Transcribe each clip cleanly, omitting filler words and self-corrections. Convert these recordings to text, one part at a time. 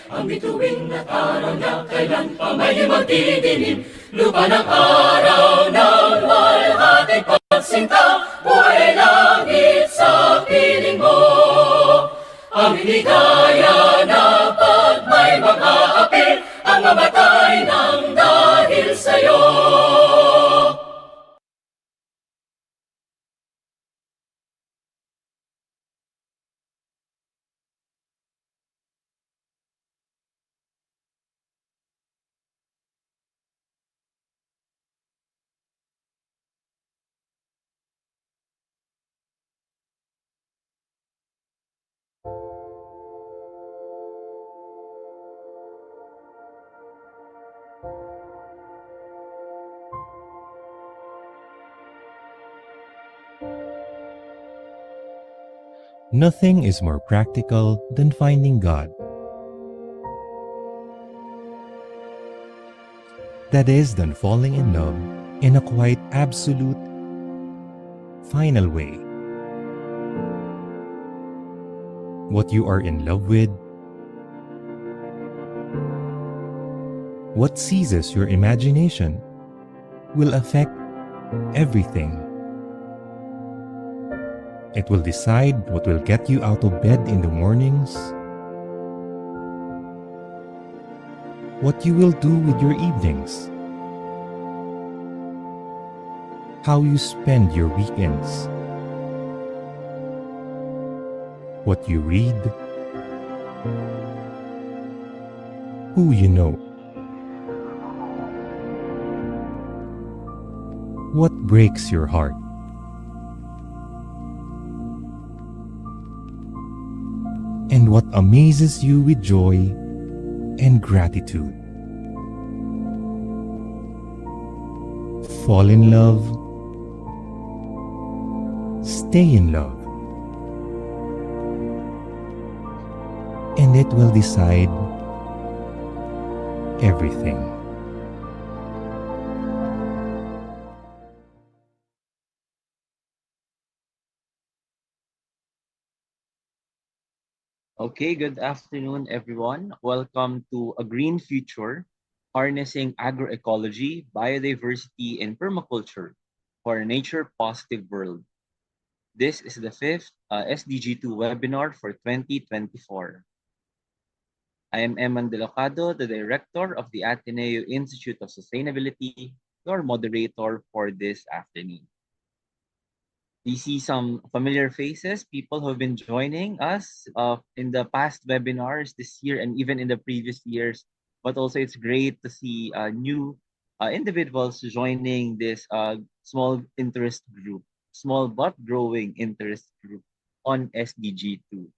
Ang bituin at araw niya, kailan pa may magdidilim. Lupa ng araw ng walhati pagsinta, buhay langit sa piling mo. Ang hinigaya na pag may mga api, ang mamatay ng dahil sa'yo. Nothing is more practical than finding God. That is, than falling in love in a quite absolute, final way. What you are in love with, what seizes your imagination, will affect everything. It will decide what will get you out of bed in the mornings, what you will do with your evenings, how you spend your weekends, what you read, who you know, what breaks your heart, and what amazes you with joy and gratitude. Fall in love, stay in love, and it will decide everything. Okay, good afternoon, everyone. Welcome to A Green Future, Harnessing Agroecology, Biodiversity, and Permaculture for a Nature-Positive World. This is the fifth SDG2 webinar for 2024. I am Eman Delocado, the Director of the Ateneo Institute of Sustainability, your moderator for this afternoon. We see some familiar faces, people who have been joining us in the past webinars this year and even in the previous years. But also it's great to see new individuals joining this small interest group, small but growing interest group on SDG2.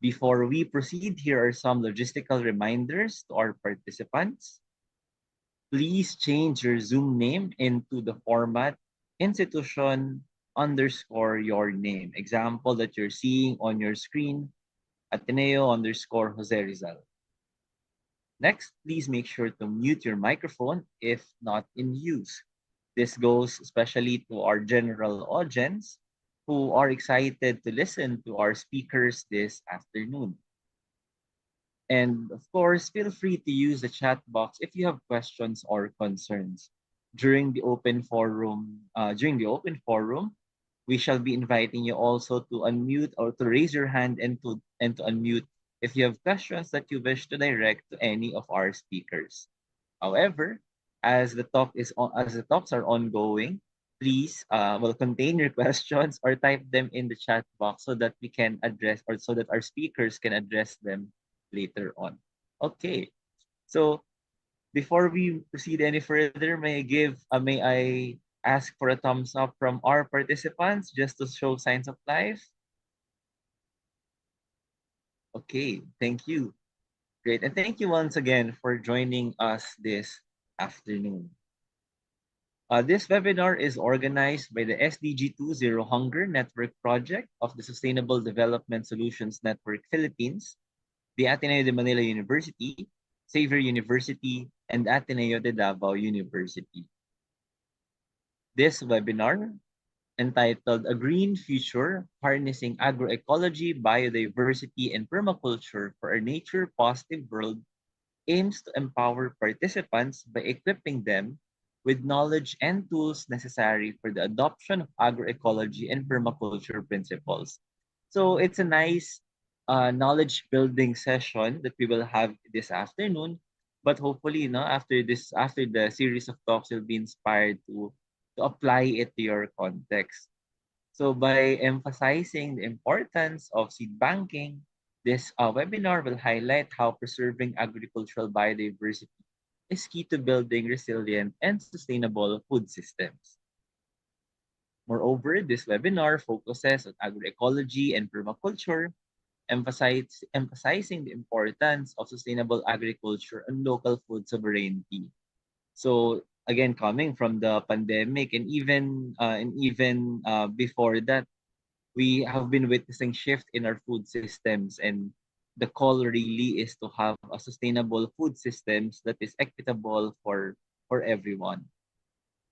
Before we proceed, here are some logistical reminders to our participants. Please change your Zoom name into the format institution underscore your name. Example that you're seeing on your screen, Ateneo underscore Jose Rizal. Next, please make sure to mute your microphone if not in use. This goes especially to our general audience who are excited to listen to our speakers this afternoon. And of course, feel free to use the chat box if you have questions or concerns. During the open forum, we shall be inviting you also to unmute or to raise your hand and to unmute if you have questions that you wish to direct to any of our speakers. However, as the talks are ongoing, please contain your questions or type them in the chat box so that we can address or so that our speakers can address them later on. Okay, so before we proceed any further, may I ask for a thumbs up from our participants just to show signs of life? Okay, thank you. Great, and thank you once again for joining us this afternoon. This webinar is organized by the SDG2 Zero Hunger Network Project of the Sustainable Development Solutions Network Philippines, the Ateneo de Manila University, Xavier University, and Ateneo de Davao University. This webinar entitled A Green Future, Harnessing Agroecology, Biodiversity, and Permaculture for a Nature-Positive World, aims to empower participants by equipping them with knowledge and tools necessary for the adoption of agroecology and permaculture principles. So it's a nice knowledge building session that we will have this afternoon. But hopefully, after the series of talks, you'll be inspired to apply it to your context. So by emphasizing the importance of seed banking, this webinar will highlight how preserving agricultural biodiversity is key to building resilient and sustainable food systems. Moreover, this webinar focuses on agroecology and permaculture, emphasizing the importance of sustainable agriculture and local food sovereignty. So again, coming from the pandemic and even before that, we have been witnessing shift in our food systems, and the call really is to have a sustainable food systems that is equitable for everyone.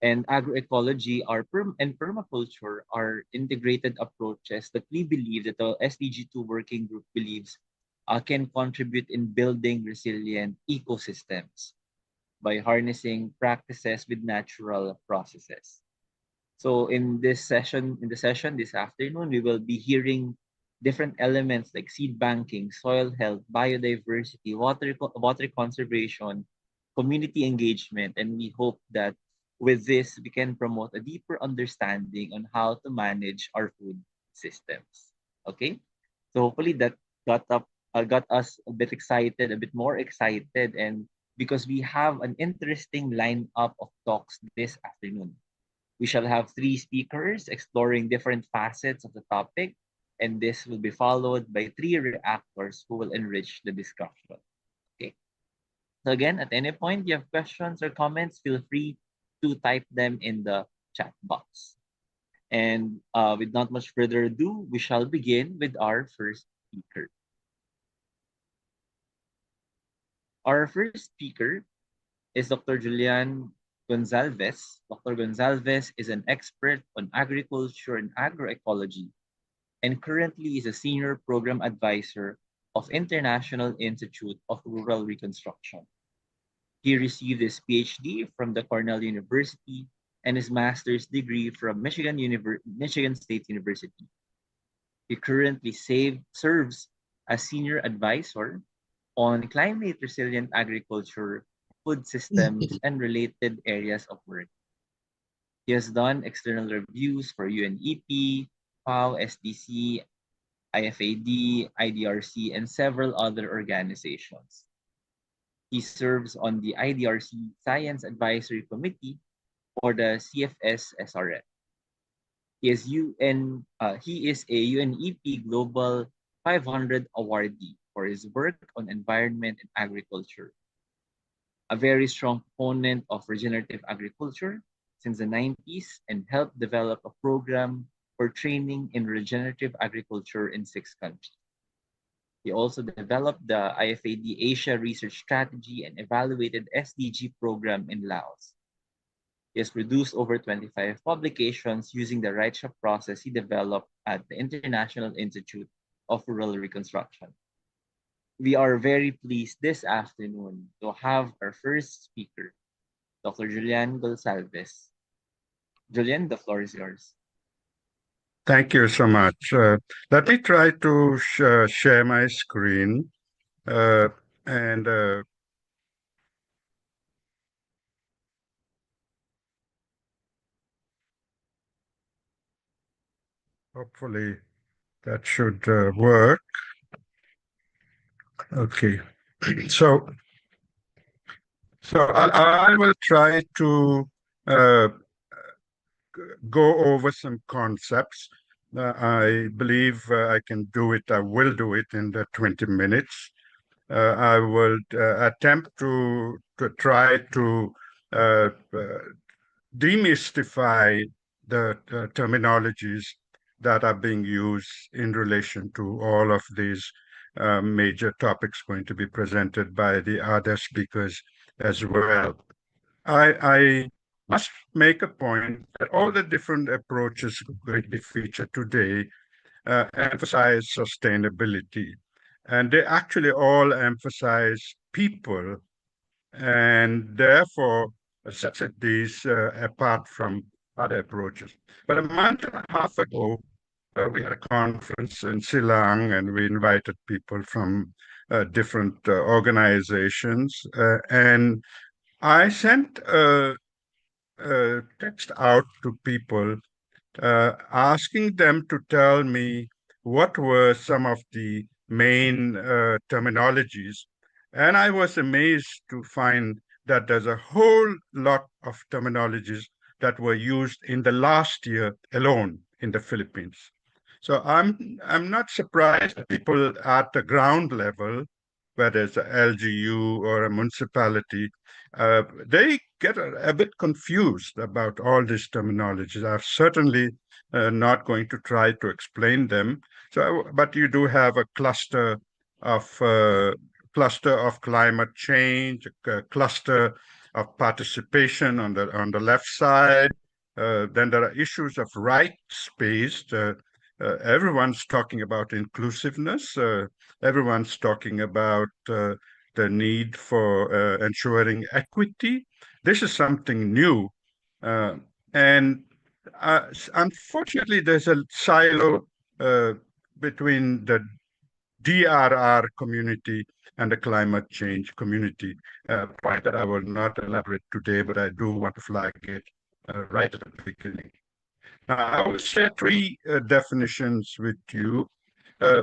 And agroecology and permaculture are integrated approaches that we believe that the SDG2 working group believes can contribute in building resilient ecosystems by harnessing practices with natural processes. So in the session this afternoon, we will be hearing different elements like seed banking, soil health, biodiversity, water conservation, community engagement, and we hope that with this we can promote a deeper understanding on how to manage our food systems. Okay, so hopefully that got us a bit excited, a bit more excited, and because we have an interesting lineup of talks this afternoon. We shall have three speakers exploring different facets of the topic, and this will be followed by three reactors who will enrich the discussion. Okay. So again, at any point you have questions or comments, feel free to type them in the chat box. And with not much further ado, we shall begin with our first speaker. Our first speaker is Dr. Julian Gonzalez. Dr. Gonzalez is an expert on agriculture and agroecology and currently is a senior program advisor of International Institute of Rural Reconstruction. He received his PhD from the Cornell University and his master's degree from Michigan State University. He currently serves as senior advisor on climate resilient agriculture, food systems, and related areas of work. He has done external reviews for UNEP, FAO, SDC, IFAD, IDRC, and several other organizations. He serves on the IDRC Science Advisory Committee for the CFS SRF. He is a UNEP Global 500 awardee for his work on environment and agriculture, a very strong proponent of regenerative agriculture since the 90s, and helped develop a program for training in regenerative agriculture in 6 countries. He also developed the IFAD Asia Research Strategy and evaluated SDG program in Laos. He has produced over 25 publications using the RightShop process he developed at the International Institute of Rural Reconstruction. We are very pleased this afternoon to have our first speaker, Dr. Julian Gonzalez. Julian, the floor is yours. Thank you so much. Let me try to share my screen and hopefully that should work. Okay, so I will try to uh, go over some concepts. I believe I can do it. I will do it in the 20 minutes. I will attempt to try to uh, uh, demystify the terminologies that are being used in relation to all of these major topics going to be presented by the other speakers as well. I must make a point that all the different approaches going to be featured today emphasize sustainability. And they actually all emphasize people and therefore set these apart from other approaches. But a month and a half ago, we had a conference in Silang and we invited people from different organizations. And I sent a text out to people asking them to tell me what were some of the main terminologies. And I was amazed to find that there's a whole lot of terminologies that were used in the last year alone in the Philippines. So I'm not surprised that people at the ground level, whether it's a LGU or a municipality, they get a bit confused about all these terminologies. I'm certainly not going to try to explain them. So, but you do have a cluster of climate change, a cluster of participation on the left side. Then there are issues of rights-based. Everyone's talking about inclusiveness. Everyone's talking about the need for ensuring equity. This is something new. Uh, and Unfortunately, there's a silo between the DRR community and the climate change community. Point that I will not elaborate today, but I do want to flag it right at the beginning. Now, I will share three definitions with you. Uh,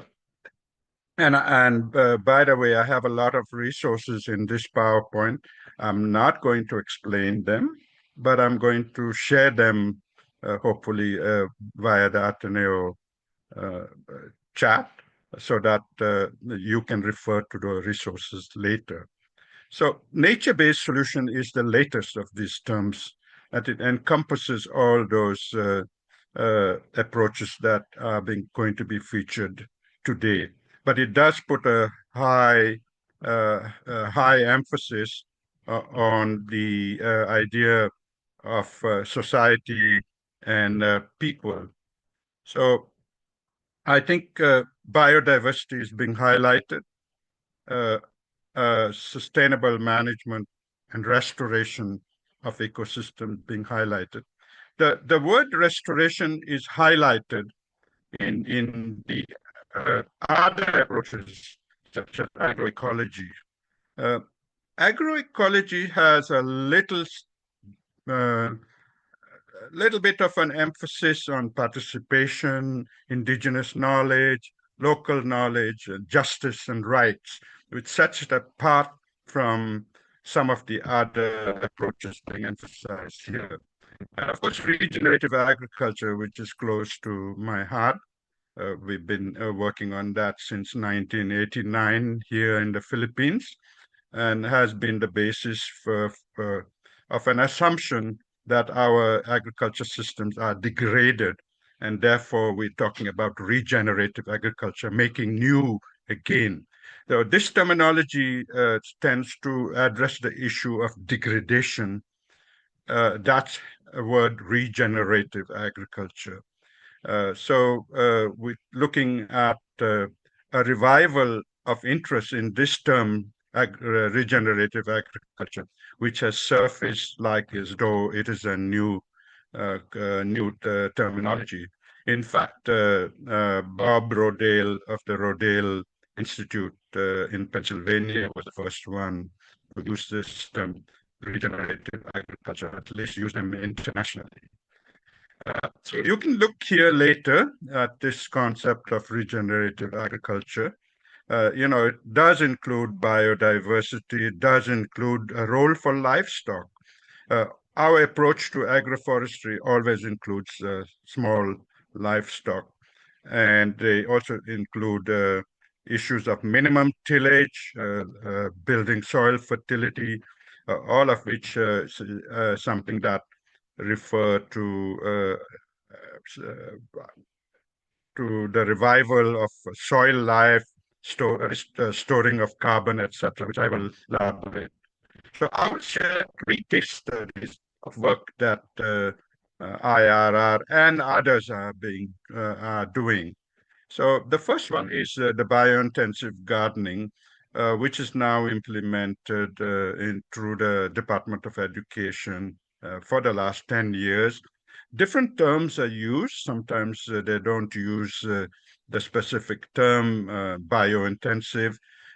and by the way, I have a lot of resources in this PowerPoint. I'm not going to explain them, but I'm going to share them hopefully via the Ateneo uh, chat so that you can refer to the resources later. So nature-based solution is the latest of these terms, and it encompasses all those approaches that are going to be featured today. But it does put a high emphasis on the idea of society and people. So I think biodiversity is being highlighted, uh, sustainable management and restoration of ecosystems being highlighted. The word restoration is highlighted in the other approaches such as agroecology. Uh, Agroecology has a uh, little bit of an emphasis on participation, indigenous knowledge, local knowledge, justice and rights, which sets it apart from some of the other approaches being emphasized here. And of course, regenerative agriculture, which is close to my heart. We've been working on that since 1989 here in the Philippines and has been the basis of an assumption that our agriculture systems are degraded, and therefore we're talking about regenerative agriculture, making new again. So this terminology tends to address the issue of degradation. That's a word, regenerative agriculture. We're looking at a revival of interest in this term, regenerative agriculture, which has surfaced like as though it is a new terminology. In fact, Bob Rodale of the Rodale Institute in Pennsylvania was the first one to use this term, regenerative agriculture, at least use them internationally. So you can look here later at this concept of regenerative agriculture. It does include biodiversity, it does include a role for livestock. Uh, our approach to agroforestry always includes small livestock, and they also include issues of minimum tillage, building soil fertility, all of which is something that refer to the revival of soil life, storing of carbon, etc., which I will elaborate. So I will share three case studies of work that IRR and others are doing. So the first one is the biointensive gardening, which is now implemented through the Department of Education for the last 10 years. Different terms are used. Sometimes they don't use the specific term biointensive,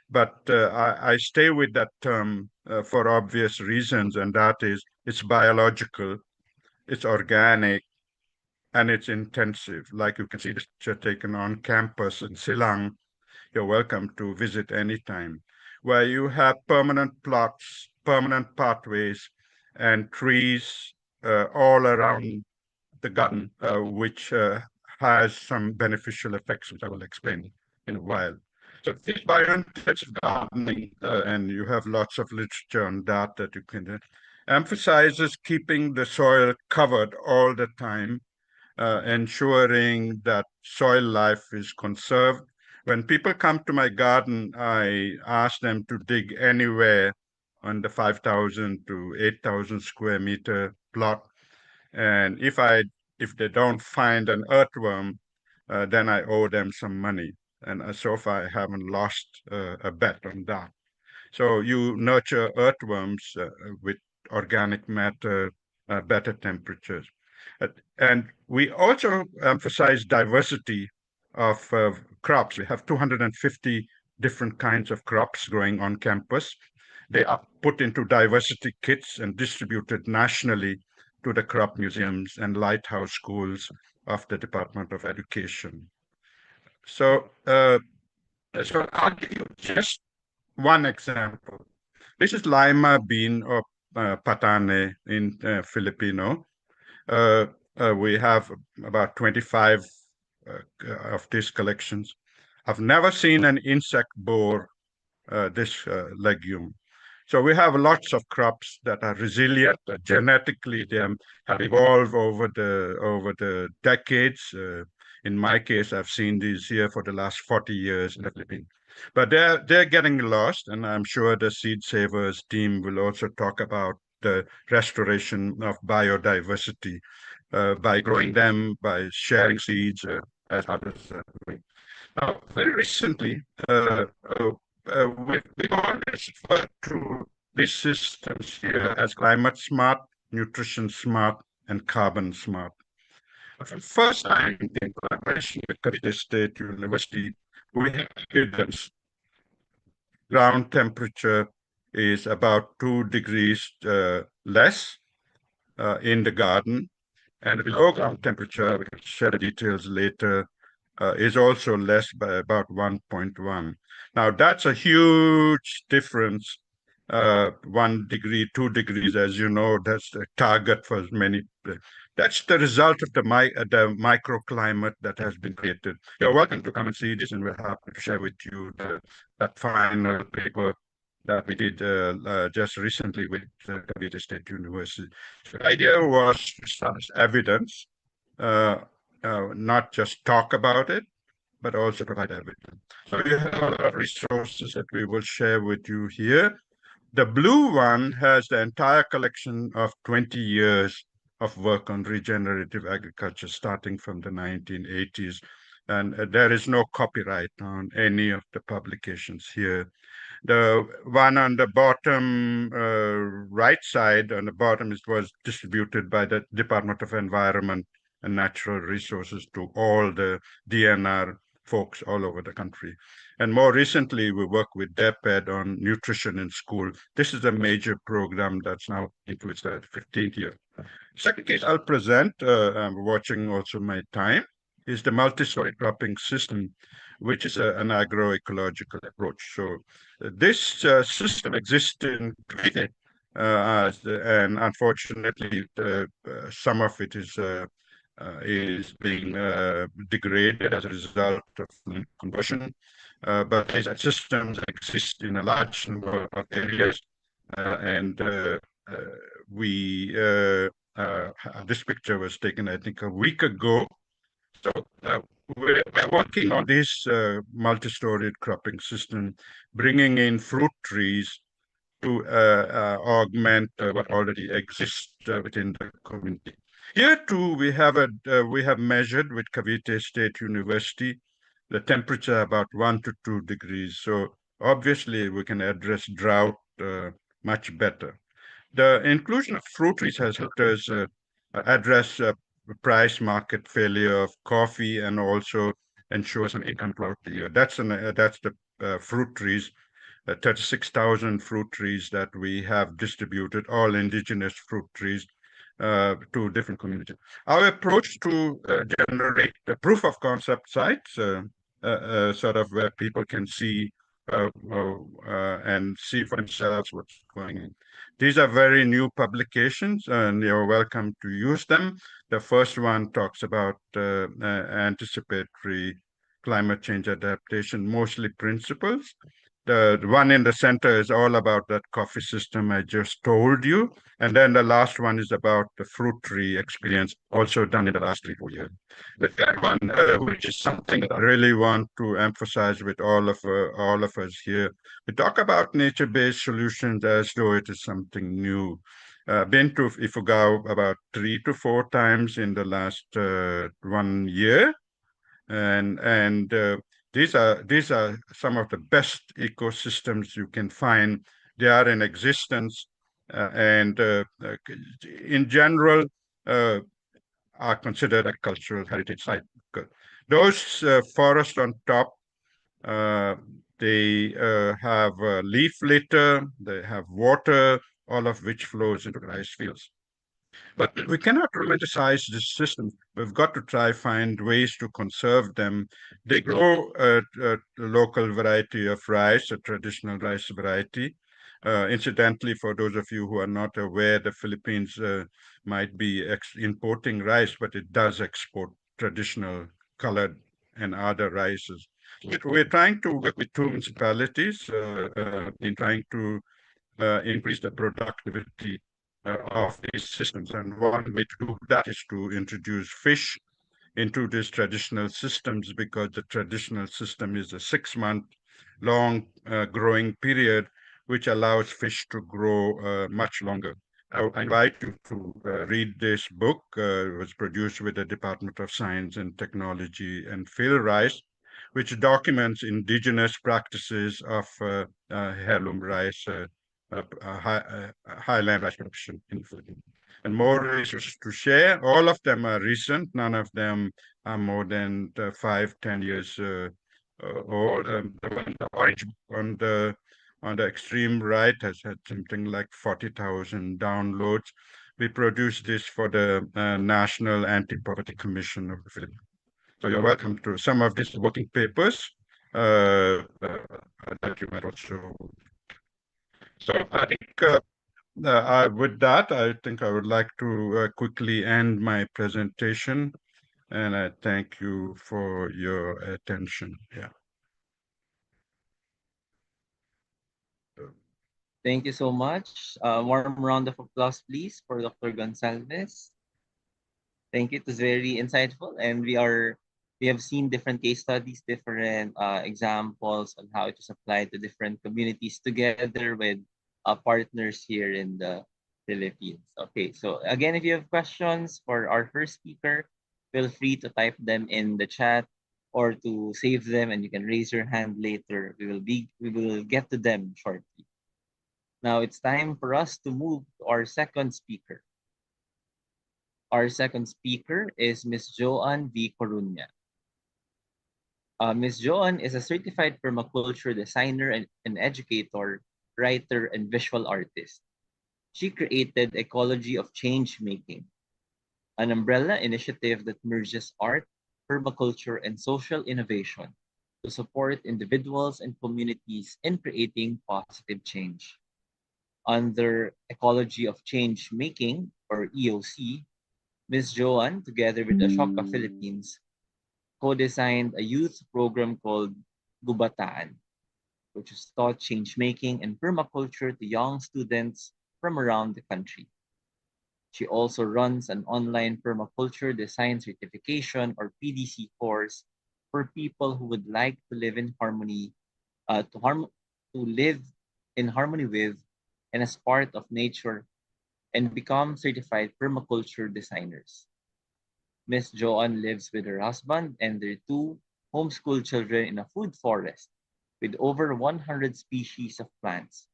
but I stay with that term for obvious reasons, and that is it's biological, it's organic, and it's intensive. Like you can see this picture taken on campus in Silang. You're welcome to visit anytime, where you have permanent plots, permanent pathways, and trees all around the garden, which has some beneficial effects, which I will explain in a while. So this biointensive gardening, and you have lots of literature on that you can emphasizes keeping the soil covered all the time, ensuring that soil life is conserved. When people come to my garden, I ask them to dig anywhere on the 5,000 to 8,000 square meter plot. And if they don't find an earthworm, then I owe them some money. And so far, I haven't lost a bet on that. So you nurture earthworms with organic matter, better temperatures. And we also emphasize diversity of crops. We have 250 different kinds of crops growing on campus. They are put into diversity kits and distributed nationally to the crop museums and lighthouse schools of the Department of Education. So, so I'll give you just one example. This is lima bean or patane in Filipino. We have about 25 of these collections. I've never seen an insect bore this legume. So we have lots of crops that are resilient genetically. They have evolved over the decades. In my case, I've seen these here for the last 40 years in the Philippines. But they're getting lost, and I'm sure the Seed Savers team will also talk about the restoration of biodiversity by growing them, by sharing seeds, as others are doing. Now, very recently, we always refer to these systems here as climate smart, nutrition smart, and carbon smart. For the first time in collaboration with Cavite State University, we have evidence ground temperature is about 2 degrees less in the garden, and below ground temperature, we can share the details later, is also less by about 1.1. Now, that's a huge difference. 1 degree, 2 degrees, as you know, that's the target for many. That's the result of the microclimate that has been created. You're welcome to come and see this, and we're happy to share with you that final paper that we did just recently with Cavite State University. So the idea was to establish evidence, not just talk about it, but also provide evidence. So we have a lot of resources that we will share with you here. The blue one has the entire collection of 20 years of work on regenerative agriculture starting from the 1980s. And there is no copyright on any of the publications here. The one on the bottom right side, on the bottom, it was distributed by the Department of Environment and Natural Resources to all the DNR folks all over the country. And more recently, we work with DEPED on nutrition in school. This is a major program that's now into its 15th year. Second case I'll present, I'm watching also my time, is the multi-story cropping system, which is an agroecological approach. So this system exists in Kuwait, and unfortunately, some of it is being degraded as a result of conversion. But these systems exist in a large number of areas, and we this picture was taken, I think, a week ago. So we're working on this multi-storied cropping system, bringing in fruit trees to augment what already exists within the community. Here too, we have measured with Cavite State University the temperature about 1 to 2 degrees. So obviously, we can address drought much better. The inclusion of fruit trees has helped us address price market failure of coffee and also ensure some income throughout the year. That's the fruit trees, 36,000 fruit trees that we have distributed, all indigenous fruit trees to different communities. Our approach to generate the proof of concept sites, sort of where people can see and see for themselves what's going on. These are very new publications, and you're welcome to use them. The first one talks about anticipatory climate change adaptation, mostly principles. The one in the center is all about that coffee system I just told you. And then the last one is about the fruit tree experience, also done in the last 3 4 years. The third one, which is something that I really want to emphasize with all of us here, we talk about nature-based solutions as though it is something new. Been to Ifugao about 3 to 4 times in the last 1 year, and these are some of the best ecosystems you can find. They are in existence, and in general uh, are considered a cultural heritage site. Those forests on top, uh, they have leaf litter, they have water, all of which flows into the rice fields. But we cannot romanticize this system. We've got to try find ways to conserve them. They grow a local variety of rice, a traditional rice variety. Incidentally, for those of you who are not aware, the Philippines might be importing rice, but it does export traditional colored and other rices. We're trying to work with two municipalities in trying to increase the productivity of these systems. And one way to do that is to introduce fish into these traditional systems, because the traditional system is a 6 month long growing period, which allows fish to grow much longer. I invite you to read this book. It was produced with the Department of Science and Technology and Phil Rice, which documents indigenous practices of heirloom rice, highland rice production in the Philippines. And more research to share. All of them are recent. None of them are more than 5 10 years old. The one, the orange on the extreme right has had something like 40,000 downloads. We produced this for the National Anti-Poverty Commission of the Philippines. So you're welcome to some of these working papers that you might also. So I think with that, I think I would like to quickly end my presentation, and I thank you for your attention. Yeah. Thank you so much. Warm round of applause, please, for Dr. Gonsalves. Thank you. It was very insightful, and we have seen different case studies, different examples on how it is applied to different communities together with partners here in the Philippines. Okay, so again, if you have questions for our first speaker, feel free to type them in the chat or to save them, and you can raise your hand later. We will get to them shortly. Now it's time for us to move to our second speaker. Our second speaker is Ms. Joanne V. Coruña. Ms. Joanne is a certified permaculture designer and educator, writer, and visual artist. She created Ecology of Change Making, an umbrella initiative that merges art, permaculture, and social innovation to support individuals and communities in creating positive change. Under Ecology of Change Making, or EOC, Ms. Joanne, together with Ashoka Philippines, co-designed a youth program called Gubataan, which has taught change-making and permaculture to young students from around the country. She also runs an online permaculture design certification, or PDC course, for people who would like to live in harmony, to live in harmony with and as part of nature and become certified permaculture designers. Miss Joanne lives with her husband and their two homeschool children in a food forest with over 100 species of plants,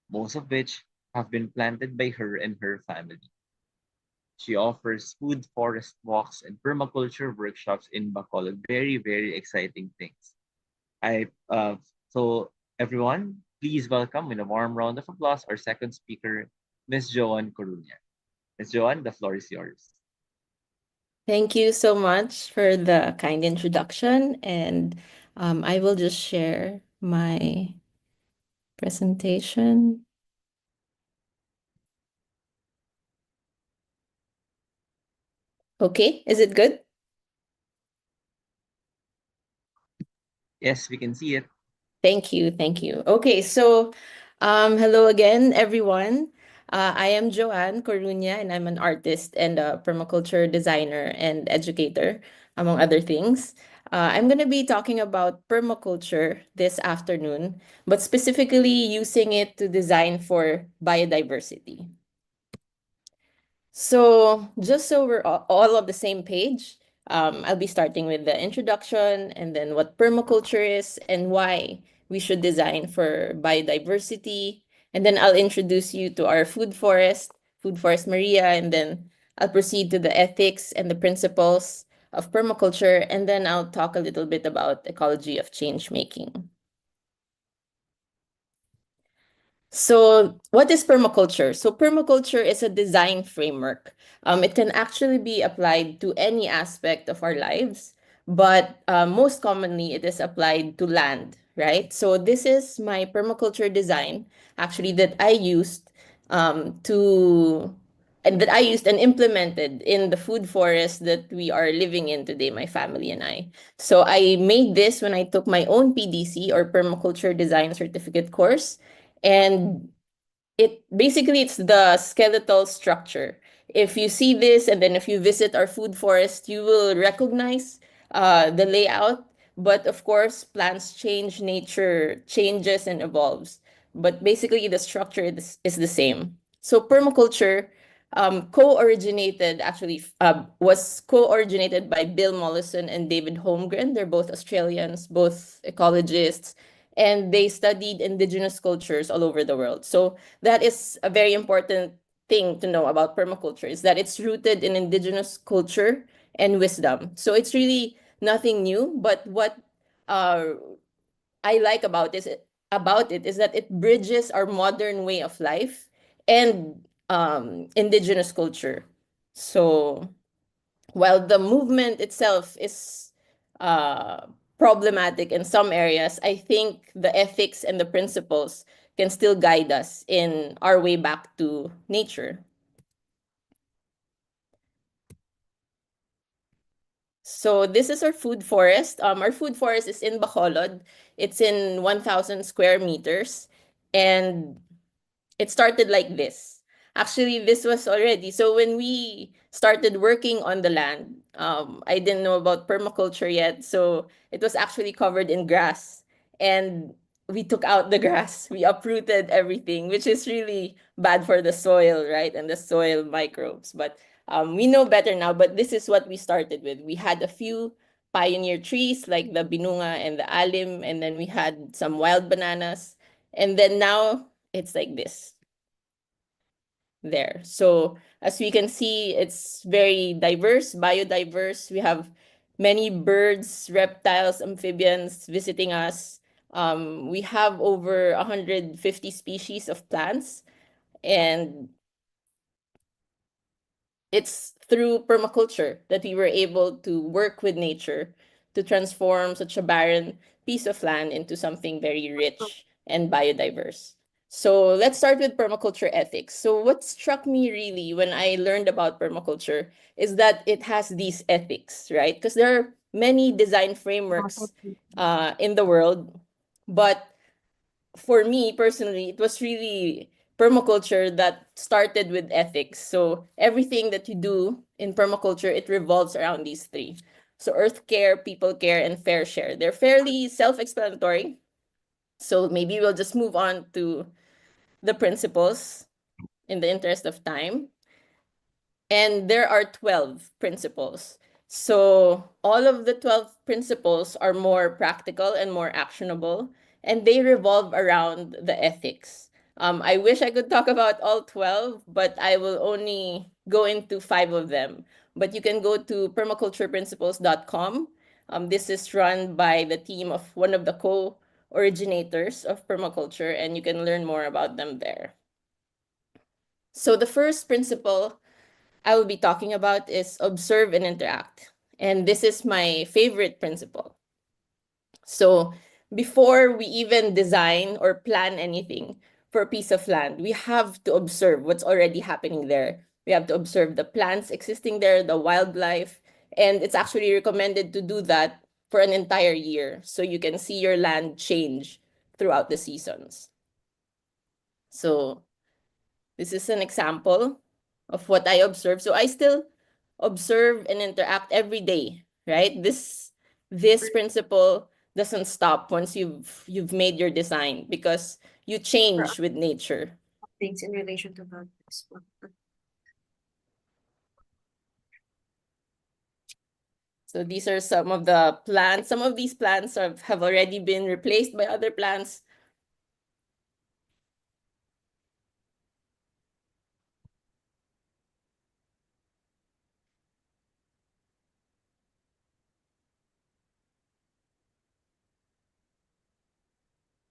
most of which have been planted by her and her family. She offers food forest walks and permaculture workshops in Bacolod. Very, very exciting things. I so everyone, please welcome with a warm round of applause our second speaker, Miss Joanne Coruña. Miss Joanne, the floor is yours. Thank you so much for the kind introduction, and I will just share my presentation. Okay, is it good? Yes, we can see it. Thank you, thank you. Okay, so hello again, everyone. I am Joanne Coruña, and I'm an artist and a permaculture designer and educator, among other things. I'm going to be talking about permaculture this afternoon, but specifically using it to design for biodiversity. So just so we're all on the same page, I'll be starting with the introduction and then what permaculture is and why we should design for biodiversity. And then I'll introduce you to our Food Forest Maria, and then I'll proceed to the ethics and the principles of permaculture, and then I'll talk a little bit about ecology of change making. So, what is permaculture? So, permaculture is a design framework. It can actually be applied to any aspect of our lives, but most commonly it is applied to land, right? So, this is my permaculture design actually that I used to and that I used and implemented in the food forest that we are living in today, my family and I. So I made this when I took my own PDC or permaculture design certificate course, and it's the skeletal structure. If you see this and then if you visit our food forest, you will recognize the layout. But of course, plants change, nature changes and evolves. But basically, the structure is the same. So permaculture was co-originated by Bill Mollison and David Holmgren. They're both Australians, both ecologists, and they studied indigenous cultures all over the world. So that is a very important thing to know about permaculture, is that it's rooted in indigenous culture and wisdom. So it's really nothing new, but what uh, I like about it is that it bridges our modern way of life and indigenous culture. So while the movement itself is uh, problematic in some areas, I think the ethics and the principles can still guide us in our way back to nature. So this is our food forest. Our food forest is in Bacolod. It's in 1,000 square meters, and it started like this. Actually, this was already. So when we started working on the land, I didn't know about permaculture yet. So it was actually covered in grass. And we took out the grass. We uprooted everything, which is really bad for the soil, right? And the soil microbes. But we know better now. But this is what we started with. We had a few pioneer trees like the binunga and the alim. And then we had some wild bananas. And then now it's like this there. So as we can see, it's very diverse, biodiverse. We have many birds, reptiles, amphibians visiting us. We have over 150 species of plants, and it's through permaculture that we were able to work with nature to transform such a barren piece of land into something very rich and biodiverse. So let's start with permaculture ethics. So what struck me really when I learned about permaculture is that it has these ethics, right? Because there are many design frameworks in the world, but for me personally, it was really permaculture that started with ethics. So everything that you do in permaculture, it revolves around these three. So earth care, people care, and fair share. They're fairly self-explanatory. So maybe we'll just move on to the principles in the interest of time. And there are 12 principles. So all of the 12 principles are more practical and more actionable, and they revolve around the ethics. I wish I could talk about all 12, but I will only go into 5 of them. But you can go to permacultureprinciples.com. This is run by the team of one of the co-originators of permaculture, and you can learn more about them there. So the first principle I will be talking about is observe and interact. And this is my favorite principle. So before we even design or plan anything for a piece of land, we have to observe what's already happening there. We have to observe the plants existing there, the wildlife, and it's actually recommended to do that for an entire year so you can see your land change throughout the seasons. So this is an example of what I observe. So I still observe and interact every day, right? This principle doesn't stop once you've made your design because you change with nature. Things in relation to that. So these are some of the plants. Some of these plants have already been replaced by other plants.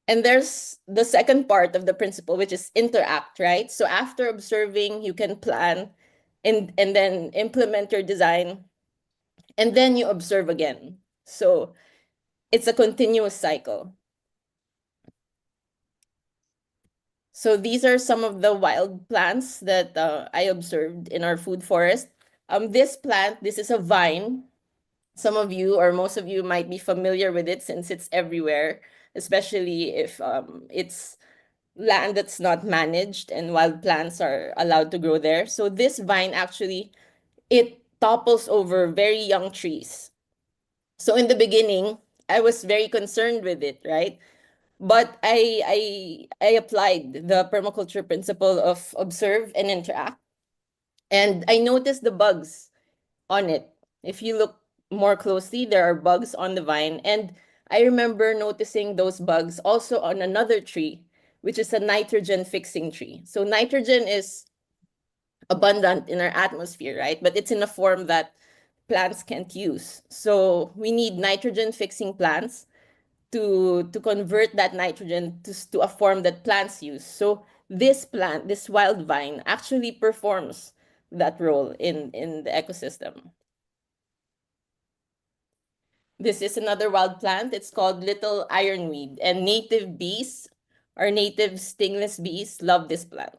And there's the second part of the principle, which is interact, right? So after observing, you can plan and then implement your design, and then you observe again. So it's a continuous cycle. So these are some of the wild plants that I observed in our food forest. This plant, this is a vine. Some of you or most of you might be familiar with it since it's everywhere, especially if it's land that's not managed and wild plants are allowed to grow there. So this vine actually, it topples over very young trees. So in the beginning, I was very concerned with it, right? But I applied the permaculture principle of observe and interact. And I noticed the bugs on it. If you look more closely, there are bugs on the vine. And I remember noticing those bugs also on another tree, which is a nitrogen fixing tree. So nitrogen is abundant in our atmosphere, right? But it's in a form that plants can't use. So we need nitrogen fixing plants to convert that nitrogen to a form that plants use. So this plant, this wild vine, actually performs that role in the ecosystem. This is another wild plant. It's called little ironweed, and native bees, or native stingless bees, love this plant.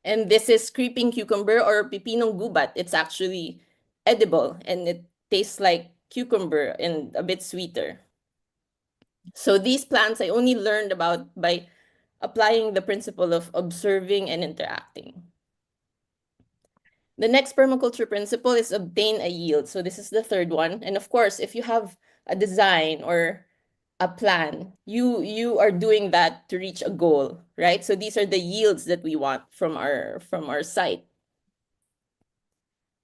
And this is creeping cucumber or pipinong gubat. It's actually edible and it tastes like cucumber and a bit sweeter. So these plants I only learned about by applying the principle of observing and interacting. The next permaculture principle is obtain a yield. So this is the third one. And of course, if you have a design or a plan, you are doing that to reach a goal, right? So these are the yields that we want from our site.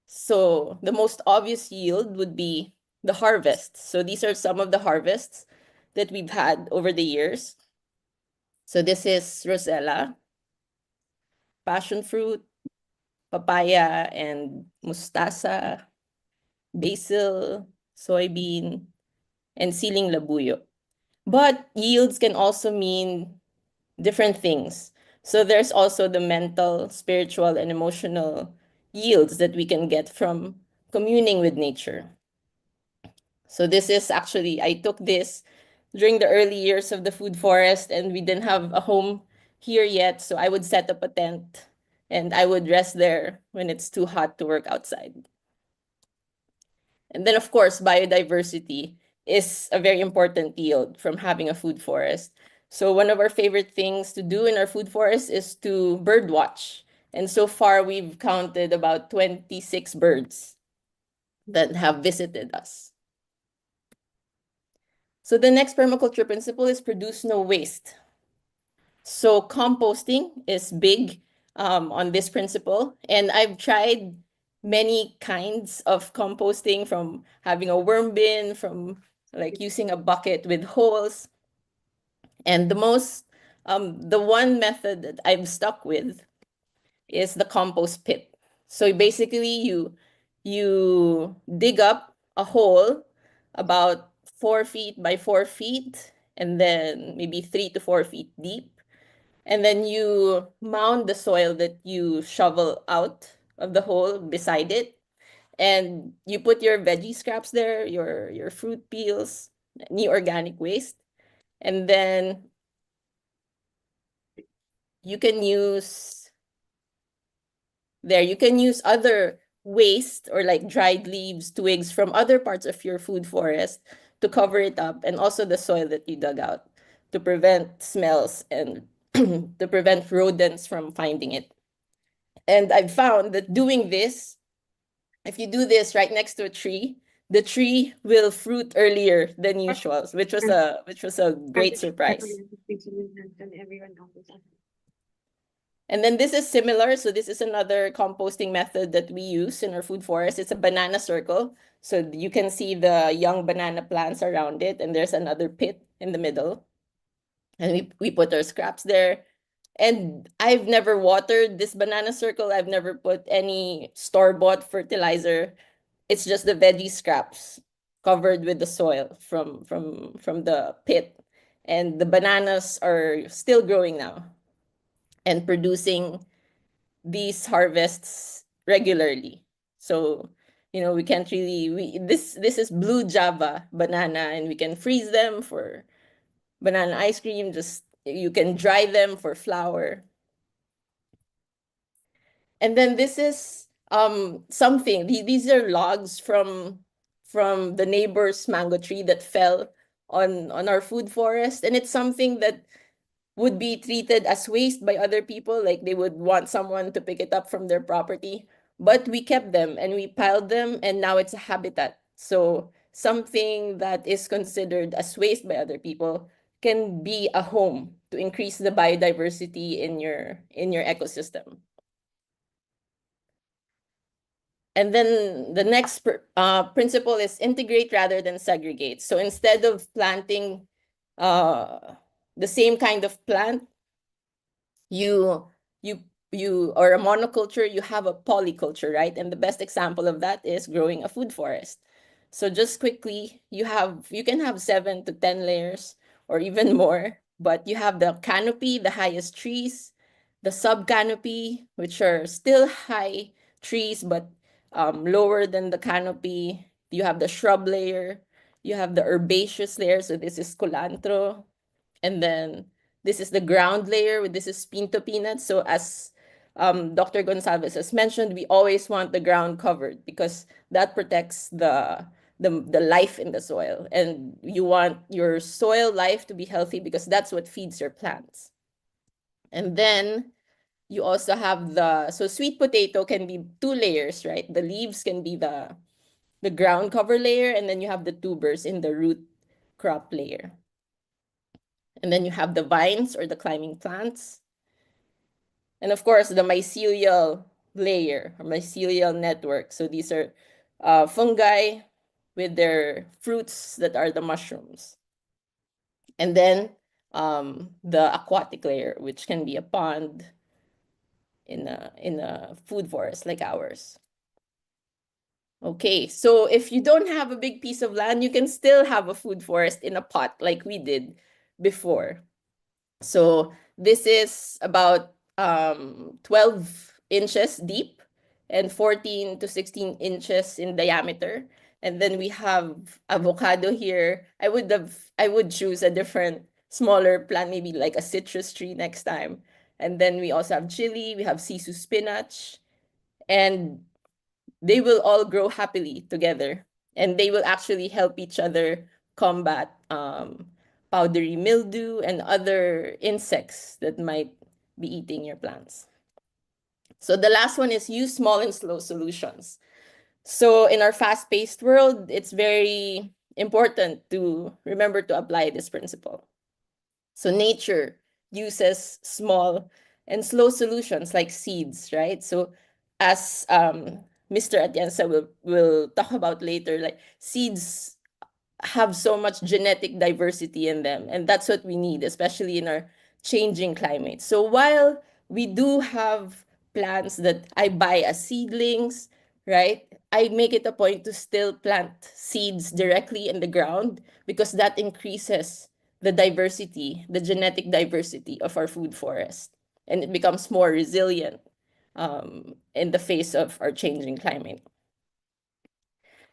So the most obvious yield would be the harvest. So these are some of the harvests that we've had over the years. So this is Rosella, passion fruit, papaya, and mustasa, basil, soybean, and siling labuyo. But yields can also mean different things. So there's also the mental, spiritual, and emotional yields that we can get from communing with nature. So this is actually, I took this during the early years of the food forest, and we didn't have a home here yet. So I would set up a tent and I would rest there when it's too hot to work outside. And then, of course, biodiversity is a very important yield from having a food forest. So one of our favorite things to do in our food forest is to bird watch. And so far, we've counted about 26 birds that have visited us. So the next permaculture principle is produce no waste. So composting is big on this principle, and I've tried many kinds of composting, from having a worm bin, from like using a bucket with holes. And the one method that I've stuck with is the compost pit. So basically you dig up a hole about 4 feet by 4 feet, and then maybe 3 to 4 feet deep. And then you mound the soil that you shovel out of the hole beside it. And you put your veggie scraps there, your fruit peels, any organic waste. And then you can use you can use other waste, or like dried leaves, twigs from other parts of your food forest to cover it up, and also the soil that you dug out, to prevent smells and to prevent rodents from finding it. And I've found that doing this, if you do this right next to a tree, the tree will fruit earlier than usual, which was a great surprise. And everyone always And then this is similar. So this is another composting method that we use in our food forest. It's a banana circle. So you can see the young banana plants around it, and there's another pit in the middle. And we put our scraps there. And I've never watered this banana circle. I've never put any store-bought fertilizer. It's just the veggie scraps covered with the soil from the pit. And the bananas are still growing now and producing these harvests regularly. So, we can't really this is blue Java banana, and we can freeze them for banana ice cream. Just you can dry them for flour. And then this is something. These are logs from the neighbor's mango tree that fell on our food forest, and it's something that would be treated as waste by other people, like they would want someone to pick it up from their property. But we kept them and we piled them, and now it's a habitat. So something that is considered as waste by other people can be a home to increase the biodiversity in your ecosystem. And then the next principle is integrate rather than segregate. So instead of planting the same kind of plant, you you you or a monoculture, you have a polyculture, right? And the best example of that is growing a food forest. So just quickly, you can have 7 to 10 layers or even more, but you have the canopy, the highest trees, the sub canopy, which are still high trees but lower than the canopy. You have the shrub layer, you have the herbaceous layer, so this is culantro, and then this is the ground layer. This is pinto peanuts. So as Dr. Gonsalves has mentioned, we always want the ground covered because that protects the life in the soil. And you want your soil life to be healthy because that's what feeds your plants. And then you also have so sweet potato can be 2 layers, right? The leaves can be the ground cover layer, and then you have the tubers in the root crop layer. And then you have the vines or the climbing plants. And of course, the mycelial layer or mycelial network. So these are fungi with their fruits that are the mushrooms. And then the aquatic layer, which can be a pond in a food forest like ours. Okay, so if you don't have a big piece of land, you can still have a food forest in a pot like we did before. So this is about 12 inches deep and 14 to 16 inches in diameter. And then we have avocado here. I would choose a different smaller plant, maybe like a citrus tree next time. And then we also have chili, we have sisu spinach, and they will all grow happily together, and they will actually help each other combat powdery mildew and other insects that might be eating your plants. So the last one is use small and slow solutions. So in our fast-paced world, it's very important to remember to apply this principle. So nature uses small and slow solutions like seeds, right? So as Mr. Atienza will talk about later, like seeds have so much genetic diversity in them, and that's what we need, especially in our changing climate. So while we do have plants that I buy as seedlings, right? I make it a point to still plant seeds directly in the ground because that increases the diversity, the genetic diversity of our food forest, and it becomes more resilient in the face of our changing climate.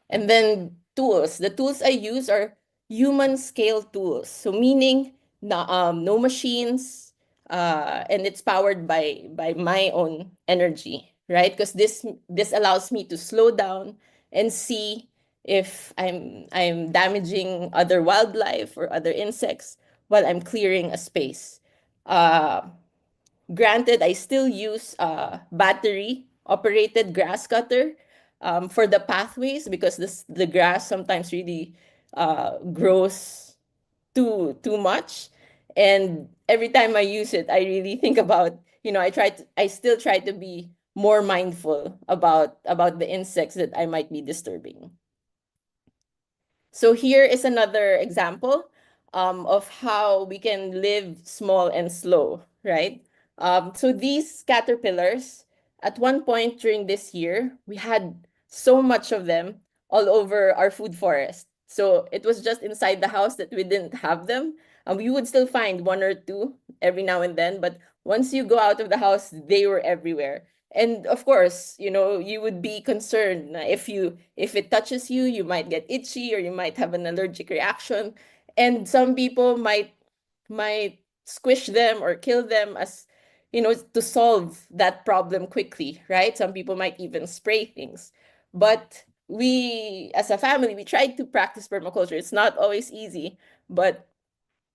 And then tools. The tools I use are human scale tools. So meaning no machines, and it's powered by my own energy, right? Because this allows me to slow down and see if I'm damaging other wildlife or other insects while I'm clearing a space. Uh, Granted, I still use battery operated grass cutter for the pathways because the grass sometimes really grows too much. And every time I use it, I really think about, I still try to be more mindful about the insects that I might be disturbing. So here is another example of how we can live small and slow, right? So these caterpillars, at one point during this year, we had so much of them all over our food forest. So it was just inside the house that we didn't have them. We would still find one or two every now and then, but once you go out of the house, they were everywhere. And of course, you would be concerned na if it touches you, you might get itchy or you might have an allergic reaction. And some people might squish them or kill them as to solve that problem quickly, right? Some people might even spray things. But we as a family, we tried to practice permaculture. It's not always easy, but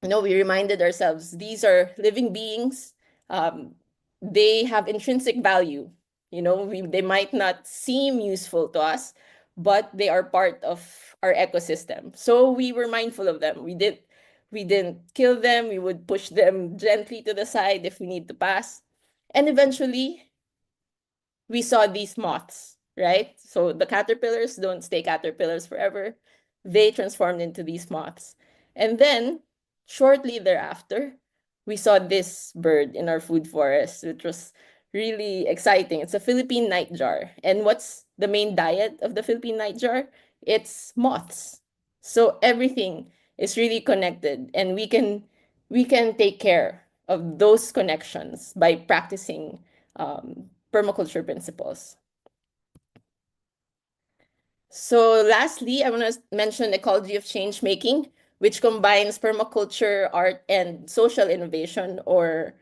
we reminded ourselves these are living beings. Um, they have intrinsic value. They might not seem useful to us, but they are part of our ecosystem. So we were mindful of them. We didn't kill them. We would push them gently to the side if we need to pass. And eventually, we saw these moths, right? So the caterpillars don't stay caterpillars forever. They transformed into these moths. And then, shortly thereafter, we saw this bird in our food forest, which was really exciting. It's a Philippine nightjar. And what's the main diet of the Philippine nightjar? It's moths. So everything is really connected, and we can take care of those connections by practicing permaculture principles. So lastly, I want to mention ecology of change making, which combines permaculture, art, and social innovation or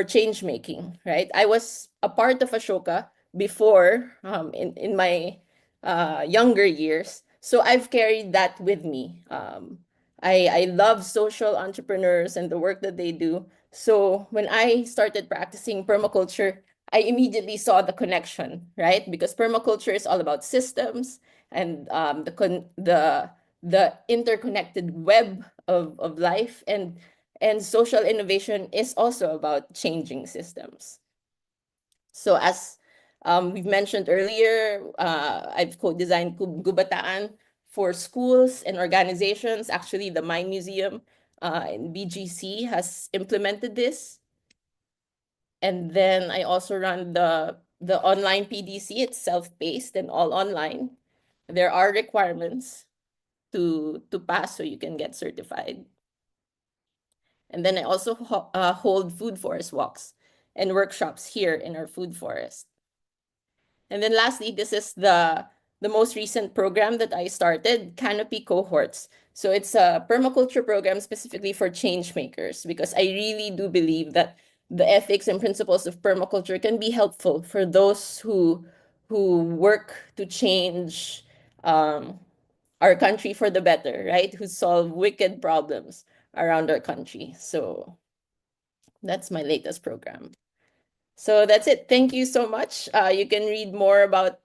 change making, right? I was a part of Ashoka before in my younger years. So I've carried that with me. I love social entrepreneurs and the work that they do. So when I started practicing permaculture, I immediately saw the connection, right? Because permaculture is all about systems and the interconnected web of life, and social innovation is also about changing systems. So as we've mentioned earlier, I've co-designed Gubataan for schools and organizations. Actually, the Mine Museum in BGC has implemented this. And then I also run the online PDC. It's self-paced and all online. There are requirements to pass so you can get certified. And then I also hold food forest walks and workshops here in our food forest. And then lastly, this is the most recent program that I started, Canopy Cohorts. So it's a permaculture program specifically for change makers, because I really do believe that the ethics and principles of permaculture can be helpful for those who work to change our country for the better, right? Who solve wicked problems around our country. So that's my latest program. So that's it. Thank you so much. You can read more about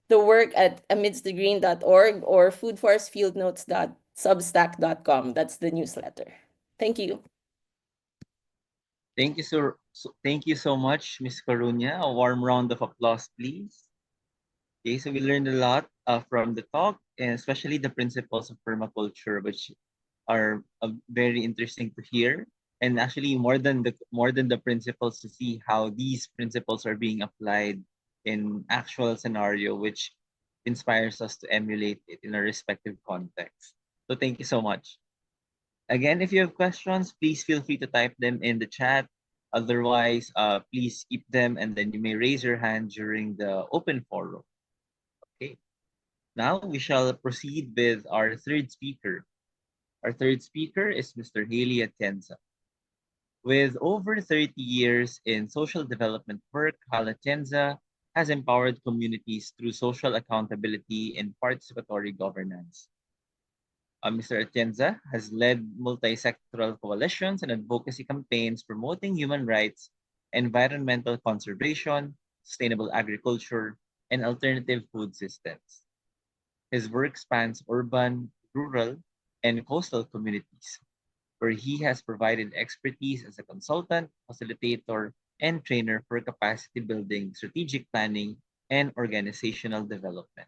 the work at amidstthegreen.org or foodforestfieldnotes.substack.com. That's the newsletter. Thank you. Thank you so much, Miss Carunya. A warm round of applause, please. Okay, so we learned a lot from the talk, and especially the principles of permaculture, which are very interesting to hear. And actually, more than the principles, to see how these principles are being applied in actual scenario, which inspires us to emulate it in our respective context. So thank you so much. Again, if you have questions, please feel free to type them in the chat. Otherwise, please keep them, and then you may raise your hand during the open forum. Okay. Now we shall proceed with our third speaker. Our third speaker is Mr. Haley Atienza. With over 30 years in social development work, Atienza has empowered communities through social accountability and participatory governance. Mr. Atienza has led multi-sectoral coalitions and advocacy campaigns promoting human rights, environmental conservation, sustainable agriculture, and alternative food systems. His work spans urban, rural, and coastal communities, where he has provided expertise as a consultant, facilitator, and trainer for capacity building, strategic planning, and organizational development.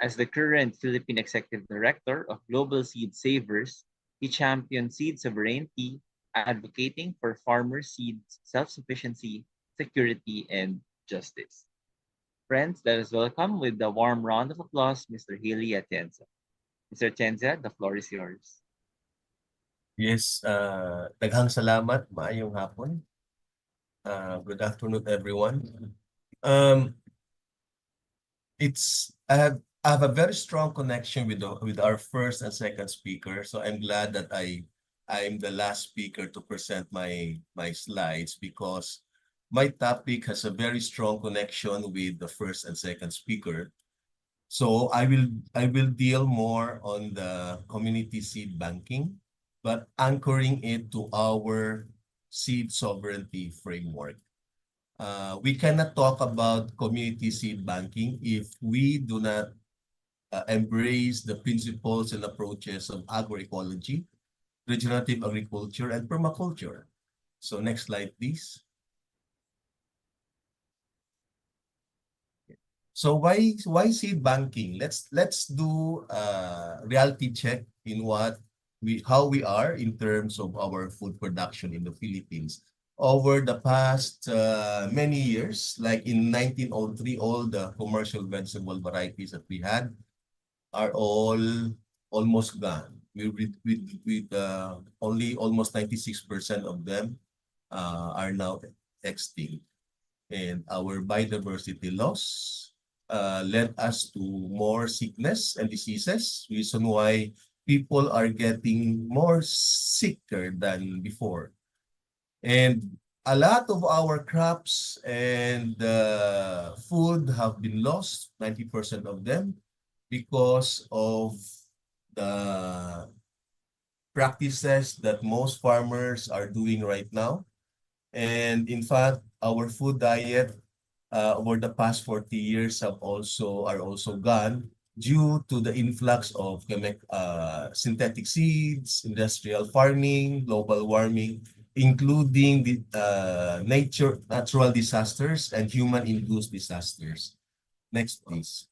As the current Philippine Executive Director of Global Seed Savers, he champions seed sovereignty, advocating for farmer seeds self-sufficiency, security, and justice. Friends, let us welcome with a warm round of applause Mr. Haley Atienza. Mr. Atienza, the floor is yours. Yes, daghang salamat, maayong hapon. Good afternoon, everyone. Um, I have a very strong connection with our first and second speaker, so I'm glad that I'm the last speaker to present my slides because my topic has a very strong connection with the first and second speaker. So I will deal more on the community seed banking, but anchoring it to our seed sovereignty framework. We cannot talk about community seed banking if we do not embrace the principles and approaches of agroecology, regenerative agriculture, and permaculture. So next slide, please. So why seed banking? Let's do a reality check in how we are in terms of our food production in the Philippines. Over the past many years, like in 1903, all the commercial vegetable varieties that we had are all almost gone. With only almost 96% of them are now extinct. And our biodiversity loss led us to more sickness and diseases, reason why people are getting more sicker than before. And a lot of our crops and food have been lost, 90% of them, because of the practices that most farmers are doing right now. And in fact, our food diet over the past 40 years are also gone due to the influx of synthetic seeds, industrial farming, global warming, including the natural disasters and human-induced disasters. Next, please.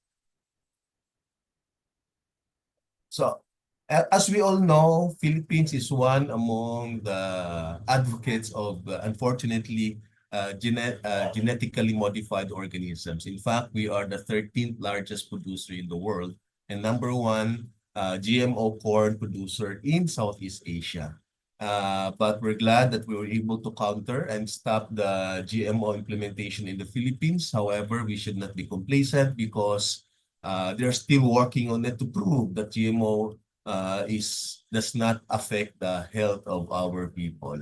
So, as we all know, Philippines is one among the advocates of, unfortunately, genetically modified organisms. In fact, we are the 13th largest producer in the world and number one GMO corn producer in Southeast Asia. But we're glad that we were able to counter and stop the GMO implementation in the Philippines. However, we should not be complacent because they're still working on it to prove that GMO does not affect the health of our people.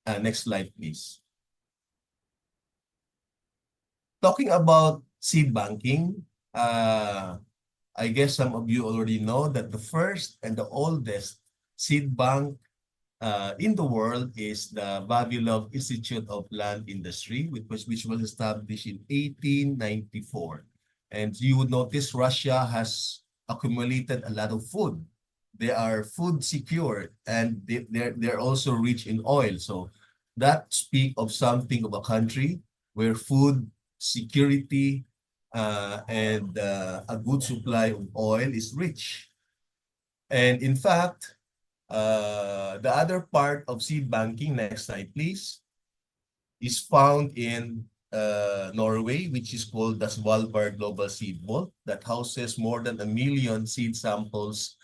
Next slide, please. Talking about seed banking, I guess some of you already know that the first and the oldest seed bank in the world is the Vavilov Institute of Land Industry, which was established in 1894. And you would notice Russia has accumulated a lot of food. they are food secure, and they're also rich in oil. So that speak of something of a country where food security and a good supply of oil is rich. And in fact, the other part of seed banking, next slide please, is found in Norway, which is called the Svalbard Global Seed Vault, that houses more than 1 million seed samples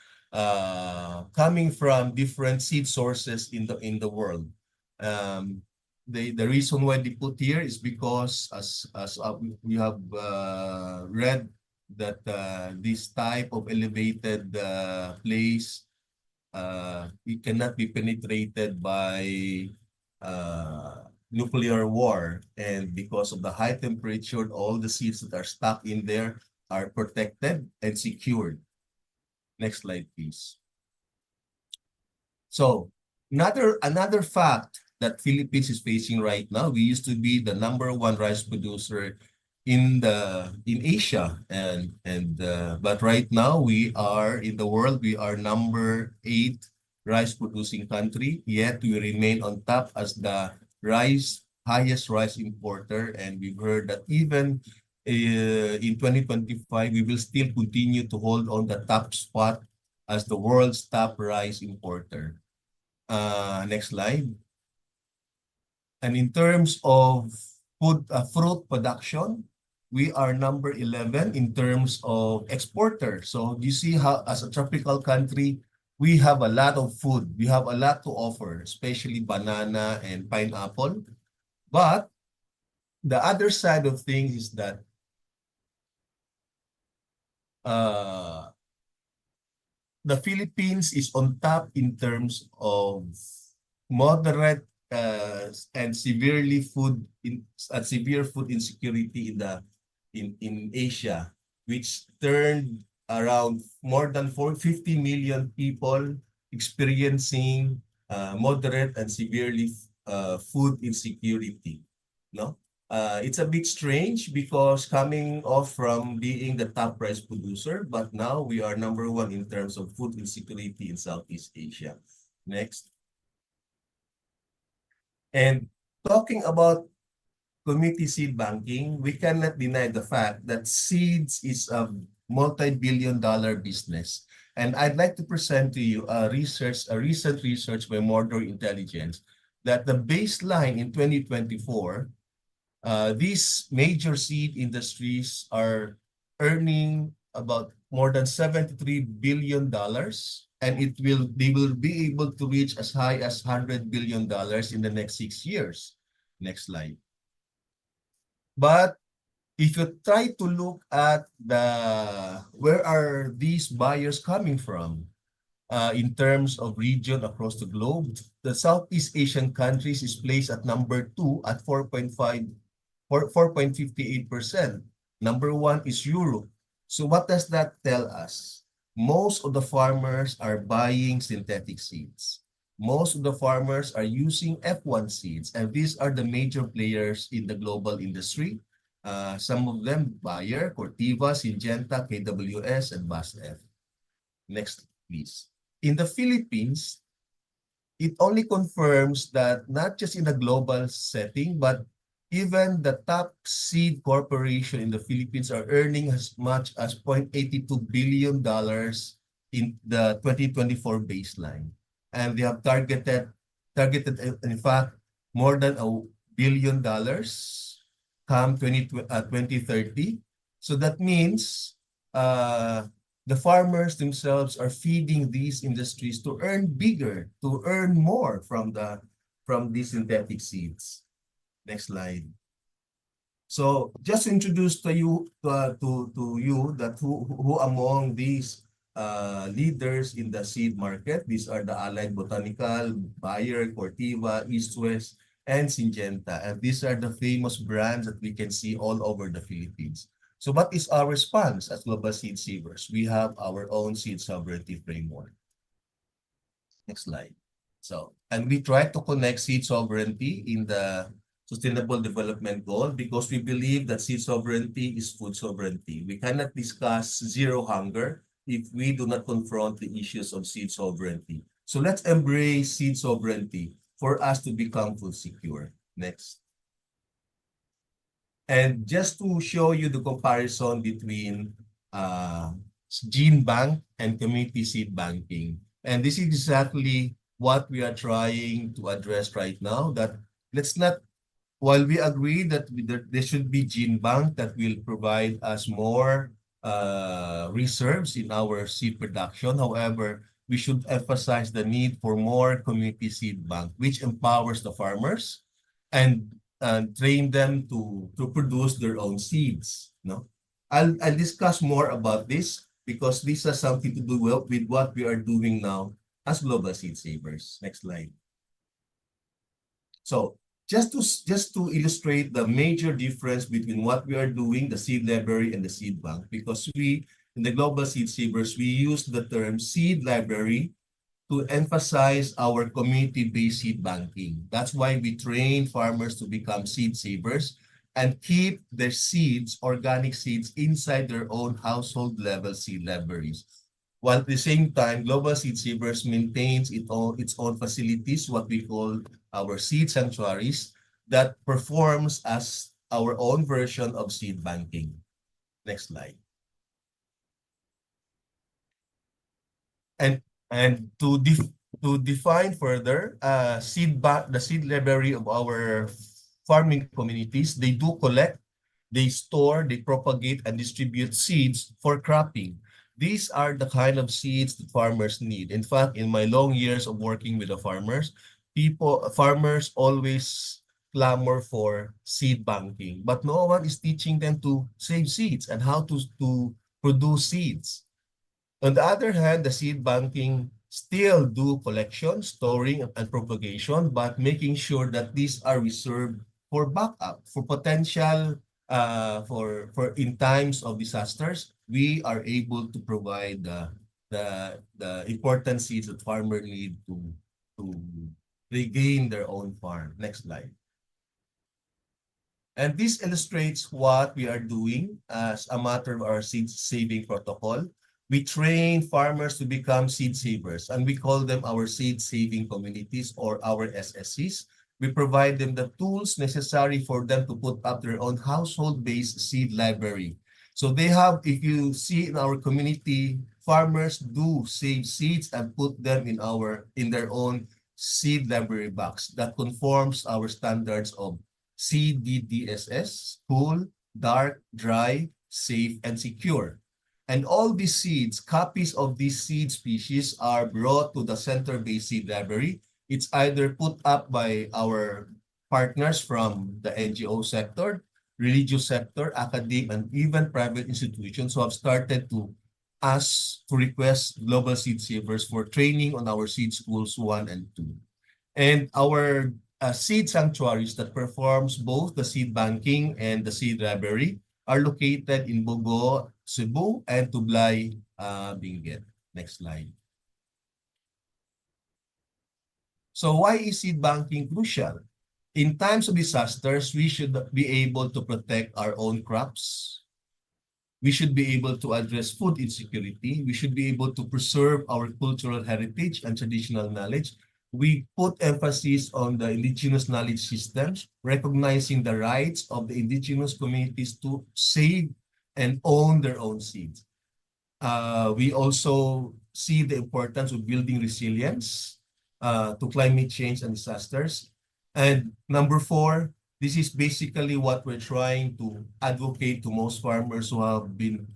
coming from different seed sources in the world. The reason why they put here is because as we have read that this type of elevated place it cannot be penetrated by nuclear war, and because of the high temperature, all the seeds that are stuck in there are protected and secured. Next slide, please. So another fact that Philippines is facing right now, we used to be the #1 rice producer in Asia, but right now we are in the world, we are #8 rice producing country, yet we remain on top as the highest rice importer. And we've heard that even in 2025 we will still continue to hold on the top spot as the world's top rice importer. Next slide. And in terms of fruit production, we are #11 in terms of exporter. So you see how, as a tropical country, we have a lot of food. We have a lot to offer, especially banana and pineapple. But the other side of things is that the Philippines is on top in terms of moderate and severe food insecurity in Asia, which turned around more than 450 million people experiencing moderate and severely food insecurity. No, it's a bit strange because coming off from being the top rice producer, but now we are #1 in terms of food insecurity in Southeast Asia. Next. And talking about community seed banking, we cannot deny the fact that seeds is a multi-billion-dollar business. And I'd like to present to you a recent research by Mordor Intelligence that the baseline in 2024, these major seed industries are earning about more than $73 billion, and they will be able to reach as high as $100 billion in the next 6 years. Next slide. But if you try to look at where are these buyers coming from in terms of region across the globe, the Southeast Asian countries is placed at #2 at 4.58%. #1 is Europe. So what does that tell us? Most of the farmers are buying synthetic seeds. Most of the farmers are using F1 seeds, and these are the major players in the global industry. Some of them, Bayer, Corteva, Syngenta, KWS, and BASF. Next, please. In the Philippines, it only confirms that not just in a global setting, but even the top seed corporation in the Philippines are earning as much as $0.82 billion in the 2024 baseline. And they have targeted in fact, more than $1 billion come 2030. So that means the farmers themselves are feeding these industries to earn bigger, to earn more from these synthetic seeds. Next slide. So just to introduce to you that who among these leaders in the seed market. These are the Allied Botanical, Bayer, Corteva, East West, and Syngenta. And these are the famous brands that we can see all over the Philippines. So what is our response as global seed savers? We have our own seed sovereignty framework. Next slide. So, and we try to connect seed sovereignty in the Sustainable Development Goal because we believe that seed sovereignty is food sovereignty. We cannot discuss zero hunger if we do not confront the issues of seed sovereignty. So let's embrace seed sovereignty for us to become food secure. Next. And just to show you the comparison between gene bank and community seed banking. And this is exactly what we are trying to address right now, that let's not, while we agree that there should be gene bank that will provide us more reserves in our seed production. However, we should emphasize the need for more community seed bank, which empowers the farmers and train them to produce their own seeds. No, I'll discuss more about this because this has something to do with what we are doing now as global seed savers. Next slide. So just to illustrate the major difference between what we are doing, the seed library and the seed bank, because we in the global seed savers we use the term seed library to emphasize our community-based seed banking. That's why we train farmers to become seed savers and keep their seeds, organic seeds, inside their own household level seed libraries. While at the same time, Global Seed Savers maintains its own facilities, what we call our seed sanctuaries, that performs as our own version of seed banking. Next slide. And to define further, the seed library of our farming communities, they do collect, they store, they propagate, and distribute seeds for cropping. These are the kind of seeds that farmers need. In fact, in my long years of working with the farmers, farmers always clamor for seed banking, but no one is teaching them to save seeds and how to produce seeds. On the other hand, the seed banking still do collection, storing, and propagation, but making sure that these are reserved for backup, for potential, for in times of disasters, we are able to provide the important seeds that farmers need to regain their own farm. Next slide. And this illustrates what we are doing as a matter of our seed saving protocol. We train farmers to become seed savers, and we call them our seed saving communities or our SSCs. We provide them the tools necessary for them to put up their own household-based seed library. So they have, if you see in our community, farmers do save seeds and put them in their own seed library box that conforms our standards of CDDSS, cool, dark, dry, safe, and secure. And all these seeds, copies of these seed species are brought to the center-based seed library. It's either put up by our partners from the NGO sector, religious sector, academic, and even private institutions who have started to ask to request global seed savers for training on our seed schools 1 and 2. And our seed sanctuaries that performs both the seed banking and the seed library are located in Bogo, Cebu, and Tublay, Benguet. Next slide. So why is seed banking crucial? In times of disasters, we should be able to protect our own crops. We should be able to address food insecurity. We should be able to preserve our cultural heritage and traditional knowledge. We put emphasis on the indigenous knowledge systems, recognizing the rights of the indigenous communities to save and own their own seeds. We also see the importance of building resilience to climate change and disasters. And number 4, this is basically what we're trying to advocate to most farmers who have been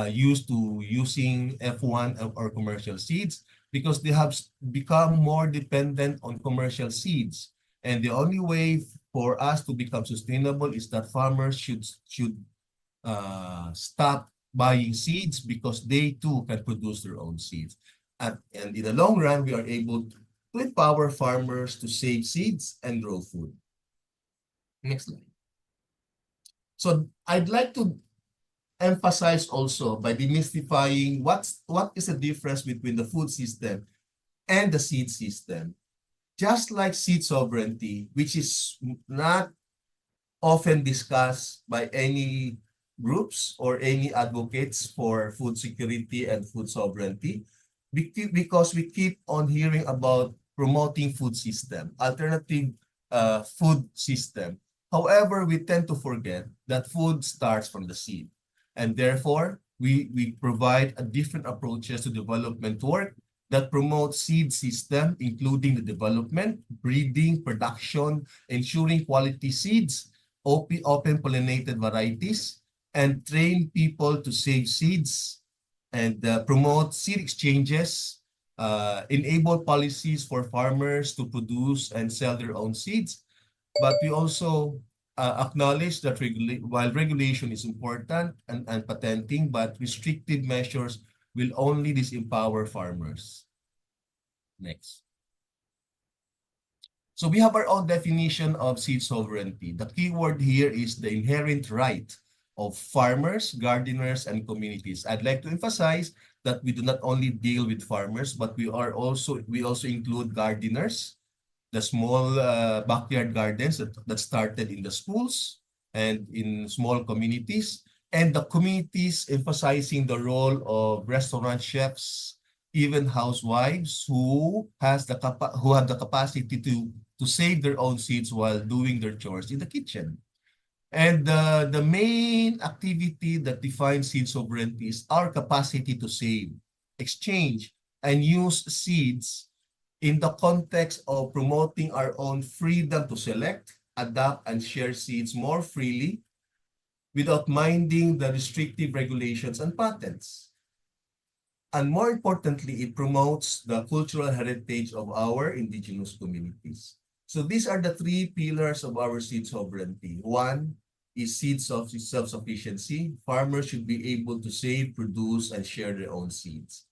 used to using F1 or commercial seeds, because they have become more dependent on commercial seeds. And the only way for us to become sustainable is that farmers should stop buying seeds, because they too can produce their own seeds. And in the long run, we are able to empower farmers to save seeds and grow food. Next slide. So I'd like to emphasize also by demystifying what is the difference between the food system and the seed system. Just like seed sovereignty, which is not often discussed by any groups or any advocates for food security and food sovereignty because we keep on hearing about promoting food system, alternative food system. However, we tend to forget that food starts from the seed. And therefore, we provide a different approaches to development work that promotes seed system, including the development, breeding, production, ensuring quality seeds, open pollinated varieties, and train people to save seeds and promote seed exchanges, enable policies for farmers to produce and sell their own seeds. But we also acknowledge that while regulation is important and patenting, but restrictive measures will only disempower farmers. Next. So we have our own definition of seed sovereignty. The key word here is the inherent right of farmers, gardeners, and communities. I'd like to emphasize that we do not only deal with farmers, but we also include gardeners, the small backyard gardens that started in the schools and in small communities, and the communities emphasizing the role of restaurant chefs, even housewives who have the capacity to save their own seeds while doing their chores in the kitchen. And the main activity that defines seed sovereignty is our capacity to save, exchange, and use seeds in the context of promoting our own freedom to select, adapt, and share seeds more freely without minding the restrictive regulations and patents. And more importantly, it promotes the cultural heritage of our indigenous communities. So these are the three pillars of our seed sovereignty. One is seed self-sufficiency. Farmers should be able to save, produce, and share their own seeds.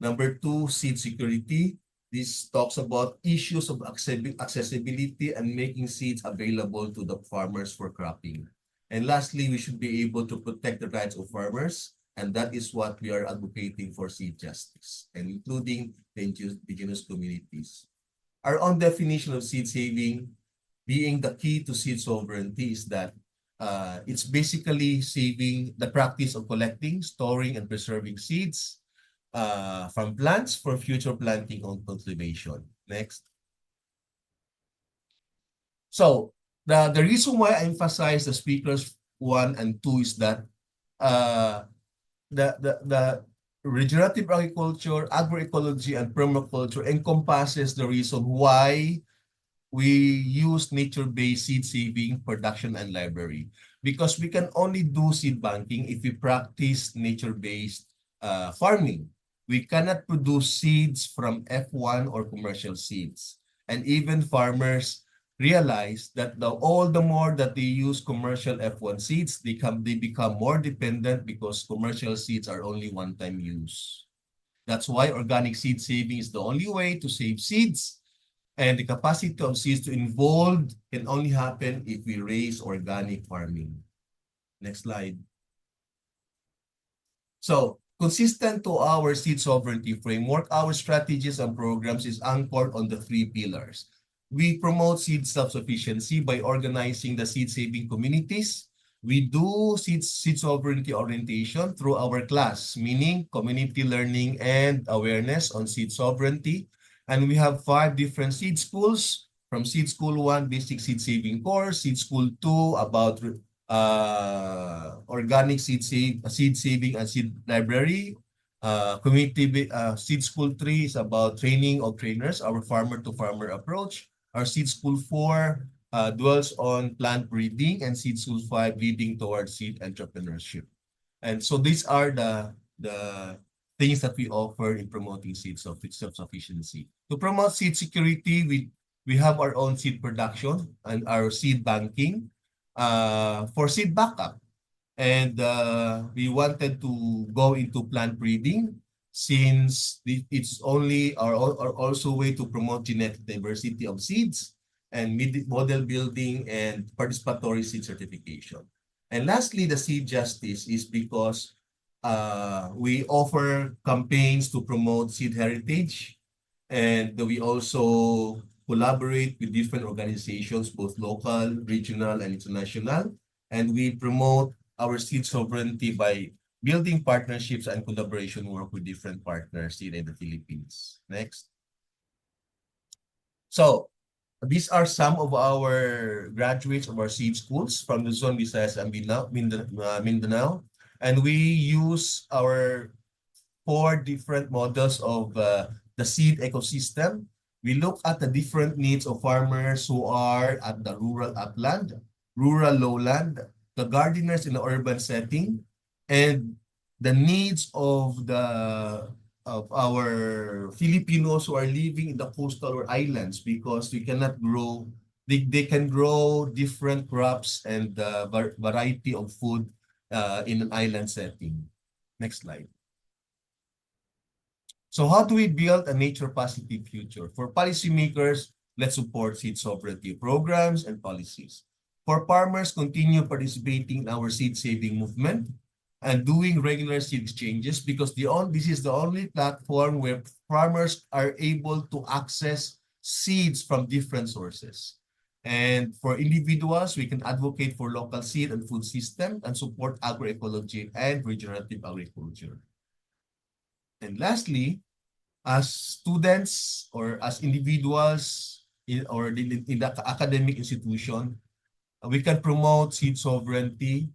Number two, seed security. This talks about issues of accessibility and making seeds available to the farmers for cropping. And lastly, we should be able to protect the rights of farmers, and that is what we are advocating for seed justice, and including the indigenous communities. Our own definition of seed saving being the key to seed sovereignty is that it's basically saving the practice of collecting, storing, and preserving seeds from plants for future planting or cultivation. Next. So the reason why I emphasize the speakers 1 and 2 is that the regenerative agriculture, agroecology, and permaculture encompasses the reason why we use nature-based seed saving, production, and library. Because we can only do seed banking if we practice nature-based farming. We cannot produce seeds from F1 or commercial seeds. And even farmers realize that all the more that they use commercial F1 seeds, they become more dependent because commercial seeds are only one-time use. That's why organic seed saving is the only way to save seeds. And the capacity of seeds to evolve can only happen if we raise organic farming. Next slide. So, consistent to our seed sovereignty framework, our strategies and programs is anchored on the 3 pillars. We promote seed self-sufficiency by organizing the seed-saving communities. We do seed sovereignty orientation through our class, meaning community learning and awareness on seed sovereignty. And we have 5 different seed schools, from Seed School 1, Basic Seed Saving Course, Seed School 2, about organic seed saving and seed library. Community Seed School 3 is about training of trainers, our farmer-to-farmer approach. Our Seed School 4 dwells on plant breeding, and Seed School 5 leading towards seed entrepreneurship. And so these are the things that we offer in promoting seed self-sufficiency. To promote seed security, we have our own seed production and our seed banking for seed backup. And we wanted to go into plant breeding since it's only our also way to promote genetic diversity of seeds and model building and participatory seed certification. And lastly, the seed justice is because we offer campaigns to promote seed heritage, and we also collaborate with different organizations, both local, regional, and international. And we promote our seed sovereignty by building partnerships and collaboration work with different partners here in the Philippines. Next. So these are some of our graduates of our seed schools from the Zone Visayas and Mindanao. And we use our 4 different models of the seed ecosystem. We look at the different needs of farmers who are at the rural upland, rural lowland, the gardeners in the urban setting, and the needs of our Filipinos who are living in the coastal or islands, because we cannot grow, they can grow different crops and variety of food in an island setting. Next slide. So how do we build a nature positive future? For policymakers, let's support seed sovereignty programs and policies. For farmers, continue participating in our seed saving movement and doing regular seed exchanges, because this is the only platform where farmers are able to access seeds from different sources. And for individuals, we can advocate for local seed and food system and support agroecology and regenerative agriculture. And lastly, as students or as individuals in the academic institution, we can promote seed sovereignty.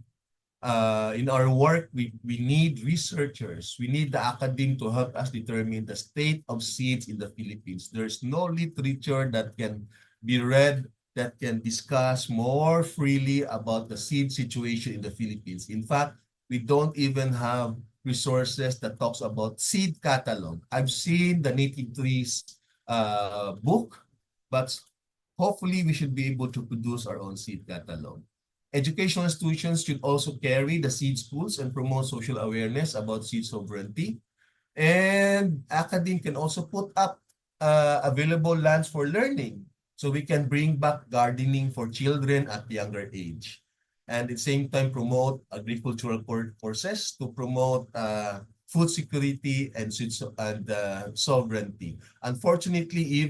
In our work, we need researchers. We need the academe to help us determine the state of seeds in the Philippines. There's no literature that can be read that can discuss more freely about the seed situation in the Philippines. In fact, we don't even have resources that talks about seed catalog. I've seen the Native Trees book, but hopefully we should be able to produce our own seed catalog. Educational institutions should also carry the seed schools and promote social awareness about seed sovereignty. And academe can also put up available lands for learning, so we can bring back gardening for children at younger age. And at the same time, promote agricultural courses to promote food security and sovereignty. Unfortunately,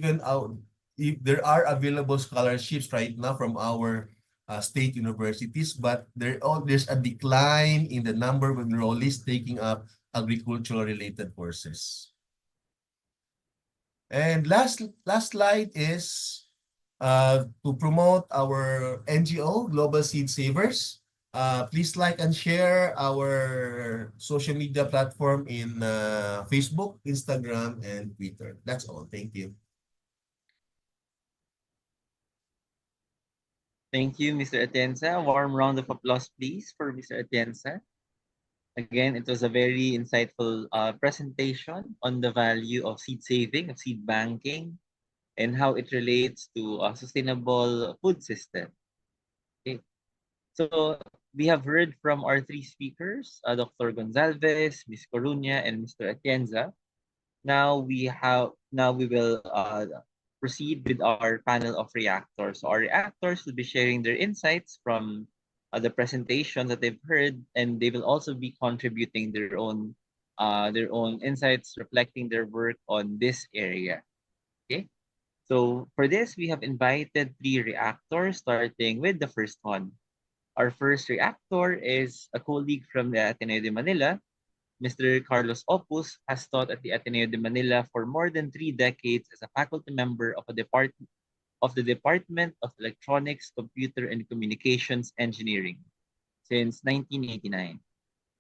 if there are available scholarships right now from our state universities, but there's a decline in the number of enrollees taking up agricultural related courses. And last slide is to promote our NGO, Global Seed Savers. Please like and share our social media platform in Facebook, Instagram, and Twitter. That's all. Thank you. Thank you, Mr. Atienza. A warm round of applause, please, for Mr. Atienza. Again, it was a very insightful presentation on the value of seed saving, of seed banking, and how it relates to a sustainable food system. Okay. So we have heard from our 3 speakers, Dr. Gonzalez, Ms. Coruña, and Mr. Atienza. Now we will proceed with our panel of reactors. So our reactors will be sharing their insights from the presentation that they've heard, and they will also be contributing their own insights, reflecting their work on this area. Okay. So for this, we have invited 3 reactors, starting with the first one. Our first reactor is a colleague from the Ateneo de Manila. Mr. Carlos Opus has taught at the Ateneo de Manila for more than 3 decades as a faculty member of the Department of Electronics, Computer and Communications Engineering since 1989.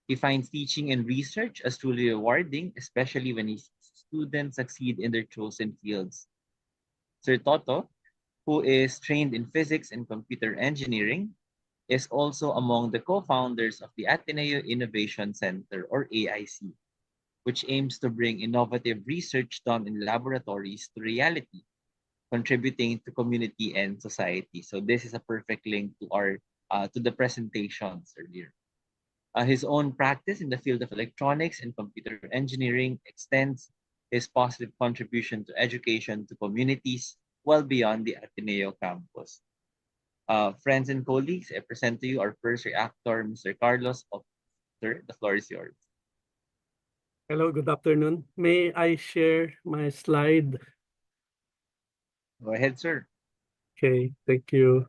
He finds teaching and research as truly rewarding, especially when his students succeed in their chosen fields. Sir Toto, who is trained in physics and computer engineering, is also among the co-founders of the Ateneo Innovation Center, or AIC, which aims to bring innovative research done in laboratories to reality, contributing to community and society. So this is a perfect link to our to the presentations earlier. His own practice in the field of electronics and computer engineering extends his positive contribution to education to communities well beyond the Ateneo campus. Friends and colleagues, I present to you our first reactor, Mr. Carlos. Sir, the floor is yours. Hello, good afternoon. May I share my slide? Go ahead, sir. Okay, thank you.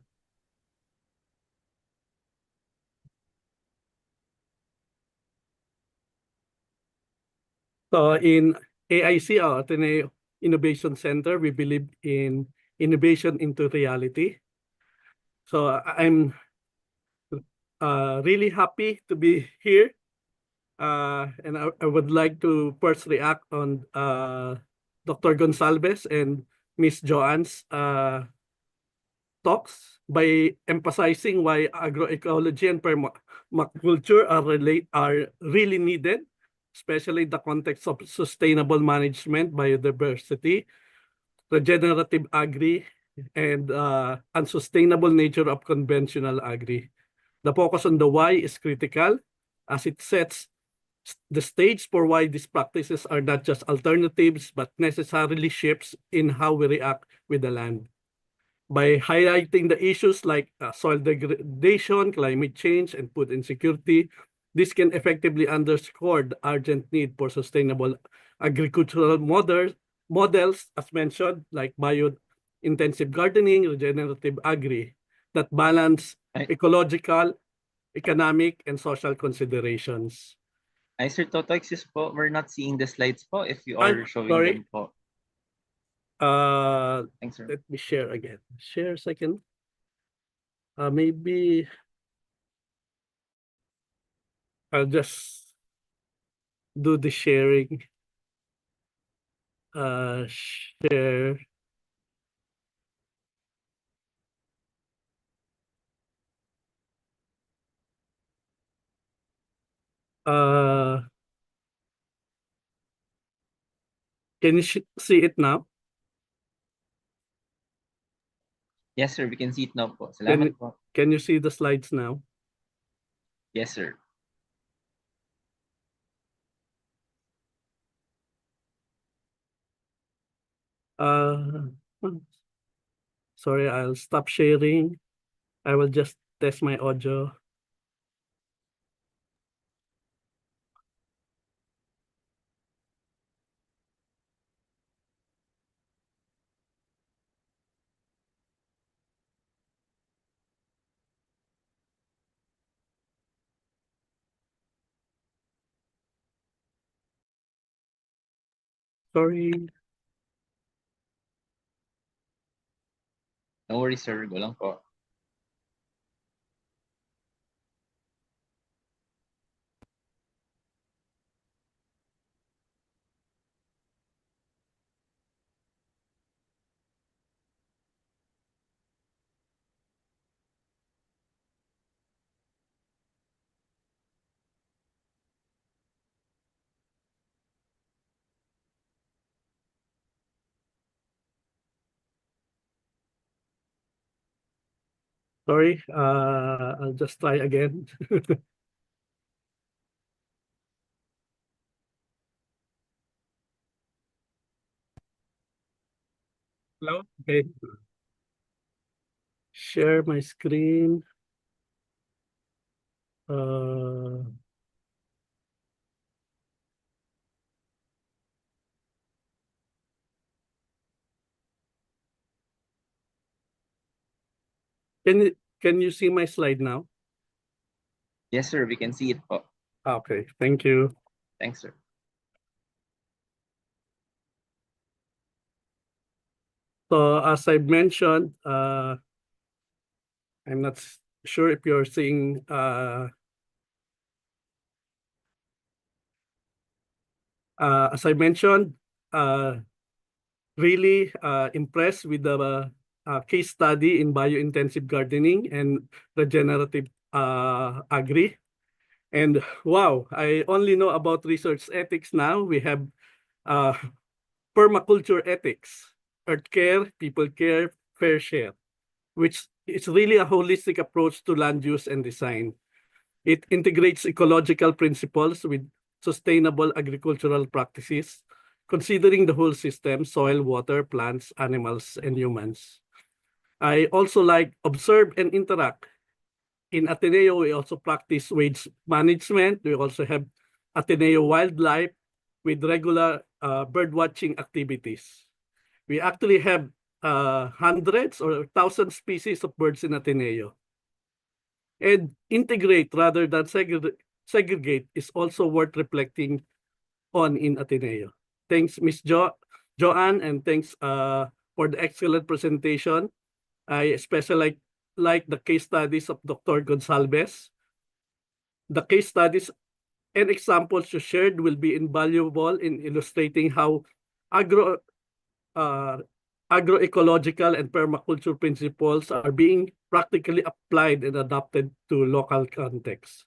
So in AIC, Ateneo Innovation Center, we believe in innovation into reality. So I'm really happy to be here. And I would like to first react on Dr. Gonsalves and Miss Joanne's talks by emphasizing why agroecology and permaculture are really needed, especially in the context of sustainable management, biodiversity, regenerative agri, and unsustainable nature of conventional agri. The focus on the why is critical as it sets the stage for why these practices are not just alternatives but necessarily shifts in how we react with the land. By highlighting the issues like soil degradation, climate change, and food insecurity, this can effectively underscore the urgent need for sustainable agricultural models, as mentioned, like bio-intensive gardening, regenerative agri, that balance ecological, economic, and social considerations. Ay, Sir Toto, excuse po, we're not seeing the slides po if you I'm are showing sorry. them po. Thanks, sir. Let me share again. Share a second. Maybe I'll just do the sharing. Share. Can you see it now? Yes, sir, we can see it now po. Salamat po. Can you see the slides now? Yes, sir. Sorry, I'll stop sharing. I will just test my audio. Sorry. No worries, sir. Go lang po. Sorry, I'll just try again. Hello? Okay. Share my screen. Can you see my slide now? Yes, sir, we can see it po. Okay, thank you. Thanks, sir. So as I mentioned, I'm not sure if you're seeing as I mentioned, really impressed with the case study in bio-intensive gardening and regenerative agri. And wow, I only know about research ethics now. We have uh, permaculture ethics, earth care, people care, fair share, which is really a holistic approach to land use and design. It integrates ecological principles with sustainable agricultural practices, considering the whole system, soil, water, plants, animals, and humans. I also like observe and interact. In Ateneo, we also practice waste management. We also have Ateneo Wildlife with regular bird watching activities. We actually have hundreds or thousands species of birds in Ateneo. And integrate rather than segregate is also worth reflecting on in Ateneo. Thanks, Miss Joanne, and thanks for the excellent presentation. I especially like the case studies of Dr. Gonsalves. The case studies and examples you shared will be invaluable in illustrating how agro uh, agroecological and permaculture principles are being practically applied and adapted to local contexts.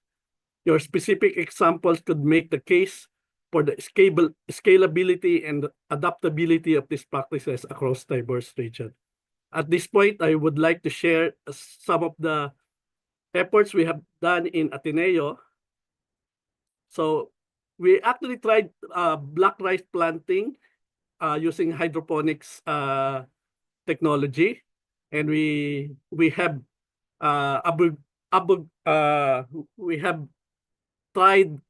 Your specific examples could make the case for the scalability and adaptability of these practices across diverse regions. At this point, I would like to share some of the efforts we have done in Ateneo. So we actually tried black rice planting using hydroponics technology, and we have we have tried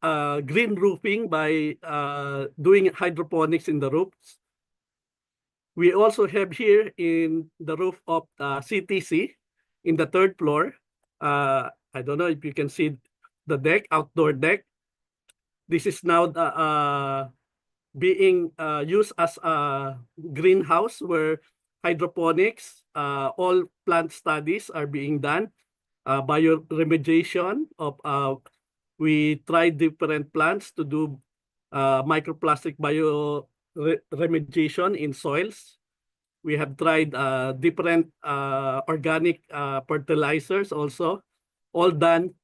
green roofing by doing hydroponics in the roofs. We also have here in the roof of CTC in the third floor. I don't know if you can see the deck, outdoor deck. This is now being used as a greenhouse where hydroponics, all plant studies are being done. Bioremediation of we tried different plants to do microplastic bioremediation in soils. We have tried different organic fertilizers also, all done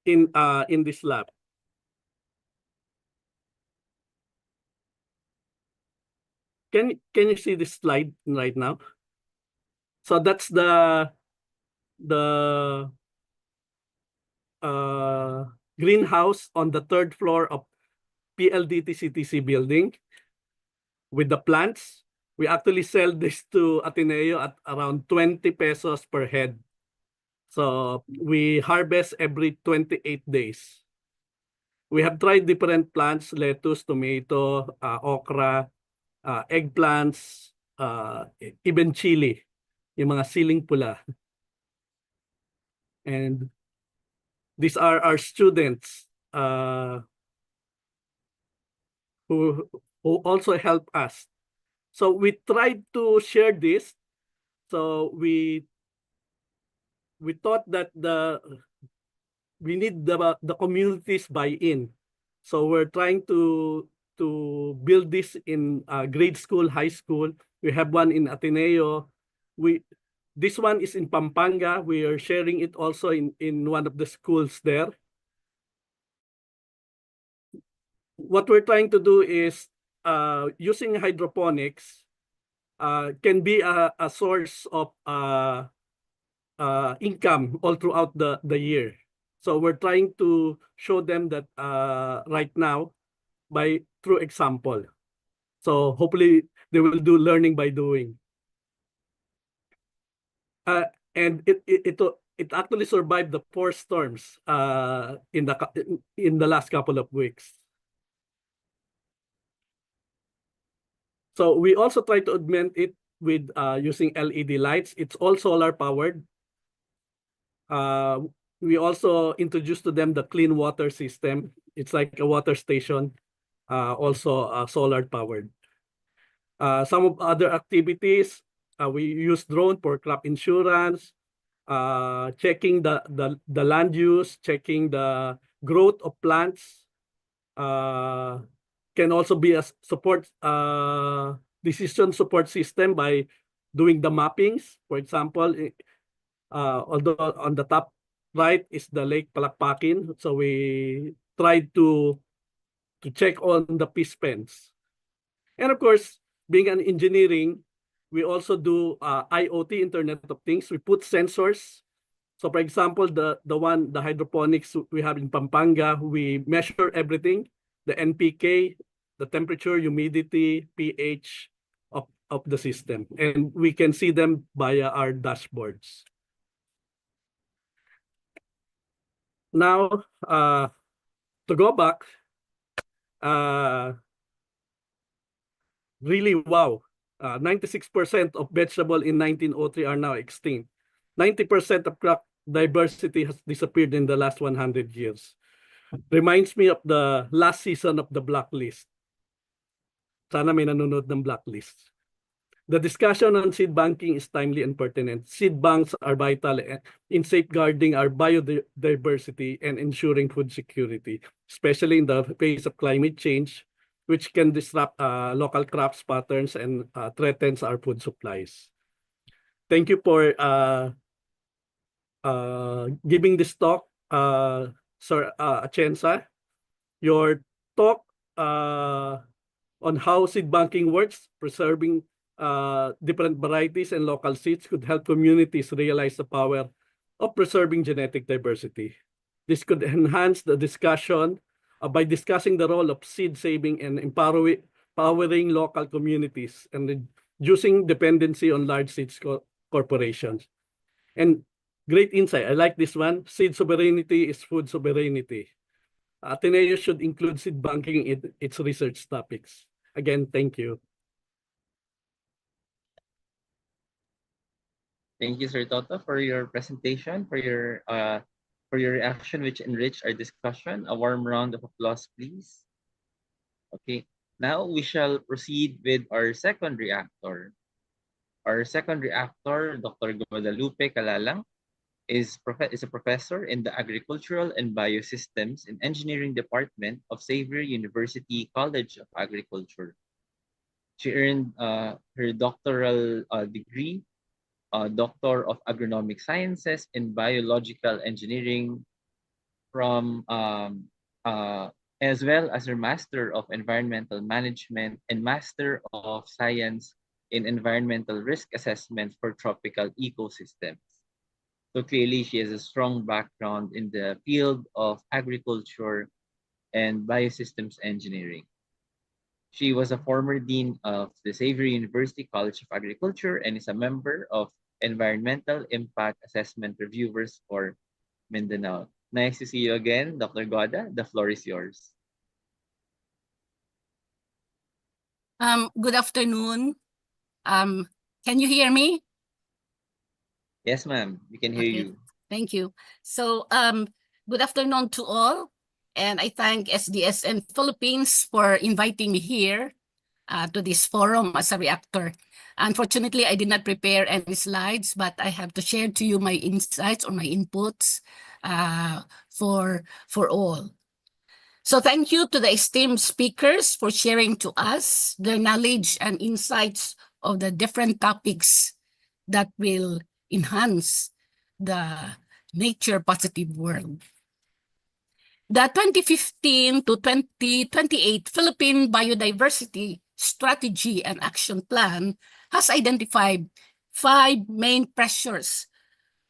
in this lab. Can you see this slide right now? So that's the greenhouse on the third floor of PLDT CTC building with the plants. We actually sell this to Ateneo at around 20 pesos per head. So we harvest every 28 days. We have tried different plants, lettuce, tomato, okra, eggplants, even chili, yung mga siling pula. And these are our students who also help us. So we tried to share this. So we thought that we need the community's buy-in. So we're trying to build this in grade school, high school. We have one in Ateneo. This one is in Pampanga. We are sharing it also in one of the schools there. What we're trying to do is using hydroponics can be a source of income all throughout the year. So we're trying to show them that right now through example. So hopefully they will do learning by doing. And it actually survived the 4 storms in the last couple of weeks. So we also try to augment it with using LED lights. It's all solar powered. We also introduced to them the clean water system. It's like a water station, also solar powered. Some of other activities, we use drone for crop insurance, checking the land use, checking the growth of plants. Can also be a support decision support system by doing the mappings. For example, although on the top right is the Lake Palakpakin, so we tried to check on the fish pens. And of course, being an engineering, we also do IoT, Internet of Things. We put sensors. So for example, the hydroponics we have in Pampanga, we measure everything, the NPK, the temperature, humidity, pH of the system. And we can see them via our dashboards. Now, to go back, really wow, 96% of vegetable in 1903 are now extinct. 90% of crop diversity has disappeared in the last 100 years. Reminds me of the last season of the Blacklist. Sana may nanonood ng Blacklist. The discussion on seed banking is timely and pertinent. Seed banks are vital in safeguarding our biodiversity and ensuring food security, especially in the face of climate change, which can disrupt local crops patterns and threatens our food supplies. Thank you for giving this talk, Sir Atienza. Your talk on how seed banking works, preserving different varieties and local seeds could help communities realize the power of preserving genetic diversity. This could enhance the discussion by discussing the role of seed saving and empowering local communities and reducing dependency on large seeds corporations. And great insight. I like this one. Seed sovereignty is food sovereignty. Ateneo should include seed banking in its research topics. Again, thank you. Thank you, Sir Toto, for your presentation, for your reaction, which enriched our discussion. A warm round of applause, please. Okay, now we shall proceed with our second reactor. Our second reactor, Dr. Guadalupe Calalang, is a professor in the Agricultural and Biosystems and Engineering Department of Xavier University College of Agriculture. She earned her doctoral degree, Doctor of Agronomic Sciences in Biological Engineering from as well as her Master of Environmental Management and Master of Science in Environmental Risk Assessment for Tropical Ecosystems. So clearly, she has a strong background in the field of agriculture and biosystems engineering. She was a former dean of the Xavier University College of Agriculture and is a member of Environmental Impact Assessment Reviewers for Mindanao. Nice to see you again, Dr. Guada. The floor is yours. Good afternoon. Can you hear me? Yes, ma'am. We can hear you. Thank you. So, good afternoon to all. And I thank SDSN Philippines for inviting me here to this forum as a reactor. Unfortunately, I did not prepare any slides, but I have to share to you my insights or my inputs for all. So thank you to the esteemed speakers for sharing to us their knowledge and insights of the different topics that will enhance the nature positive world. The 2015 to 2028 Philippine Biodiversity Strategy and Action Plan has identified 5 main pressures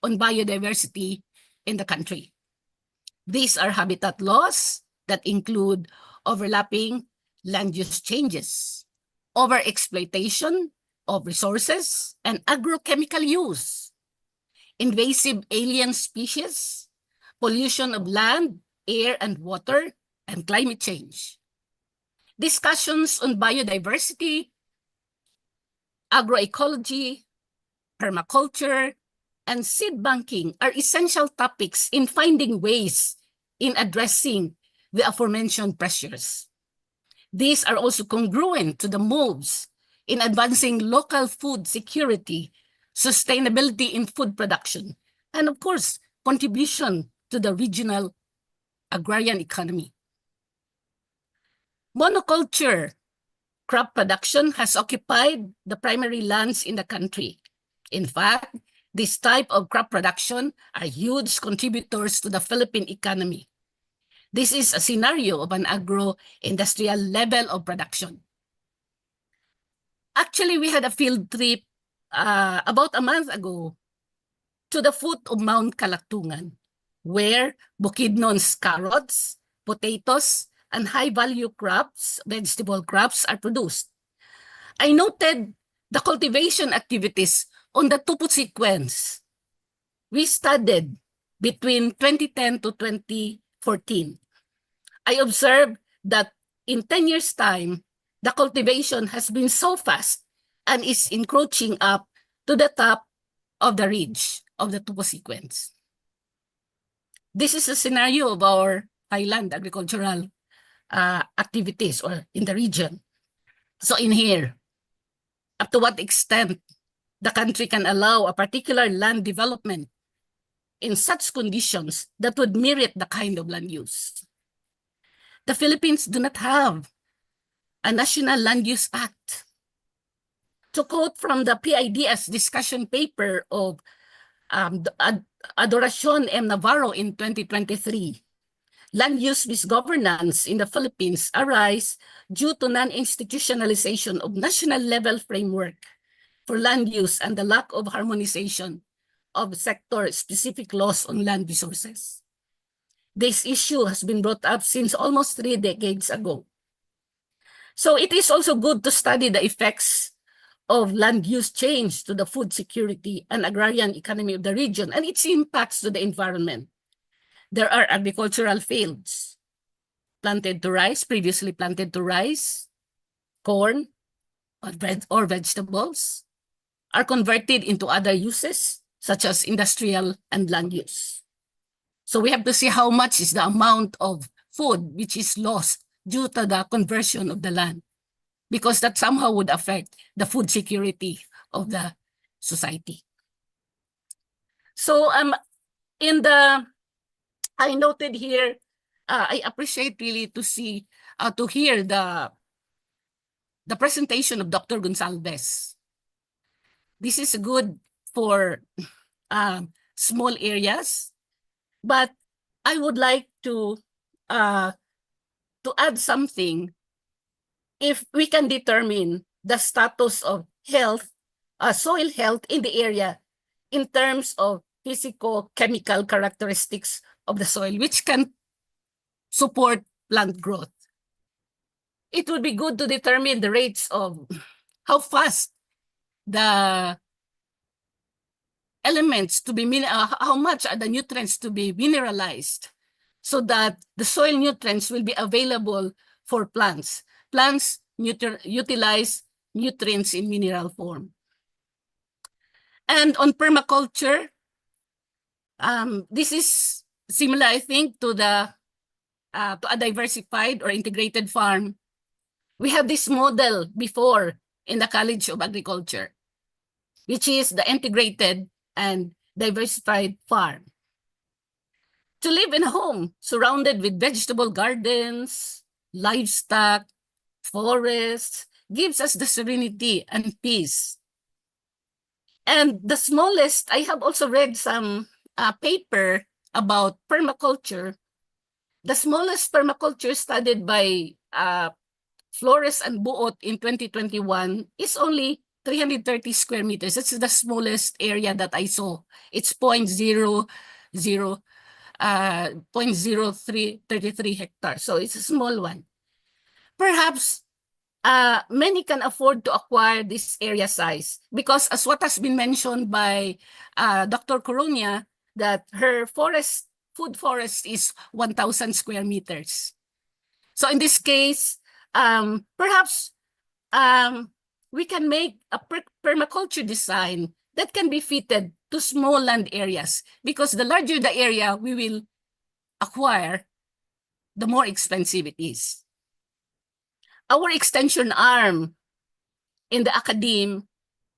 on biodiversity in the country. These are habitat loss that include overlapping land use changes, overexploitation of resources and agrochemical use, invasive alien species, pollution of land, air and water, and climate change. Discussions on biodiversity, agroecology, permaculture, and seed banking are essential topics in finding ways in addressing the aforementioned pressures. These are also congruent to the moves in advancing local food security, sustainability in food production, and of course, contribution to the regional agrarian economy. Monoculture crop production has occupied the primary lands in the country. In fact, this type of crop production are huge contributors to the Philippine economy. This is a scenario of an agro-industrial level of production. Actually, we had a field trip about a month ago to the foot of Mount Kalaktungan, where Bukidnon's carrots, potatoes, and high-value crops, vegetable crops, are produced. I noted the cultivation activities on the Tupo sequence we studied between 2010 to 2014. I observed that in 10 years' time, the cultivation has been so fast and is encroaching up to the top of the ridge of the Tupo sequence. This is a scenario of our highland agricultural activities or in the region. So in here, up to what extent the country can allow a particular land development in such conditions that would merit the kind of land use. The Philippines do not have a National Land Use Act. To quote from the PIDS discussion paper of Adoracion M. Navarro in 2023, land use misgovernance in the Philippines arise due to non-institutionalization of national level framework for land use and the lack of harmonization of sector-specific laws on land resources. This issue has been brought up since almost 3 decades ago. So it is also good to study the effects of land use change to the food security and agrarian economy of the region and its impacts to the environment. There are agricultural fields planted to rice, previously planted to rice, corn, or vegetables, are converted into other uses, such as industrial and land use. So we have to see how much is the amount of food which is lost due to the conversion of the land, because that somehow would affect the food security of the society. So I noted here, I appreciate really to see, to hear the presentation of Dr. Gonsalves. This is good for small areas, but I would like to add something. If we can determine the status of health, soil health in the area in terms of physico-chemical characteristics of the soil, which can support plant growth. It would be good to determine the rates of how fast the elements to be, how much are the nutrients to be mineralized so that the soil nutrients will be available for plants. Plants utilize nutrients in mineral form. And on permaculture, this is similar, I think, to a diversified or integrated farm. We have this model before in the College of Agriculture, which is the integrated and diversified farm. To live in a home surrounded with vegetable gardens, livestock, forests, gives us the serenity and peace. And the smallest, I have also read some paper about permaculture. The smallest permaculture studied by Flores and Buot in 2021 is only 330 square meters. That's the smallest area that I saw. It's 0.0333 hectares. So it's a small one. Perhaps many can afford to acquire this area size because, as what has been mentioned by Dr. Coronia, that her food forest is 1,000 square meters. So in this case, perhaps we can make a permaculture design that can be fitted to small land areas, because the larger the area we will acquire, the more expensive it is. Our extension arm in the academe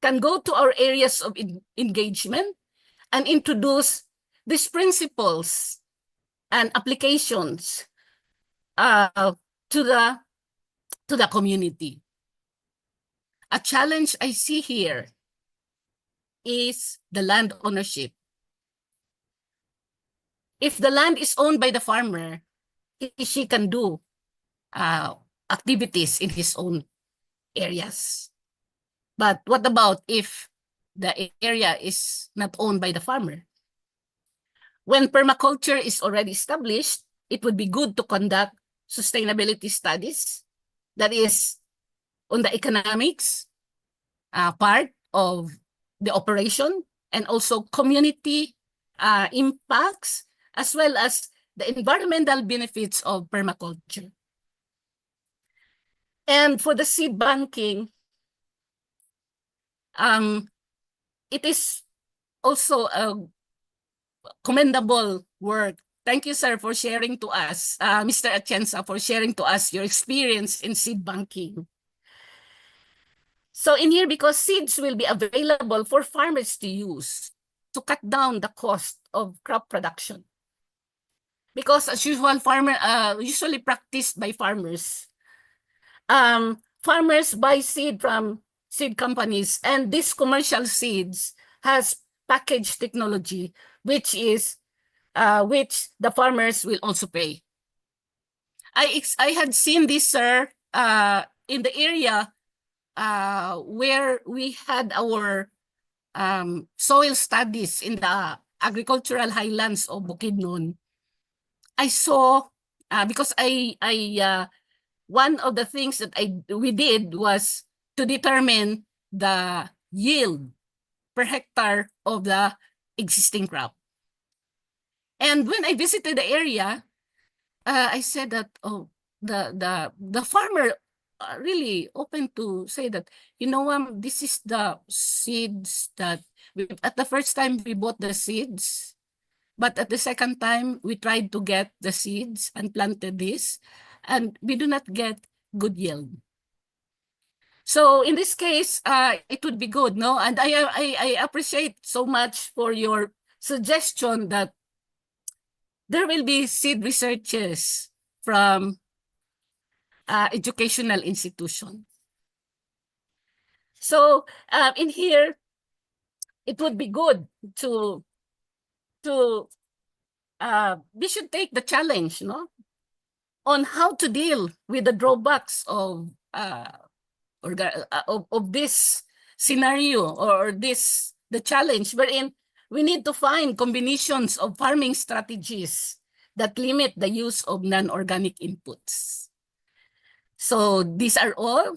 can go to our areas of engagement and introduce these principles and applications to the community. A challenge I see here is the land ownership. If the land is owned by the farmer, she can do activities in his own areas. But what about if the area is not owned by the farmer? When permaculture is already established, it would be good to conduct sustainability studies, that is, on the economics part of the operation, and also community impacts, as well as the environmental benefits of permaculture. And for the seed banking, it is also a commendable work Thank you, sir, for sharing to us, Mr. Atienza, for sharing to us your experience in seed banking. So in here, because seeds will be available for farmers to use to cut down the cost of crop production. Because as usual, usually practiced by farmers, farmers buy seed from seed companies, and these commercial seeds has package technology, which the farmers will also pay. I had seen this, sir, in the area where we had our soil studies in the agricultural highlands of Bukidnon. I saw because one of the things that we did was to determine the yield per hectare of the existing crop. And when I visited the area, I said that, oh, the farmer really open to say that, this is the seeds that at the first time we bought the seeds, but at the second time we tried to get the seeds and planted this, and we do not get good yield. So in this case, it would be good, no? And I appreciate so much for your suggestion that there will be seed researchers from educational institution. So in here, it would be good to we should take the challenge, no, on how to deal with the drawbacks of this scenario, or the challenge wherein we need to find combinations of farming strategies that limit the use of non-organic inputs. So these are all.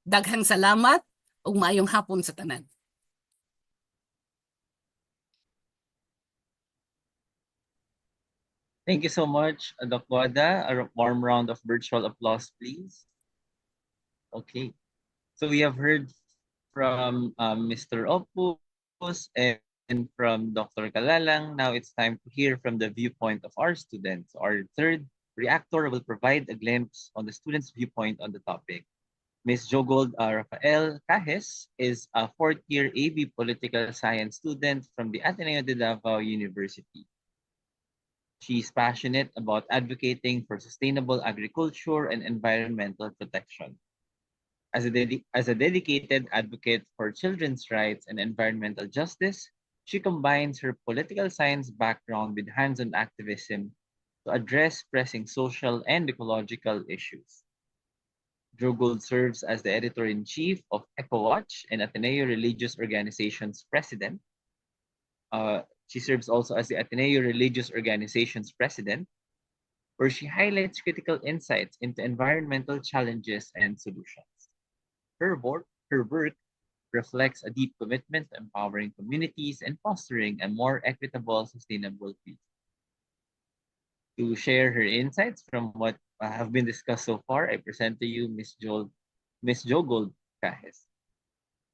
Daghang salamat ug maayong hapon sa tanan. Thank you so much, Doc Wada. A warm round of virtual applause, please. Okay. So we have heard from Mr. Opus and from Dr. Kalalang. Now it's time to hear from the viewpoint of our students. Our third reactor will provide a glimpse on the students' viewpoint on the topic. Ms. Jogold Rafael Cajes is a fourth-year AB Political Science student from the Ateneo de Manila University. She's passionate about advocating for sustainable agriculture and environmental protection. As a dedicated advocate for children's rights and environmental justice, she combines her political science background with hands-on activism to address pressing social and ecological issues. Drew Gould serves as the editor-in-chief of EcoWatch and Ateneo Religious Organization's president. She serves also as the Ateneo Religious Organization's president, where she highlights critical insights into environmental challenges and solutions. Her work reflects a deep commitment to empowering communities and fostering a more equitable, sustainable future. To share her insights from what have been discussed so far, I present to you Ms. Jogold Cajes.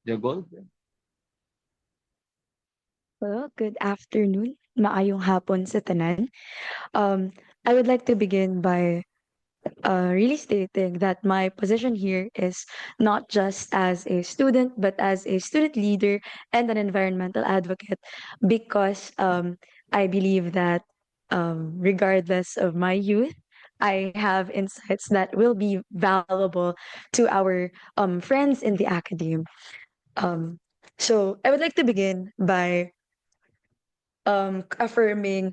Jogold? Well, good afternoon. Maayong hapon sa tanan. I would like to begin by really stating that my position here is not just as a student, but as a student leader and an environmental advocate, because I believe that regardless of my youth, I have insights that will be valuable to our friends in the academe. So I would like to begin by affirming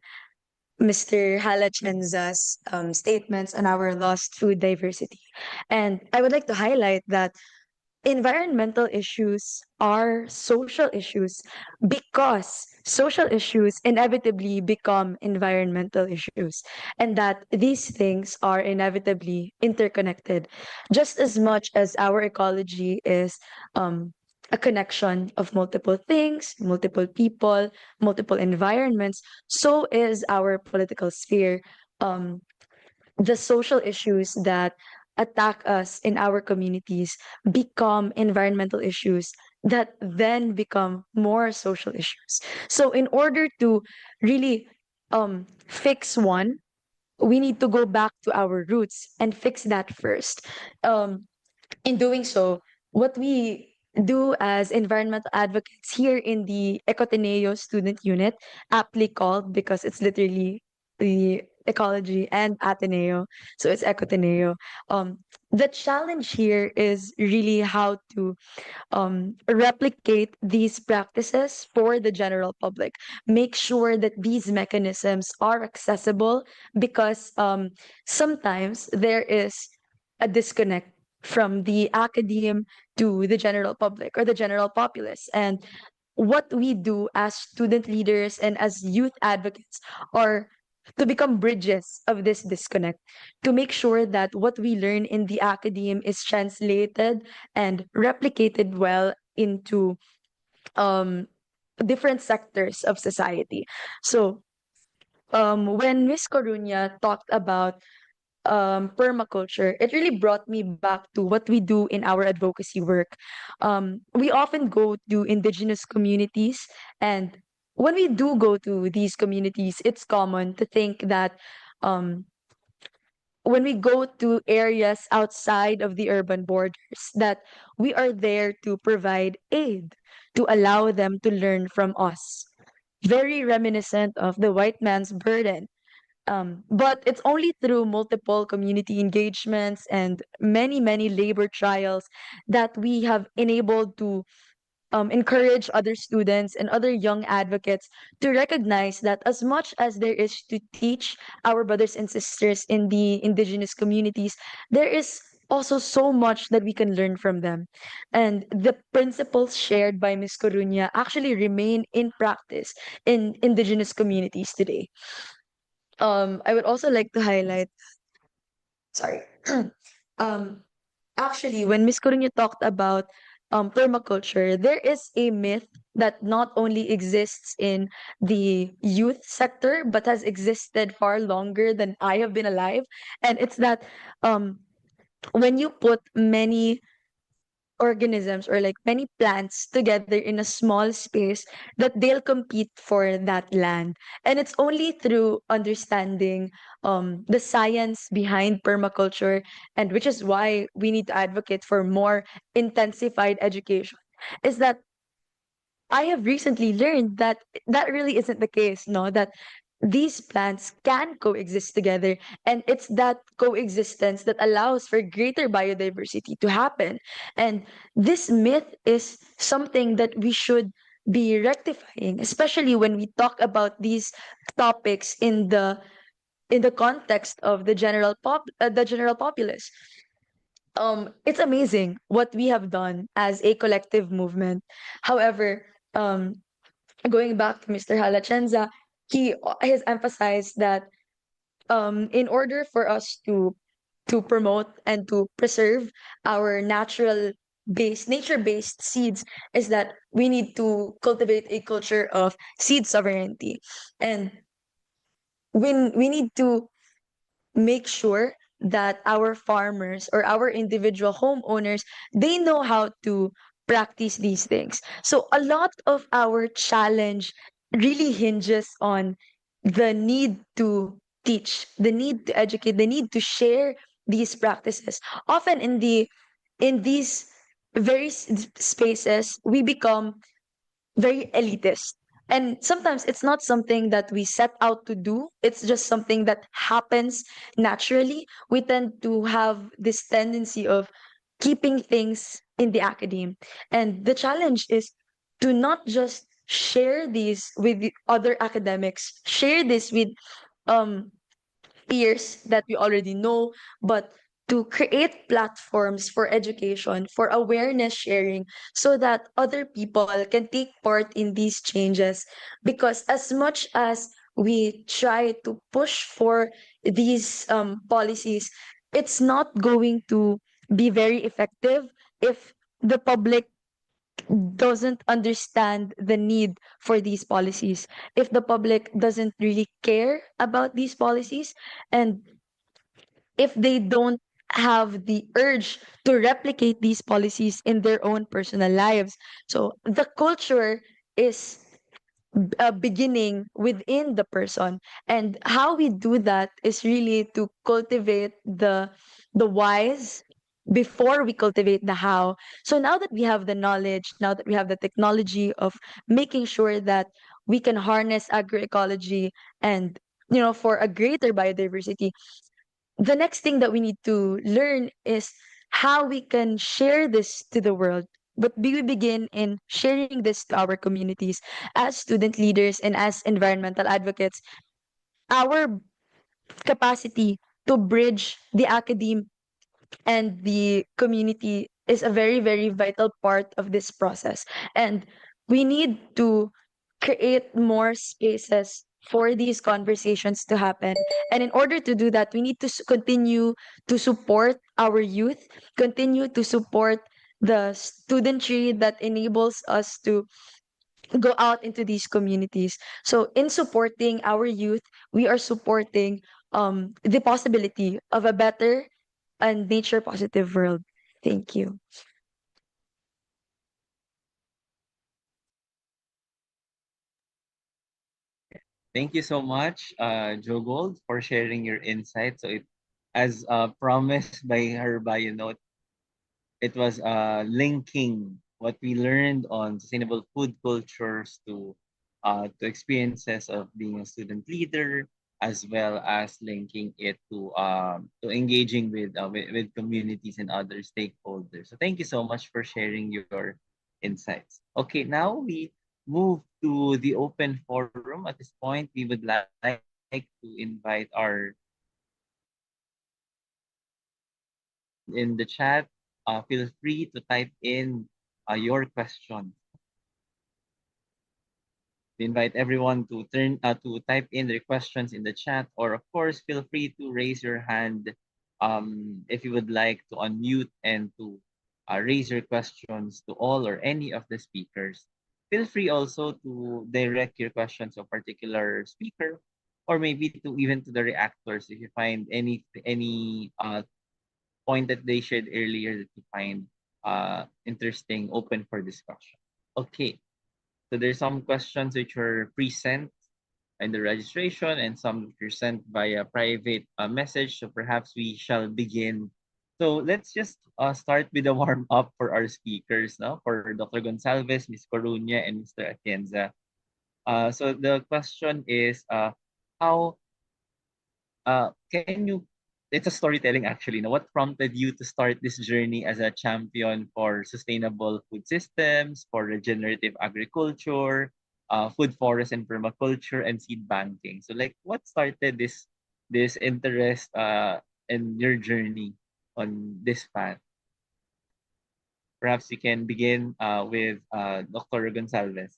Mr. Halachenza's statements on our lost food diversity. And I would like to highlight that environmental issues are social issues because social issues inevitably become environmental issues, and that these things are inevitably interconnected. Just as much as our ecology is a connection of multiple things, multiple people, multiple environments, so is our political sphere. Um, the social issues that attack us in our communities become environmental issues that then become more social issues. So, in order to really fix one, we need to go back to our roots and fix that first. In doing so, what we do as environmental advocates here in the Ecoteneo student unit, aptly called because it's literally the ecology and Ateneo, so it's Ecoteneo. The challenge here is really how to replicate these practices for the general public. Make sure that these mechanisms are accessible because sometimes there is a disconnect from the academe to the general public or the general populace. And what we do as student leaders and as youth advocates are to become bridges of this disconnect, to make sure that what we learn in the academe is translated and replicated well into um, different sectors of society. So when Miss Coruña talked about permaculture, it really brought me back to what we do in our advocacy work. We often go to indigenous communities, and when we do go to these communities, it's common to think that um, when we go to areas outside of the urban borders, that we are there to provide aid, to allow them to learn from us. Very reminiscent of the white man's burden, but it's only through multiple community engagements and many, many labor trials that we have enabled to encourage other students and other young advocates to recognize that as much as there is to teach our brothers and sisters in the indigenous communities, there is also so much that we can learn from them. And the principles shared by Ms. Coruña actually remain in practice in indigenous communities today. I would also like to highlight, sorry, um, actually, when Miss Corinne talked about permaculture, there is a myth that not only exists in the youth sector, but has existed far longer than I have been alive. And it's that um, when you put many organisms or like many plants together in a small space, that they'll compete for that land. And it's only through understanding the science behind permaculture, and which is why we need to advocate for more intensified education, is that I have recently learned that that really isn't the case, no, that these plants can coexist together. And it's that coexistence that allows for greater biodiversity to happen. And this myth is something that we should be rectifying, especially when we talk about these topics in the context of the general populace. It's amazing what we have done as a collective movement. However, going back to Mr. Halachenza, he has emphasized that in order for us to promote and to preserve our nature based seeds, is that we need to cultivate a culture of seed sovereignty, and when we need to make sure that our farmers or our individual homeowners, they know how to practice these things. So a lot of our challenge really hinges on the need to teach, the need to educate, the need to share these practices. Often in these spaces, we become very elitist. And sometimes it's not something that we set out to do, it's just something that happens naturally. We tend to have this tendency of keeping things in the academe. And the challenge is to not just share these with the other academics, share this with um peers that we already know, but to create platforms for education, for awareness sharing, so that other people can take part in these changes. Because as much as we try to push for these policies, it's not going to be very effective if the public doesn't understand the need for these policies, if the public doesn't really care about these policies, and if they don't have the urge to replicate these policies in their own personal lives. So the culture is beginning within the person, and how we do that is really to cultivate the whys before we cultivate the how. So now that we have the knowledge, now that we have the technology of making sure that we can harness agroecology and, for a greater biodiversity, the next thing that we need to learn is how we can share this to the world. But we begin in sharing this to our communities as student leaders and as environmental advocates. Our capacity to bridge the academe and the community is a very, very vital part of this process. And we need to create more spaces for these conversations to happen. And in order to do that, we need to continue to support our youth, continue to support the studentry that enables us to go out into these communities. So in supporting our youth, we are supporting the possibility of a better and nature positive world. Thank you. Thank you so much, Joe Gold, for sharing your insights. So, as promised by her bio note, it was linking what we learned on sustainable food cultures to experiences of being a student leader, as well as linking it to engaging with communities and other stakeholders. So thank you so much for sharing your insights. Okay, now we move to the open forum. At this point, we would like to invite our in the chat. Feel free to type in your question. We invite everyone to type in their questions in the chat, or of course, feel free to raise your hand if you would like to unmute and to raise your questions to all or any of the speakers. Feel free also to direct your questions to a particular speaker, or maybe to even to the reactors if you find any point that they shared earlier that you find interesting, open for discussion. Okay, so there's some questions which were pre-sent in the registration and some which were sent via private message. So perhaps we shall begin. So let's just start with a warm up for our speakers, no? For Dr. Gonsalves, Ms. Coruña, and Mr. Atienza. So the question is, how can you, it's a storytelling actually. Now, what prompted you to start this journey as a champion for sustainable food systems, for regenerative agriculture, food forest and permaculture, and seed banking? So, like, what started this interest in your journey on this path? Perhaps we can begin with Dr. Gonsalves.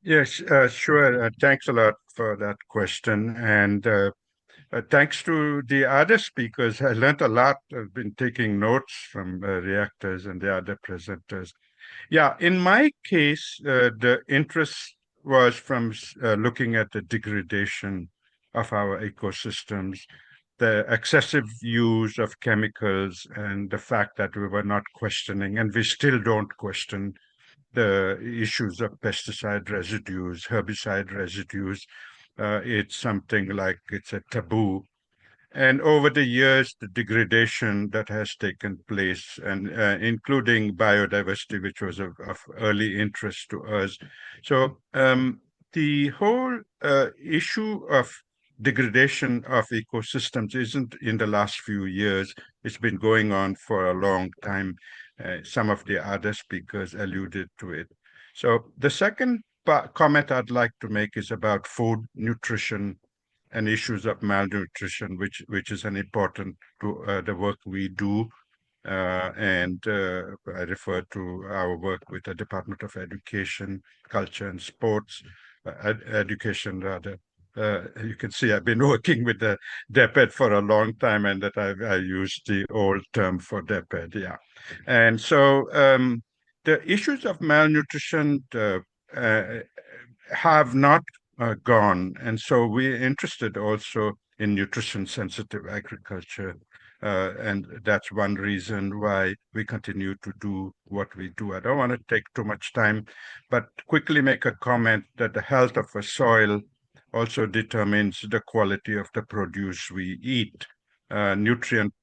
Yes, sure. Thanks a lot for that question. And thanks to the other speakers, I learned a lot. I've been taking notes from reactors and the other presenters. Yeah, in my case, the interest was from looking at the degradation of our ecosystems, the excessive use of chemicals, and the fact that we were not questioning, and we still don't question the issues of pesticide residues, herbicide residues. It's something like it's a taboo, and over the years, the degradation that has taken place, and including biodiversity, which was of early interest to us. So the whole issue of degradation of ecosystems isn't in the last few years. It's been going on for a long time. Some of the other speakers alluded to it. So the second comment I'd like to make is about food, nutrition, and issues of malnutrition, which is an important to the work we do. And I refer to our work with the Department of Education, Culture and Sports, Education rather. You can see I've been working with the DEPED for a long time, and that I used the old term for DEPED, yeah. And so the issues of malnutrition have not gone. And so we're interested also in nutrition sensitive agriculture. And that's one reason why we continue to do what we do. I don't want to take too much time, but quickly make a comment that the health of a soil also determines the quality of the produce we eat. Nutrient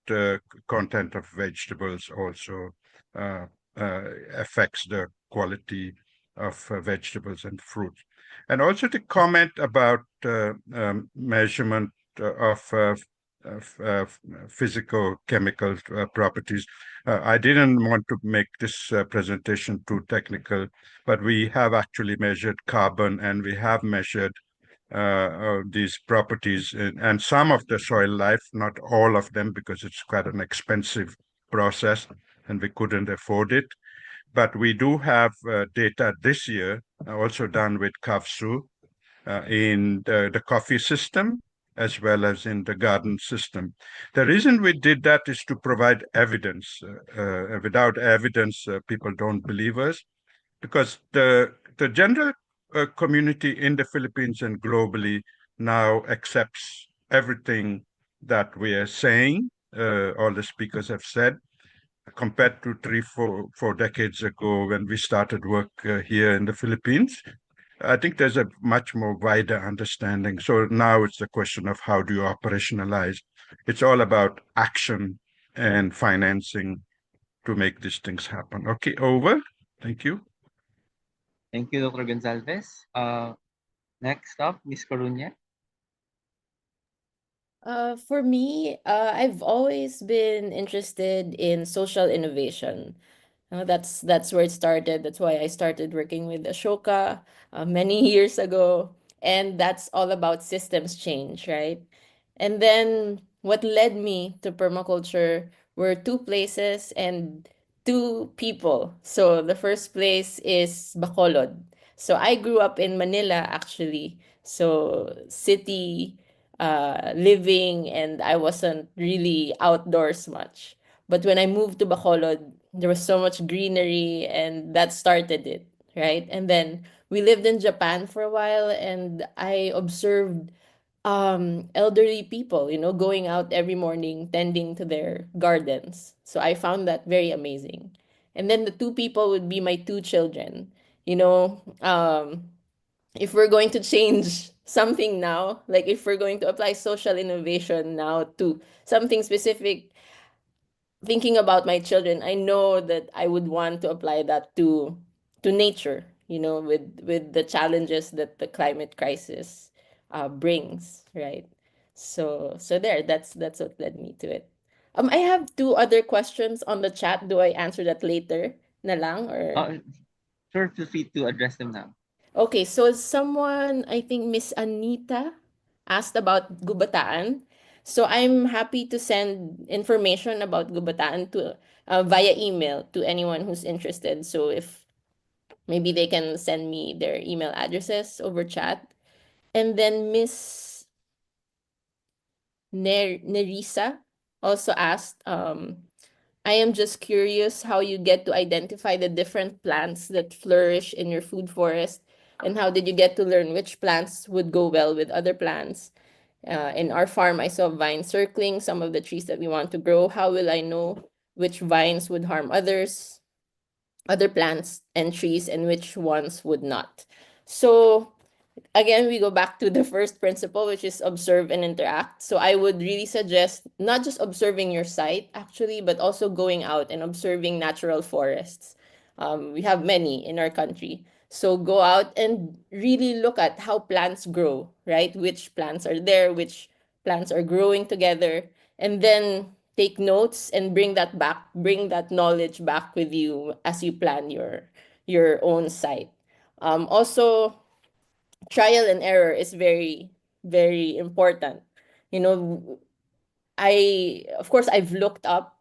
content of vegetables also uh, affects the quality of vegetables and fruits. And also to comment about measurement of physical chemical properties. I didn't want to make this presentation too technical, but we have actually measured carbon and we have measured these properties and some of the soil life, not all of them, because it's quite an expensive process and we couldn't afford it. But we do have data this year, also done with KAVSU, in the coffee system as well as in the garden system. The reason we did that is to provide evidence. Without evidence, people don't believe us, because the general community in the Philippines and globally now accepts everything that we are saying. All the speakers have said, compared to four decades ago when we started work here in the Philippines. I think there's a much more wider understanding. So now it's the question of how do you operationalize? It's all about action and financing to make these things happen. Okay, over. Thank you. Thank you, Dr. Gonzalez. Next up, Ms. Coruña. For me, I've always been interested in social innovation. That's where it started. That's why I started working with Ashoka many years ago, and that's all about systems change, right? And then what led me to permaculture were two places and two people. So the first place is Bacolod. So I grew up in Manila actually. So city living, and I wasn't really outdoors much. But when I moved to Bacolod, there was so much greenery and that started it, right? And then we lived in Japan for a while and I observed elderly people, going out every morning tending to their gardens. So I found that very amazing. And then the two people would be my two children. You know, if we're going to change something now, like if we're going to apply social innovation now to something specific, thinking about my children, I know that I would want to apply that to nature, with the challenges that the climate crisis brings, right? So there, that's what led me to it. I have two other questions on the chat. Do I answer that later na lang or? Sure, feel free to address them now. Okay, so someone, I think Miss Anita, asked about Gubataan. So I'm happy to send information about Gubataan to via email to anyone who's interested. So if maybe they can send me their email addresses over chat. And then Miss Nerissa also asked, I am just curious how you get to identify the different plants that flourish in your food forest, and how did you get to learn which plants would go well with other plants? In our farm, I saw vines circling some of the trees that we want to grow. How will I know which vines would harm other plants and trees, and which ones would not? So again, we go back to the first principle, which is observe and interact. So I would really suggest not just observing your site, actually, but also going out and observing natural forests. We have many in our country. So go out and really look at how plants grow, right? Which plants are there, which plants are growing together, and then take notes and bring that knowledge back with you as you plan your own site. Also, trial and error is very, very important. You know, of course, I've looked up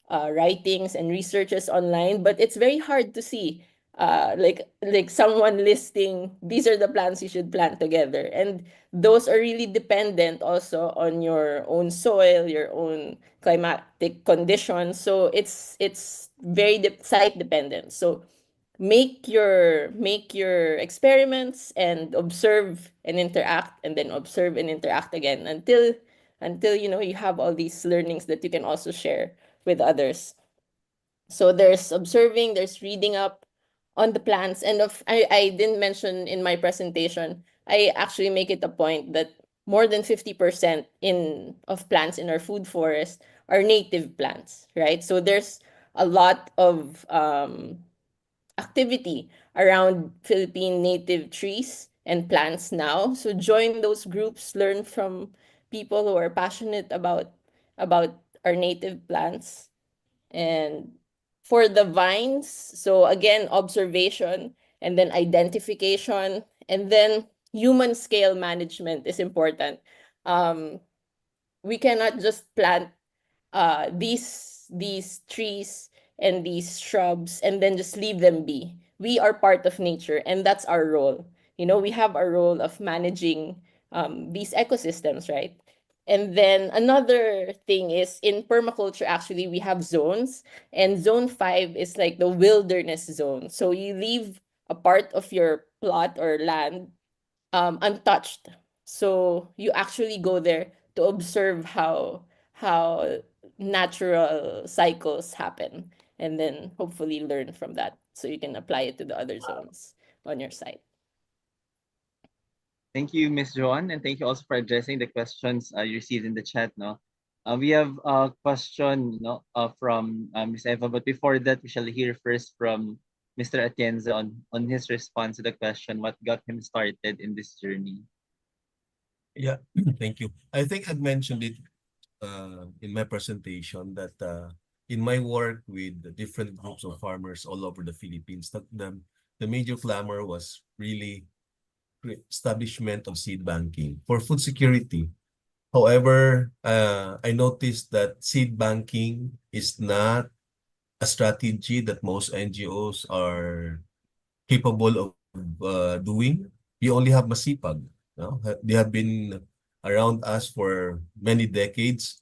writings and researches online, but it's very hard to see like someone listing these are the plants you should plant together, and those are really dependent also on your own soil, your own climatic conditions. So it's very site dependent. So make your experiments and observe and interact, and then observe and interact again until you have all these learnings that you can also share with others. So there's observing, there's reading up on the plants, and I didn't mention in my presentation, I actually make it a point that more than 50% in of plants in our food forest are native plants, right? So there's a lot of activity around Philippine native trees and plants now. So join those groups, learn from people who are passionate about our native plants. And for the vines, so again, observation and then identification and then human scale management is important. We cannot just plant these trees and these shrubs and then just leave them be. We are part of nature, and that's our role. We have our role of managing these ecosystems, right? And then another thing is in permaculture, actually, we have zones, and zone 5 is like the wilderness zone. So you leave a part of your plot or land untouched. So you actually go there to observe how natural cycles happen, and then hopefully learn from that so you can apply it to the other zones on your site. Thank you, Miss Joan, and thank you also for addressing the questions you received in the chat. No, we have a question, from Miss Eva. But before that, we shall hear first from Mr. Atienza on his response to the question, what got him started in this journey. Yeah, thank you. I think I mentioned it in my presentation that in my work with the different groups of farmers all over the Philippines, that the major clamor was really establishment of seed banking for food security. However, I noticed that seed banking is not a strategy that most NGOs are capable of doing. We only have Masipag. They have been around us for many decades,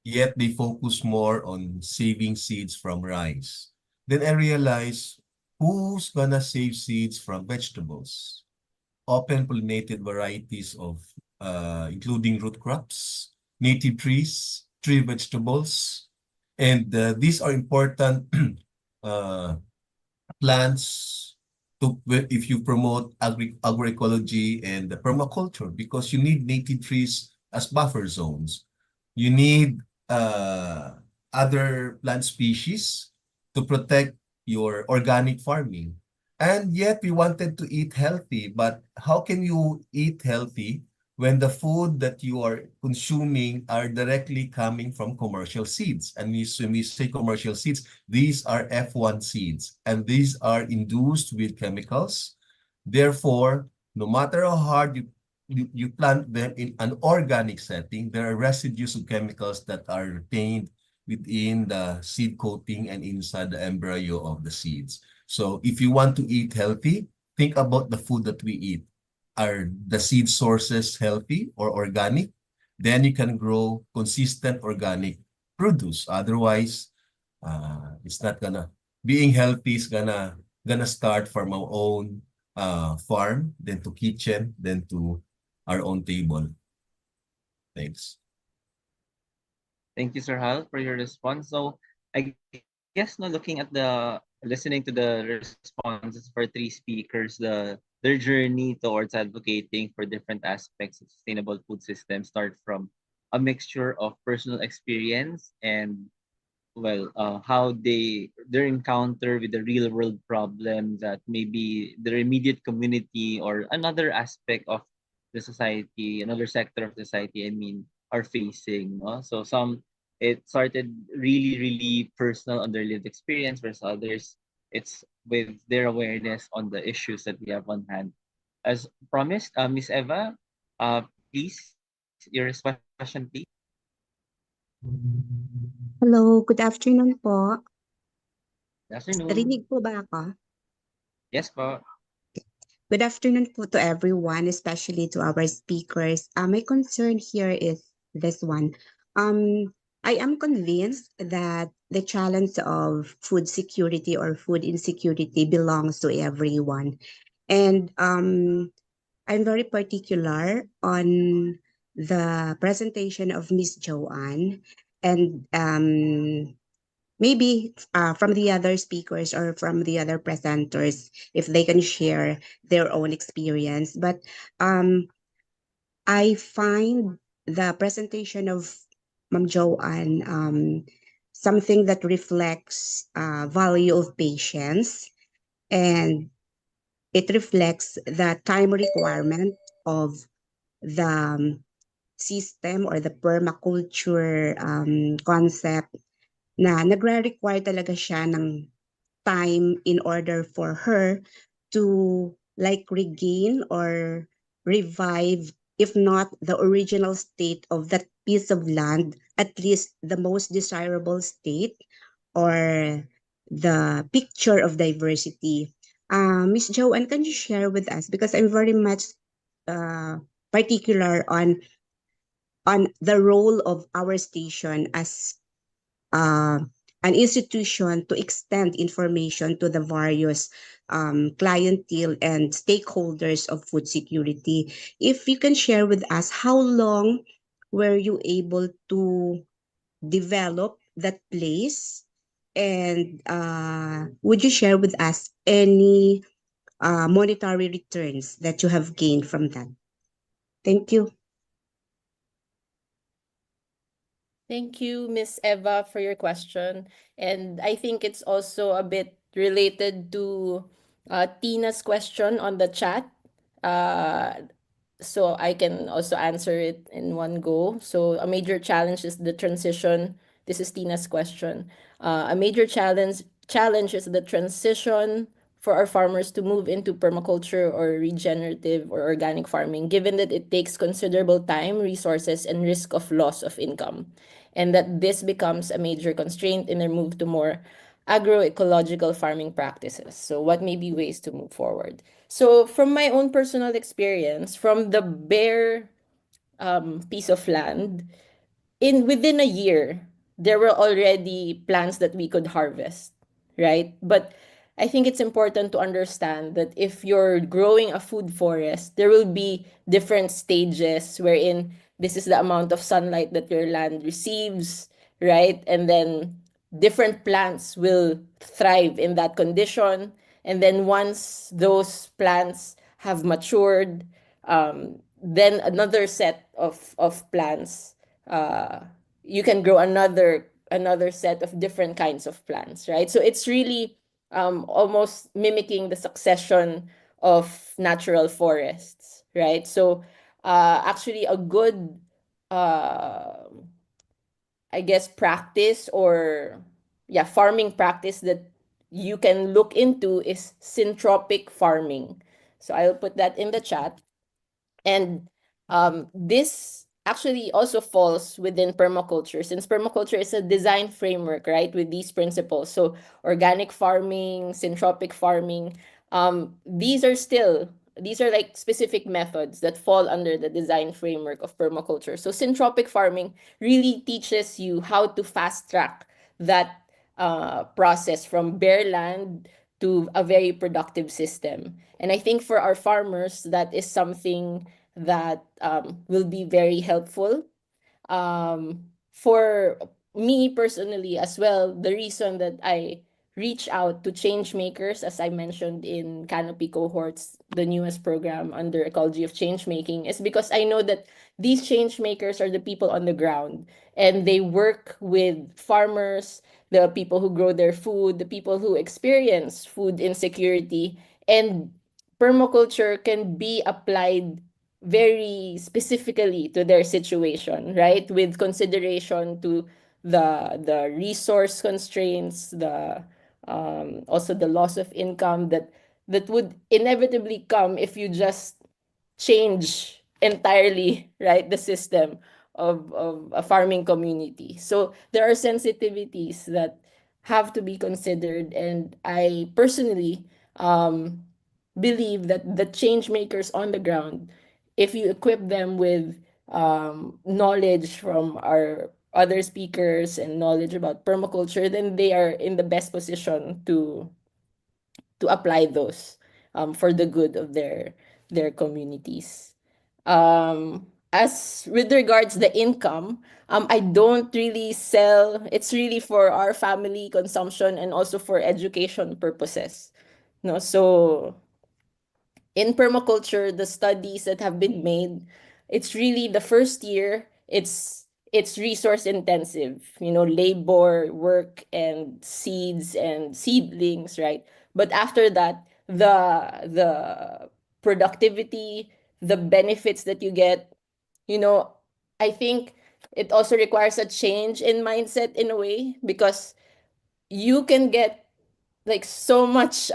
yet they focus more on saving seeds from rice. Then I realized, who's gonna save seeds from vegetables? Open pollinated varieties of including root crops, native trees, tree vegetables, and these are important uh, plants to if you promote agroecology and the permaculture, because you need native trees as buffer zones. You need other plant species to protect your organic farming. And yet we wanted to eat healthy, but how can you eat healthy when the food that you are consuming are directly coming from commercial seeds? And when we say commercial seeds, these are F1 seeds, and these are induced with chemicals. Therefore, no matter how hard you plant them in an organic setting, there are residues of chemicals that are retained within the seed coating and inside the embryo of the seeds. So if you want to eat healthy, think about the food that we eat. Are the seed sources healthy or organic? Then you can grow consistent organic produce. Otherwise, it's not gonna, being healthy is gonna start from our own farm, then to kitchen, then to our own table. Thanks. Thank you, Sir Hal, for your response. So I guess now listening to the responses for three speakers, their journey towards advocating for different aspects of sustainable food systems start from a mixture of personal experience and how their encounter with the real world problem that maybe their immediate community or another aspect of the society, another sector of society, I mean, are facing. No? So it started really, really personal on their lived experience, whereas others, it's with their awareness on the issues that we have on hand. As promised, Miss Eva, uh, please, your question, please. Hello, good afternoon po. Good afternoon. Narinig po ba ako? Yes, po. Good afternoon po to everyone, especially to our speakers. My concern here is this one. I am convinced that the challenge of food security or food insecurity belongs to everyone. And I'm very particular on the presentation of Miss Joanne, and maybe from the other speakers or from the other presenters, if they can share their own experience. But I find the presentation of Ma'am Joanne something that reflects value of patience, and it reflects the time requirement of the system or the permaculture concept, na nagre-require talaga siya ng time in order for her to like regain or revive, if not the original state of that piece of land, at least the most desirable state, or the picture of diversity. Miss Joanne, can you share with us? Because I'm very much uh, particular on the role of our station as uh, an institution to extend information to the various clientele and stakeholders of food security. If you can share with us, how long were you able to develop that place? And would you share with us any monetary returns that you have gained from that? Thank you. Thank you, Miss Eva, for your question. And I think it's also a bit related to Tina's question on the chat. Uh, so I can also answer it in one go. So a major challenge is the transition. This is Tina's question. A major challenge is the transition for our farmers to move into permaculture or regenerative or organic farming, given that it takes considerable time, resources, and risk of loss of income, and that this becomes a major constraint in their move to more agroecological farming practices. So, what may be ways to move forward? So, from my own personal experience, from the bare piece of land, in within a year, there were already plants that we could harvest, right? But I think it's important to understand that if you're growing a food forest, there will be different stages wherein this is the amount of sunlight that your land receives, right? And then different plants will thrive in that condition. And then once those plants have matured, then another set of plants, uh, you can grow another set of different kinds of plants, right? So it's really almost mimicking the succession of natural forests, right? So actually a good uh, I guess practice, or yeah, farming practice that you can look into is syntropic farming. So I'll put that in the chat. And this actually also falls within permaculture, since permaculture is a design framework, right, with these principles. So organic farming, syntropic farming, these are like specific methods that fall under the design framework of permaculture. So syntropic farming really teaches you how to fast track that process from bare land to a very productive system. And I think for our farmers, that is something that will be very helpful. For me personally as well, the reason that I reach out to change makers, as I mentioned in Canopy Cohorts, the newest program under Ecology of Change Making, is because I know that these change makers are the people on the ground, and they work with farmers, the people who grow their food, the people who experience food insecurity, and permaculture can be applied very specifically to their situation, right? With consideration to the resource constraints, the also the loss of income that would inevitably come if you just change entirely, right, the system of a farming community. So there are sensitivities that have to be considered, and I personally believe that the change makers on the ground, if you equip them with knowledge from our other speakers and knowledge about permaculture, then they are in the best position to apply those for the good of their communities. Um, as with regards the income, I don't really sell. It's really for our family consumption and also for education purposes. No, so in permaculture, the studies that have been made, it's really the first year, it's resource intensive, labor, work, and seeds and seedlings, right? But after that, the productivity, the benefits that you get, you know, I think it also requires a change in mindset in a way, because you can get like so much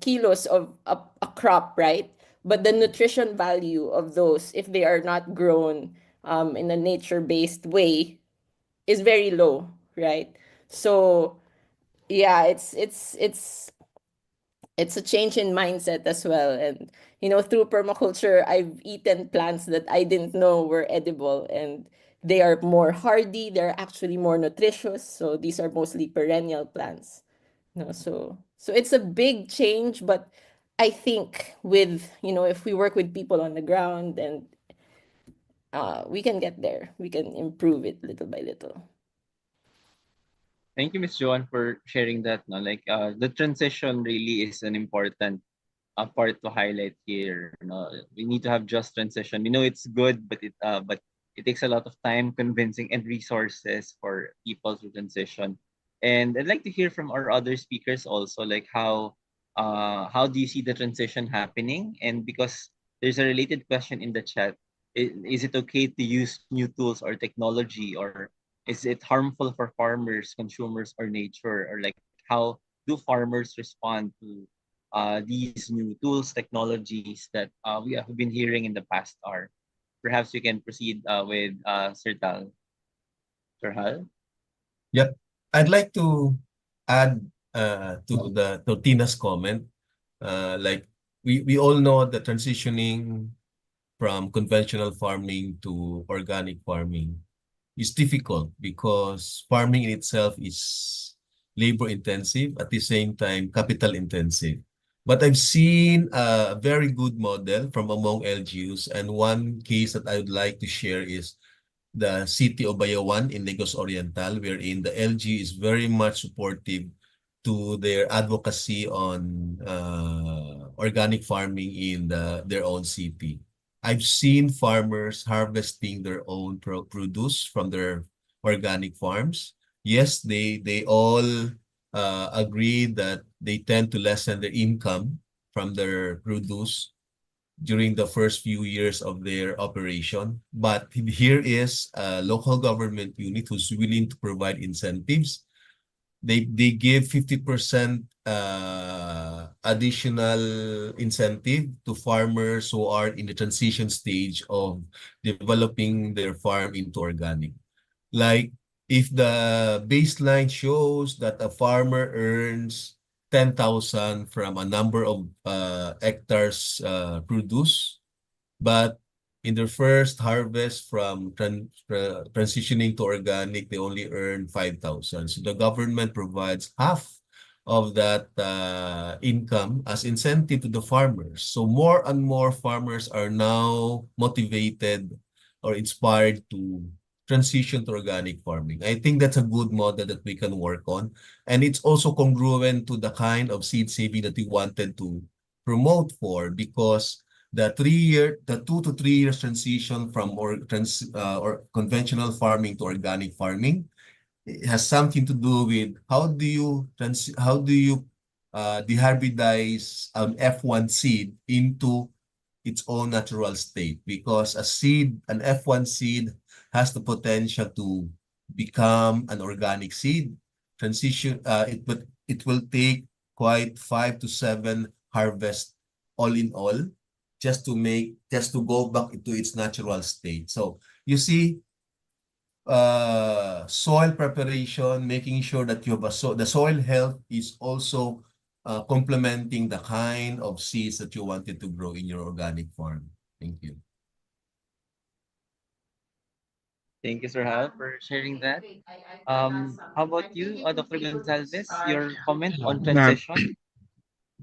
kilos of a crop, right? But the nutrition value of those, if they are not grown in a nature-based way, is very low, right? So yeah, it's a change in mindset as well. And through permaculture, I've eaten plants that I didn't know were edible, and they are more hardy, they're actually more nutritious. So these are mostly perennial plants. No, so it's a big change, but I think with, if we work with people on the ground, and we can get there. We can improve it little by little. Thank you, Miss Joanne, for sharing that. No, like the transition really is an important part to highlight here. No, we need to have just transition. We know it's good, but it takes a lot of time, convincing, and resources for people to transition. And I'd like to hear from our other speakers also, like how do you see the transition happening? And because there's a related question in the chat, is it okay to use new tools or technology, or is it harmful for farmers, consumers, or nature? Or like how do farmers respond to these new tools, technologies that we have been hearing in the past hour? Perhaps we can proceed with Sir Tal. Sir Hal? Yep. I'd like to add to Tina's comment. Like we all know that transitioning from conventional farming to organic farming is difficult because farming in itself is labor intensive, at the same time capital intensive. But I've seen a very good model from among LGUs, and one case that I would like to share is the city of Bayawan in Negros Oriental, wherein the LG is very much supportive to their advocacy on organic farming in their own city. I've seen farmers harvesting their own produce from their organic farms. Yes, they all agree that they tend to lessen their income from their produce during the first few years of their operation. But here is a local government unit who's willing to provide incentives. They give 50% additional incentive to farmers who are in the transition stage of developing their farm into organic. Like if the baseline shows that a farmer earns 10,000 from a number of hectares produce, but in their first harvest from transitioning to organic, they only earn 5,000. So the government provides half of that income as incentive to the farmers. So more and more farmers are now motivated or inspired to transition to organic farming. I think that's a good model that we can work on. And it's also congruent to the kind of seed saving that we wanted to promote for, because the 2 to 3 years transition from or conventional farming to organic farming, it has something to do with how do you dehybridize an F1 seed into its own natural state, because an F1 seed has the potential to become an organic seed. But it will take quite 5 to 7 harvests all in all, just to go back into its natural state. So you see, soil preparation, making sure that you have the soil health is also complementing the kind of seeds that you wanted to grow in your organic farm. Thank you. Thank you, Sir Hal, for sharing that. How about you, Dr. Gonzalez? Your comment on Now, transition?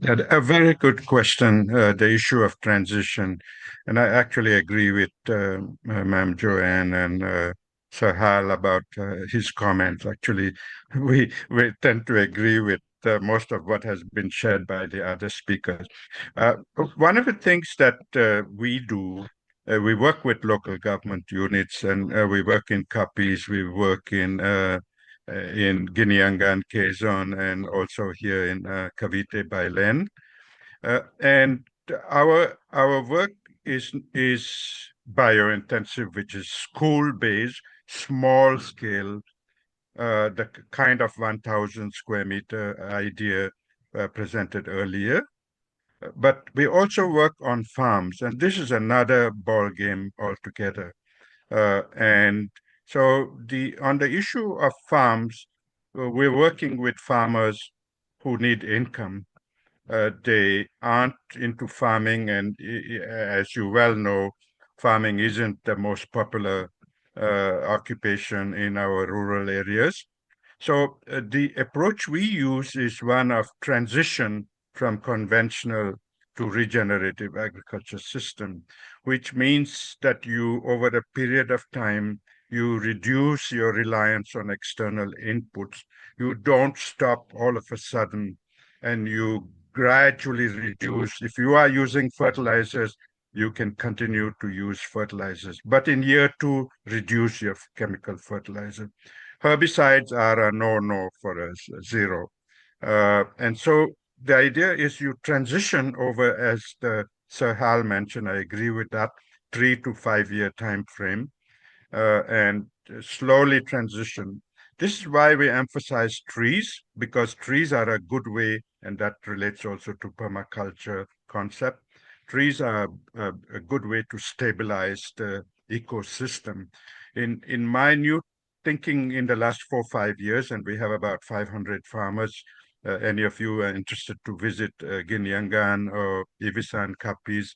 A very good question, the issue of transition. And I actually agree with Ma'am Joanne and Sir Hal about his comments. Actually, we tend to agree with most of what has been shared by the other speakers. Uh, One of the things that we do, we work with local government units and we work in Capiz, we work in Ginianga and Quezon, and also here in Cavite by Len. And our work is bio-intensive, which is school-based, small scale, the kind of 1,000 square meter idea presented earlier. But we also work on farms, and this is another ball game altogether. And so on the issue of farms, we're working with farmers who need income. They aren't into farming, and as you well know, farming isn't the most popular occupation in our rural areas. So the approach we use is one of transition from conventional to regenerative agriculture system, which means that you, over a period of time, you reduce your reliance on external inputs. You don't stop all of a sudden, and you gradually reduce. If you are using fertilizers, you can continue to use fertilizers. But in year two, reduce your chemical fertilizer. Herbicides are a no-no for us, zero. And so the idea is you transition over, as the Sir Hal mentioned, I agree with that, 3 to 5 year time frame, and slowly transition. This is why we emphasize trees, because trees are a good way, and that relates also to permaculture concept. Trees are a good way to stabilize the ecosystem. In my new thinking in the last 4 or 5 years, and we have about 500 farmers. Any of you are interested to visit Ginyangan or Ibisan, Capiz?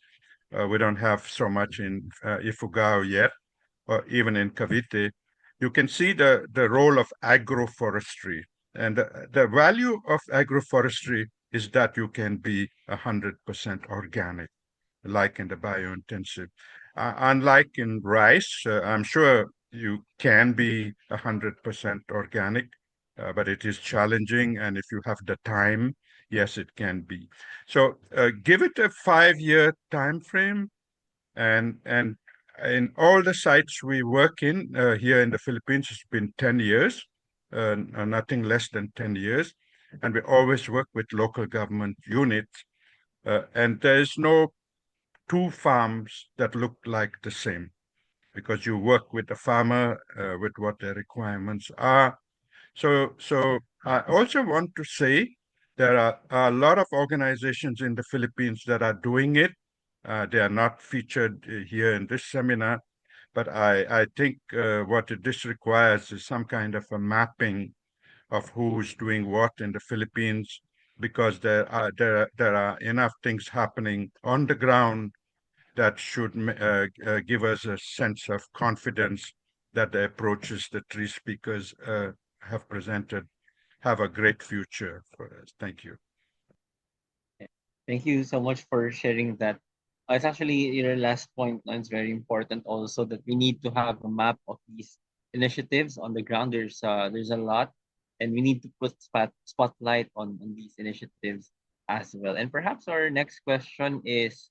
We don't have so much in Ifugao yet, or even in Cavite. You can see the role of agroforestry. And the value of agroforestry is that you can be 100% organic, like in the biointensive. Unlike in rice, I'm sure you can be 100% organic, but it is challenging. And if you have the time, yes, it can be. So give it a 5 year time frame, and in all the sites we work in here in the Philippines, it's been 10 years, nothing less than 10 years. And we always work with local government units. And there's no two farms that look like the same, because you work with the farmer with what their requirements are. So I also want to say there are a lot of organizations in the Philippines that are doing it. They are not featured here in this seminar, but I think what this requires is some kind of a mapping of who's doing what in the Philippines, because there are enough things happening on the ground that should give us a sense of confidence that the approaches the three speakers have presented have a great future for us. Thank you. Thank you so much for sharing that. It's actually your last point, and it's very important also that we need to have a map of these initiatives on the ground. There's a lot, and we need to put spotlight on these initiatives as well. And perhaps our next question is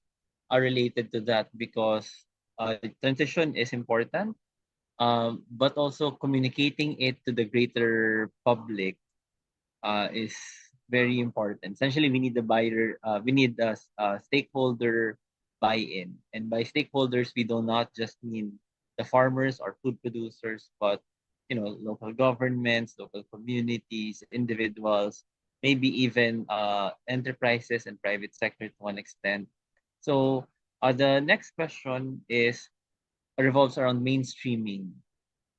related to that, because transition is important, but also communicating it to the greater public is very important. Essentially, we need the buyer, we need a stakeholder buy-in, and by stakeholders, we do not just mean the farmers or food producers, but local governments, local communities, individuals, maybe even enterprises and private sector to one extent. So the next question is revolves around mainstreaming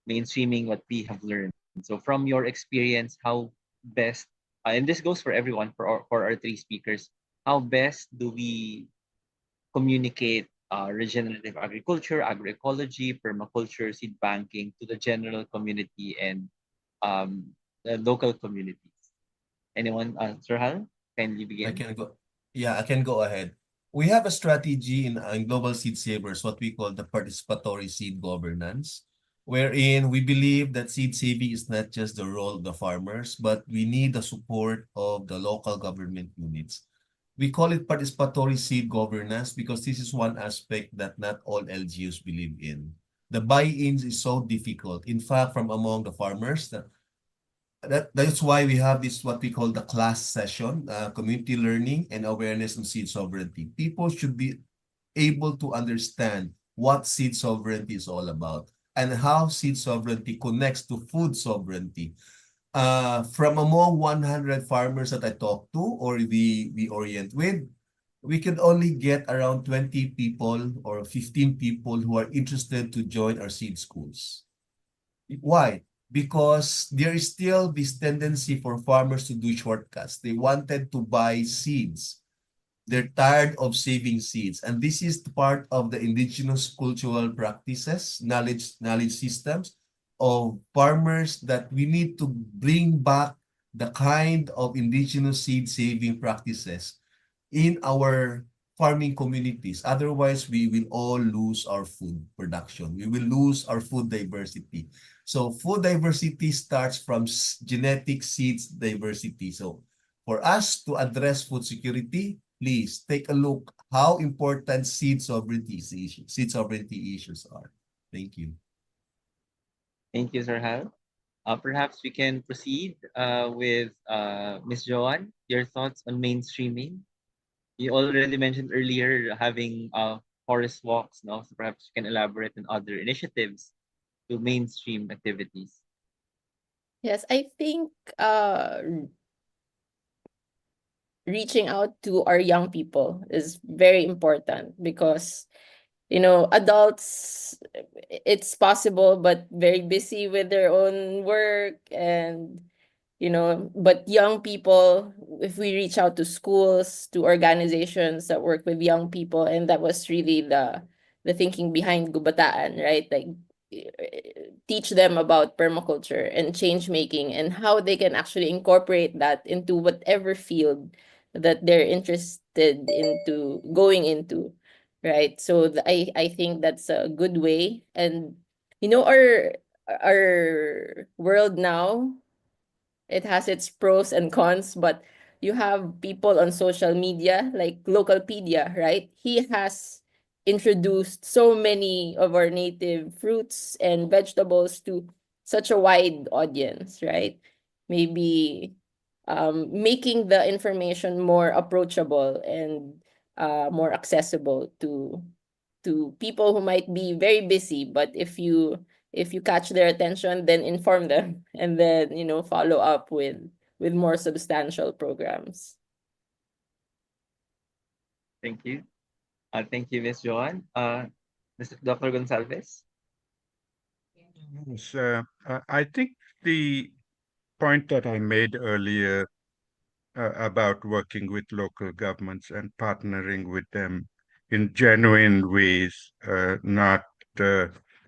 what we have learned. So from your experience, how best, and this goes for everyone, for our three speakers, how best do we communicate regenerative agriculture, agroecology, permaculture, seed banking to the general community and the local communities? Anyone, Sir Hal? kindly I begin. can go. Yeah, I can go ahead. We have a strategy in Global Seed Savers, what we call the participatory seed governance, wherein we believe that seed saving is not just the role of the farmers, but we need the support of the local government units. We call it participatory seed governance because this is one aspect that not all LGUs believe in. The buy-ins is so difficult. In fact, from among the farmers, that's why we have this what we call the class session, community learning and awareness on seed sovereignty. People should be able to understand what seed sovereignty is all about and how seed sovereignty connects to food sovereignty. From among 100 farmers that I talk to or we orient with, we can only get around 20 people or 15 people who are interested to join our seed schools. Why? Because there is still this tendency for farmers to do shortcuts. They wanted to buy seeds. They're tired of saving seeds. And this is part of the indigenous cultural practices, knowledge systems of farmers that we need to bring back the kind of indigenous seed saving practices in our farming communities. Otherwise, we will all lose our food production. We will lose our food diversity. So food diversity starts from genetic seeds diversity. So for us to address food security, please take a look how important seed sovereignty issues are. Thank you. Thank you, Sir Hal. Perhaps we can proceed with Ms. Joanne. Your thoughts on mainstreaming? You already mentioned earlier having forest walks, no? So perhaps you can elaborate on other initiatives to mainstream activities. Yes, I think reaching out to our young people is very important because adults, it's possible but very busy with their own work, and but young people, if we reach out to schools, to organizations that work with young people, and that was really the thinking behind Gubataan, right? Like, teach them about permaculture and change making and how they can actually incorporate that into whatever field that they're interested into going into, right? So I think that's a good way. And our world now, it has its pros and cons, but you have people on social media like Localpedia, right? He has introduced so many of our native fruits and vegetables to such a wide audience, right? Maybe making the information more approachable and more accessible to people who might be very busy, but if you catch their attention, then inform them and then follow up with more substantial programs. Thank you. Thank you, Ms. Joanne. Dr. Gonsalves? Yes, I think the point that I made earlier about working with local governments and partnering with them in genuine ways, not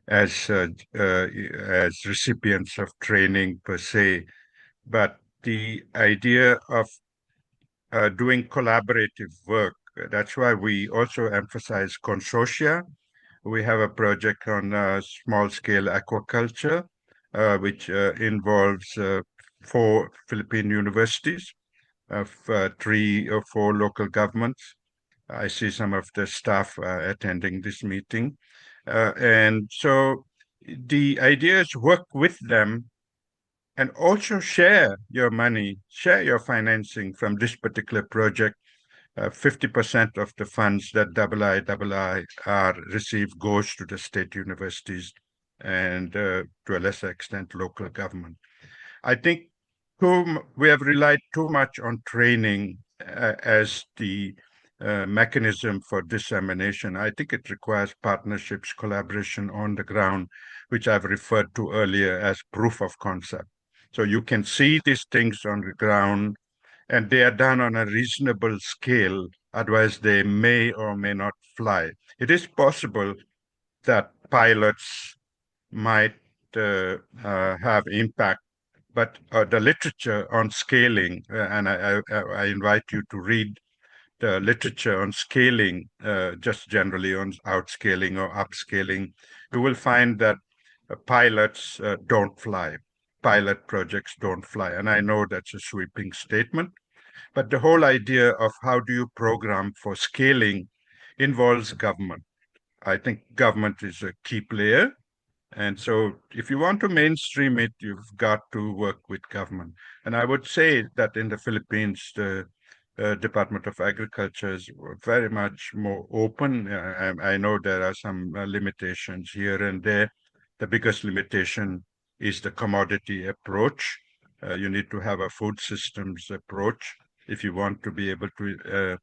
as as recipients of training per se, but the idea of doing collaborative work. That's why we also emphasize consortia. We have a project on small-scale aquaculture, which involves 4 Philippine universities of 3 or 4 local governments. I see some of the staff attending this meeting. And so the idea is work with them and also share your money, share your financing from this particular project. 50% of the funds that IIR receive goes to the state universities and to a lesser extent, local government. I think we have relied too much on training as the mechanism for dissemination. I think it requires partnerships, collaboration on the ground, which I've referred to earlier as proof of concept. So you can see these things on the ground, and they are done on a reasonable scale. Otherwise, they may or may not fly. It is possible that pilots might have impact but the literature on scaling, and I invite you to read the literature on scaling, just generally on outscaling or upscaling, you will find that pilots don't fly. Pilot projects don't fly. And I know that's a sweeping statement, but the whole idea of how do you program for scaling involves government. I think government is a key player. And so if you want to mainstream it, you've got to work with government. And I would say that in the Philippines, the Department of Agriculture is very much more open. I know there are some limitations here and there. The biggest limitation is the commodity approach. You need to have a food systems approach if you want to be able to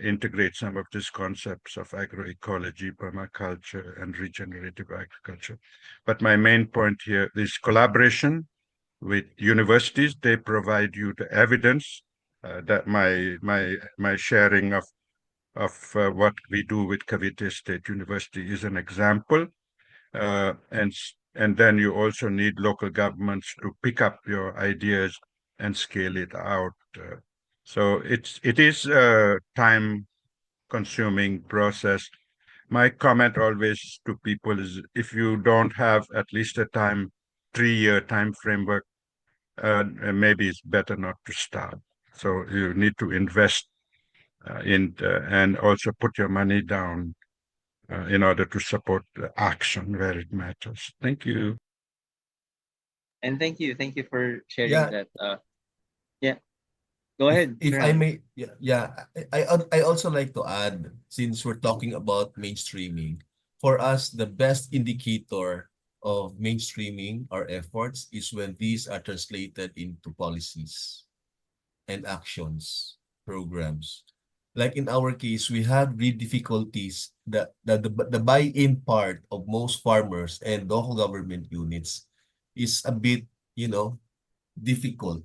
integrate some of these concepts of agroecology, permaculture, and regenerative agriculture. But my main point here is collaboration with universities. They provide you the evidence that my sharing of what we do with Cavite State University is an example. And then you also need local governments to pick up your ideas and scale it out. So it is a time-consuming process. My comment always to people is if you don't have at least a 3-year time framework, maybe it's better not to start. So you need to invest and also put your money down in order to support the action where it matters. Thank you. And thank you for sharing Yeah, that. Yeah, go ahead, if Sir I Hal. may, I also like to add, since we're talking about mainstreaming, for us, the best indicator of mainstreaming our efforts is when these are translated into policies and actions, programs. Like in our case, we have real difficulties that the buy-in part of most farmers and local government units is a bit, difficult.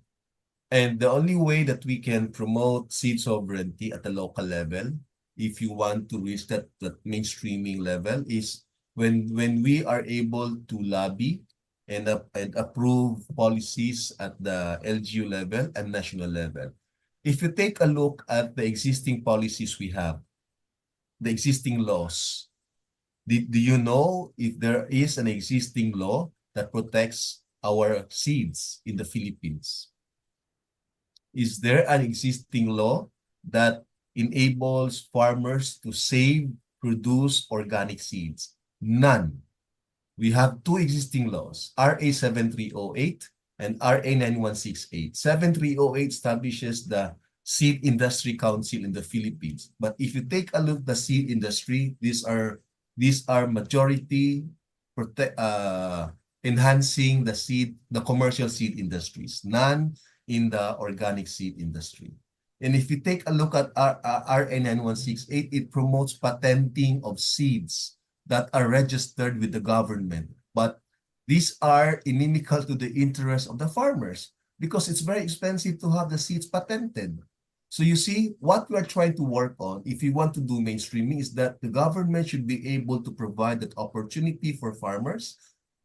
And the only way that we can promote seed sovereignty at the local level, if you want to reach that mainstreaming level, is when we are able to lobby and approve policies at the LGU level and national level. If you take a look at the existing policies we have, the existing laws, do you know if there is an existing law that protects our seeds in the Philippines? Is there an existing law that enables farmers to save, produce organic seeds? None. We have two existing laws, RA 7308 and RA 9168. 7308 establishes the Seed Industry Council in the Philippines. But if you take a look at the seed industry, these are majority enhancing the commercial seed industries, none in the organic seed industry. And if you take a look at RA 9168, it promotes patenting of seeds that are registered with the government. But these are inimical to the interest of the farmers because it's very expensive to have the seeds patented. So you see, what we are trying to work on, if you want to do mainstreaming, is that the government should be able to provide that opportunity for farmers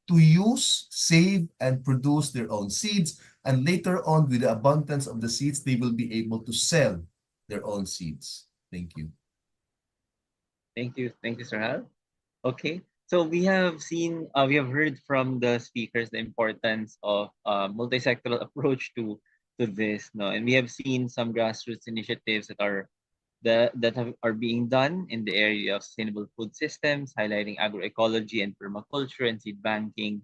to use, save, and produce their own seeds. And later on, with the abundance of the seeds, they will be able to sell their own seeds. Thank you. Thank you, Sir Hal. Okay, so we have seen, we have heard from the speakers the importance of multi-sectoral approach to this, no, and we have seen some grassroots initiatives are being done in the area of sustainable food systems, highlighting agroecology and permaculture and seed banking.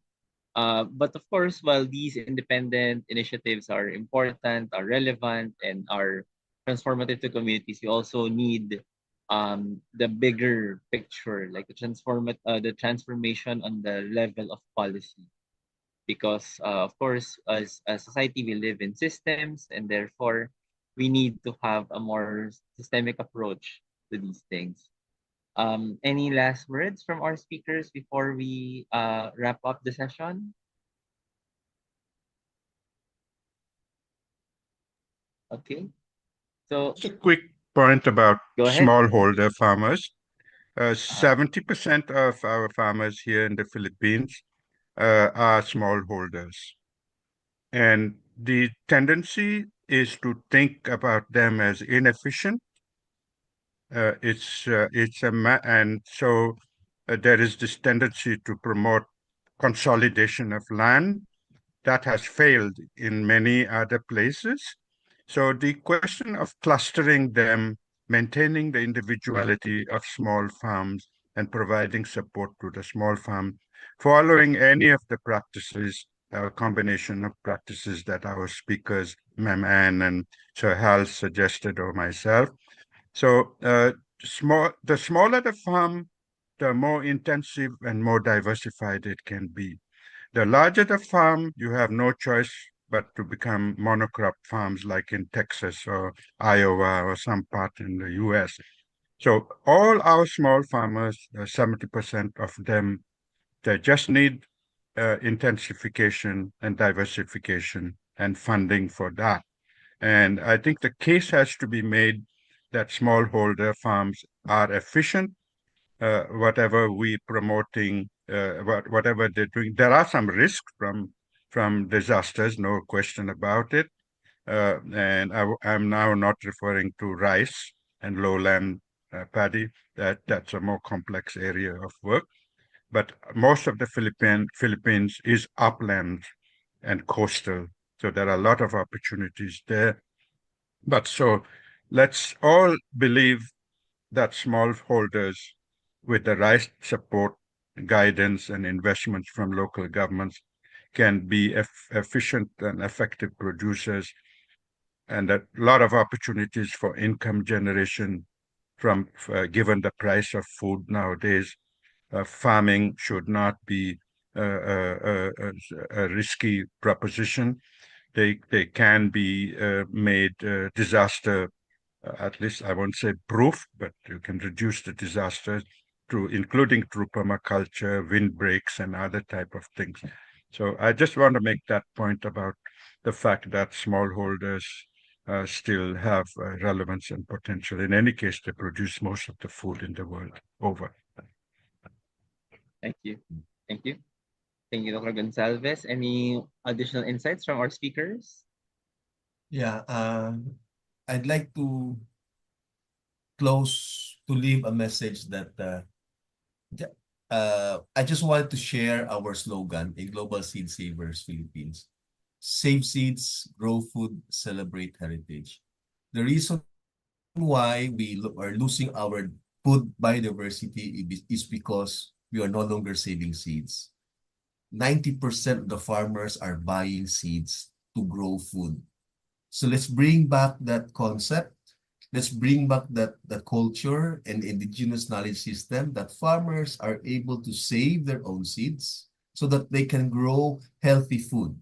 But of course, while these independent initiatives are important, are relevant, and are transformative to communities, we also need the bigger picture, like the transformation on the level of policy. Because of course, as a society, we live in systems, and therefore we need to have a more systemic approach to these things. Any last words from our speakers before we wrap up the session? Okay, so Just a quick point about go ahead. smallholder farmers. 70% of our farmers here in the Philippines are smallholders. And the tendency is to think about them as inefficient. And so there is this tendency to promote consolidation of land that has failed in many other places. So the question of clustering them, maintaining the individuality of small farms, and providing support to the small farm, following any of the practices, a combination of practices that our speakers, Ma'am Anne and Sir Hal suggested, or myself. So the smaller the farm, the more intensive and more diversified it can be. The larger the farm, you have no choice but to become monocrop farms like in Texas or Iowa or some part in the US. So all our small farmers, 70% of them, they just need intensification and diversification and funding for that. And I think the case has to be made that smallholder farms are efficient, whatever we promoting, whatever they're doing. There are some risks from disasters, no question about it. And I'm now not referring to rice and lowland paddy. That's a more complex area of work. But most of the Philippines is upland and coastal, so there are a lot of opportunities there. But so let's all believe that smallholders, with the right support, guidance, and investments from local governments, can be efficient and effective producers, and a lot of opportunities for income generation from given the price of food nowadays. Farming should not be a risky proposition. They can be made disaster, at least I won't say proof, but you can reduce the disasters through, including through permaculture, windbreaks, and other type of things. So I just want to make that point about the fact that smallholders still have relevance and potential. In any case, they produce most of the food in the world. Over. Thank you. Thank you. Thank you, Dr. Gonsalves. Any additional insights from our speakers? Yeah, I'd like to leave a message that I just wanted to share our slogan in Global Seed Savers Philippines. Save seeds, grow food, celebrate heritage. The reason why we are losing our food biodiversity is because we are no longer saving seeds. 90% of the farmers are buying seeds to grow food. So let's bring back that concept. Let's bring back the culture and indigenous knowledge system that farmers are able to save their own seeds so that they can grow healthy food.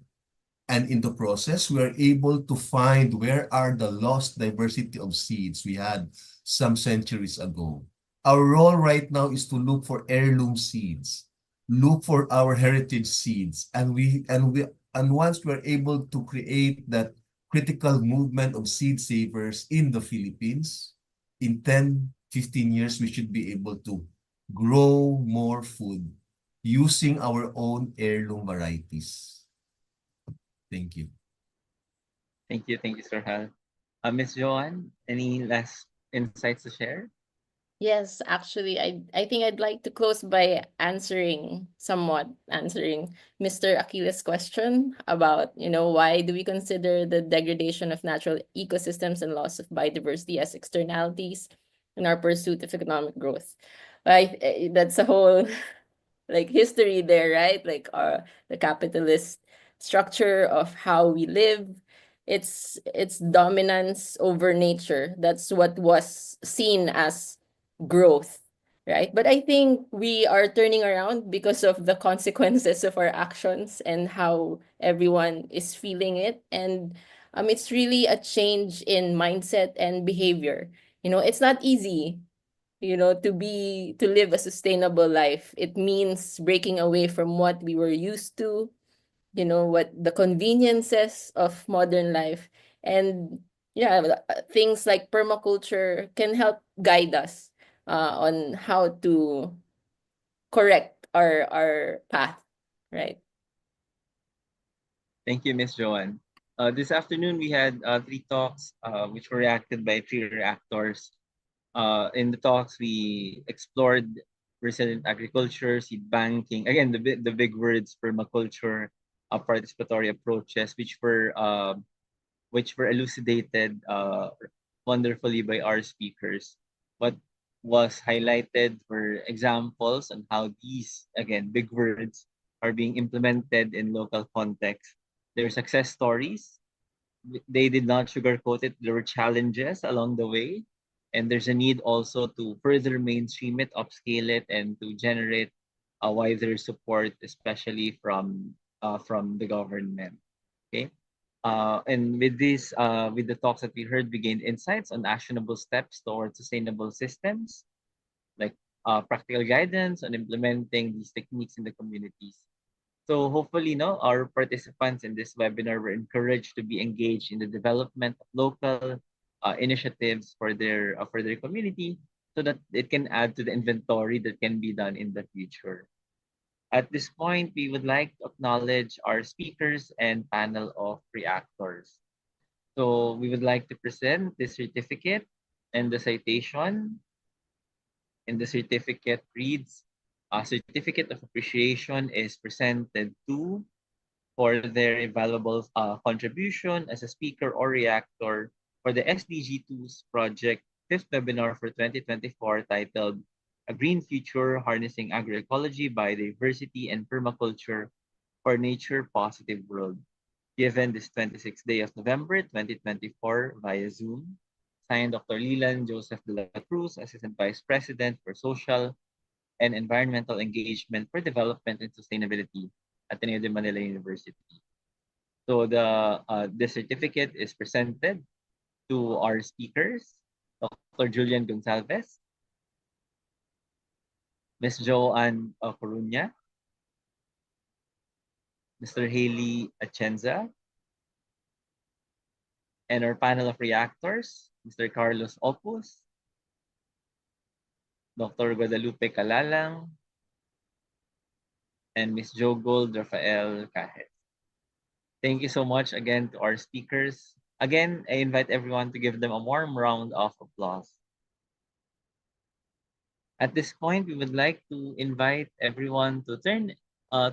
And in the process, we are able to find where are the lost diversity of seeds we had some centuries ago. Our role right now is to look for heirloom seeds, look for our heritage seeds, and once we're able to create that critical movement of seed savers in the Philippines, in 10, 15 years, we should be able to grow more food using our own heirloom varieties. Thank you. Thank you, Sir Hal. Ms. Joanne, any last insights to share? Yes, actually, I think I'd like to close by somewhat answering Mr. Aquila's question about, why do we consider the degradation of natural ecosystems and loss of biodiversity as externalities in our pursuit of economic growth? That's a whole like history there, right? Like the capitalist structure of how we live, its dominance over nature. That's what was seen as growth, right? But I think we are turning around because of the consequences of our actions and how everyone is feeling it. And it's really a change in mindset and behavior. It's not easy, to live a sustainable life. It means breaking away from what we were used to, what the conveniences of modern life. And yeah, things like permaculture can help guide us on how to correct our path, right? Thank you, Miss Joanne. This afternoon, we had three talks which were reacted by three reactors. In the talks, we explored resilient agriculture, seed banking, again, the big words, permaculture, participatory approaches, which were elucidated wonderfully by our speakers. What was highlighted were examples on how these, again, big words are being implemented in local context. Their success stories, they did not sugarcoat it. There were challenges along the way. And there's a need also to further mainstream it, upscale it, and to generate a wider support, especially from the government. Okay. And with this, with the talks that we heard, we gained insights on actionable steps towards sustainable systems, like practical guidance on implementing these techniques in the communities. So hopefully, no, our participants in this webinar were encouraged to be engaged in the development of local initiatives for their community, so that it can add to the inventory that can be done in the future. At this point, we would like to acknowledge our speakers and panel of reactors. So we would like to present the certificate and the citation. And the certificate reads, a certificate of appreciation is presented to for their invaluable contribution as a speaker or reactor for the SDG2's project 5th webinar for 2024 titled A Green Future Harnessing Agroecology, Biodiversity, and Permaculture for Nature Positive World, given this 26th day of November 2024 via Zoom. Signed Dr. Lilan Joseph de la Cruz, Assistant Vice President for Social and Environmental Engagement for Development and Sustainability, Ateneo de Manila University. So the certificate is presented to our speakers, Dr. Julian Gonsalves, Ms. Joanne Coruña, Mr. Haley Atienza, and our panel of reactors, Mr. Carlos Opus, Dr. Guadalupe Calalang, and Ms. Jo Gold Rafael Cahet. Thank you so much again to our speakers. Again, I invite everyone to give them a warm round of applause. At this point, we would like to invite everyone to turn on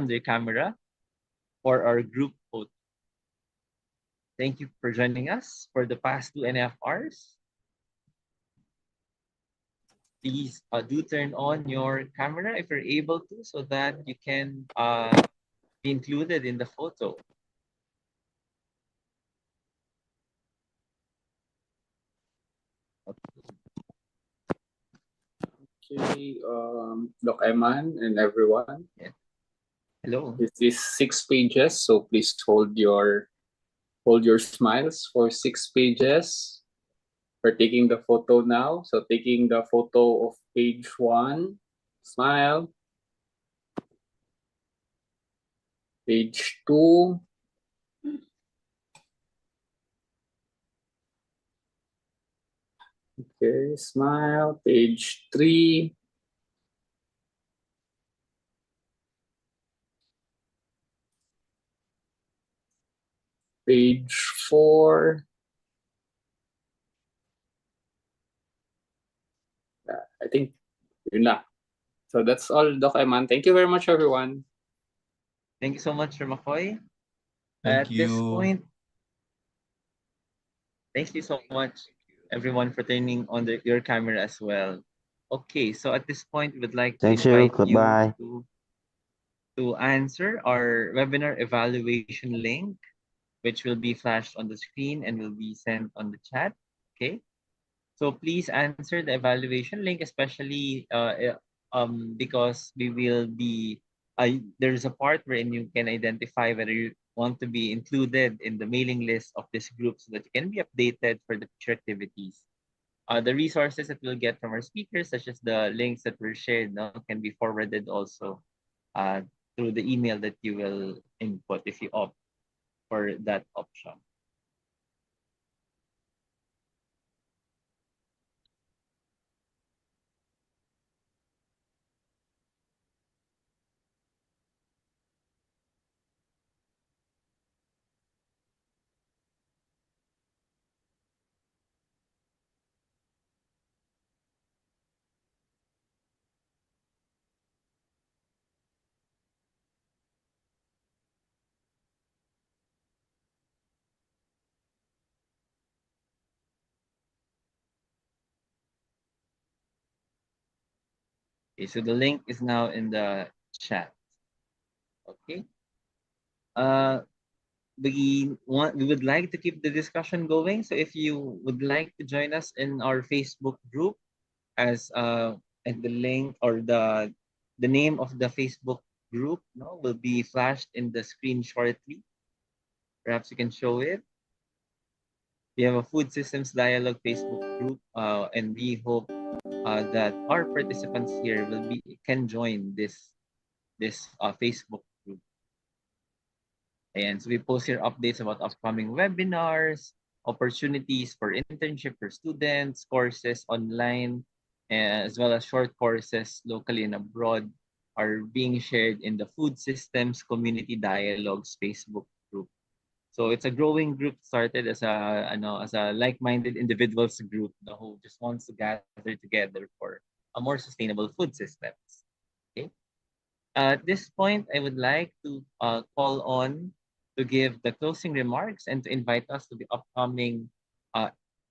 their camera for our group photo. Thank you for joining us for the past 2.5 hours. Please do turn on your camera if you're able to, so that you can be included in the photo. Okay, Doc Eman and everyone. Yeah. Hello. This is 6 pages, so please hold your smiles for 6 pages. We're taking the photo now. So taking the photo of page 1, smile. Page 2. Okay, smile. Page 3. Page 4. I think yun na. So that's all, Doc Eman. Thank you very much, everyone. Thank you so much, Sir McCoy. Thank At you. this point, thank you so much, everyone, for turning on your camera as well. Okay, so at this point, we would like to invite you to answer our webinar evaluation link, which will be flashed on the screen and will be sent on the chat. Okay, so please answer the evaluation link, especially because we will be there's a part wherein you can identify whether you want to be included in the mailing list of this group, so that you can be updated for the future activities. The resources that we'll get from our speakers, such as the links that were shared, now can be forwarded also through the email that you will input if you opt for that option. Okay, so the link is now in the chat. Okay. Uh, we would like to keep the discussion going. So if you would like to join us in our Facebook group, as and the link or the name of the Facebook group will be flashed in the screen shortly. Perhaps you can show it. We have a Food Systems Dialogue Facebook group, and we hope that our participants here can join this Facebook group. And so we post here updates about upcoming webinars, opportunities for internship for students, courses online, as well as short courses locally and abroad are being shared in the Food Systems Community Dialogues Facebook group. So it's a growing group started as a like-minded individuals group who just wants to gather together for a more sustainable food systems. Okay. At this point, I would like to call on to give the closing remarks and to invite us to the upcoming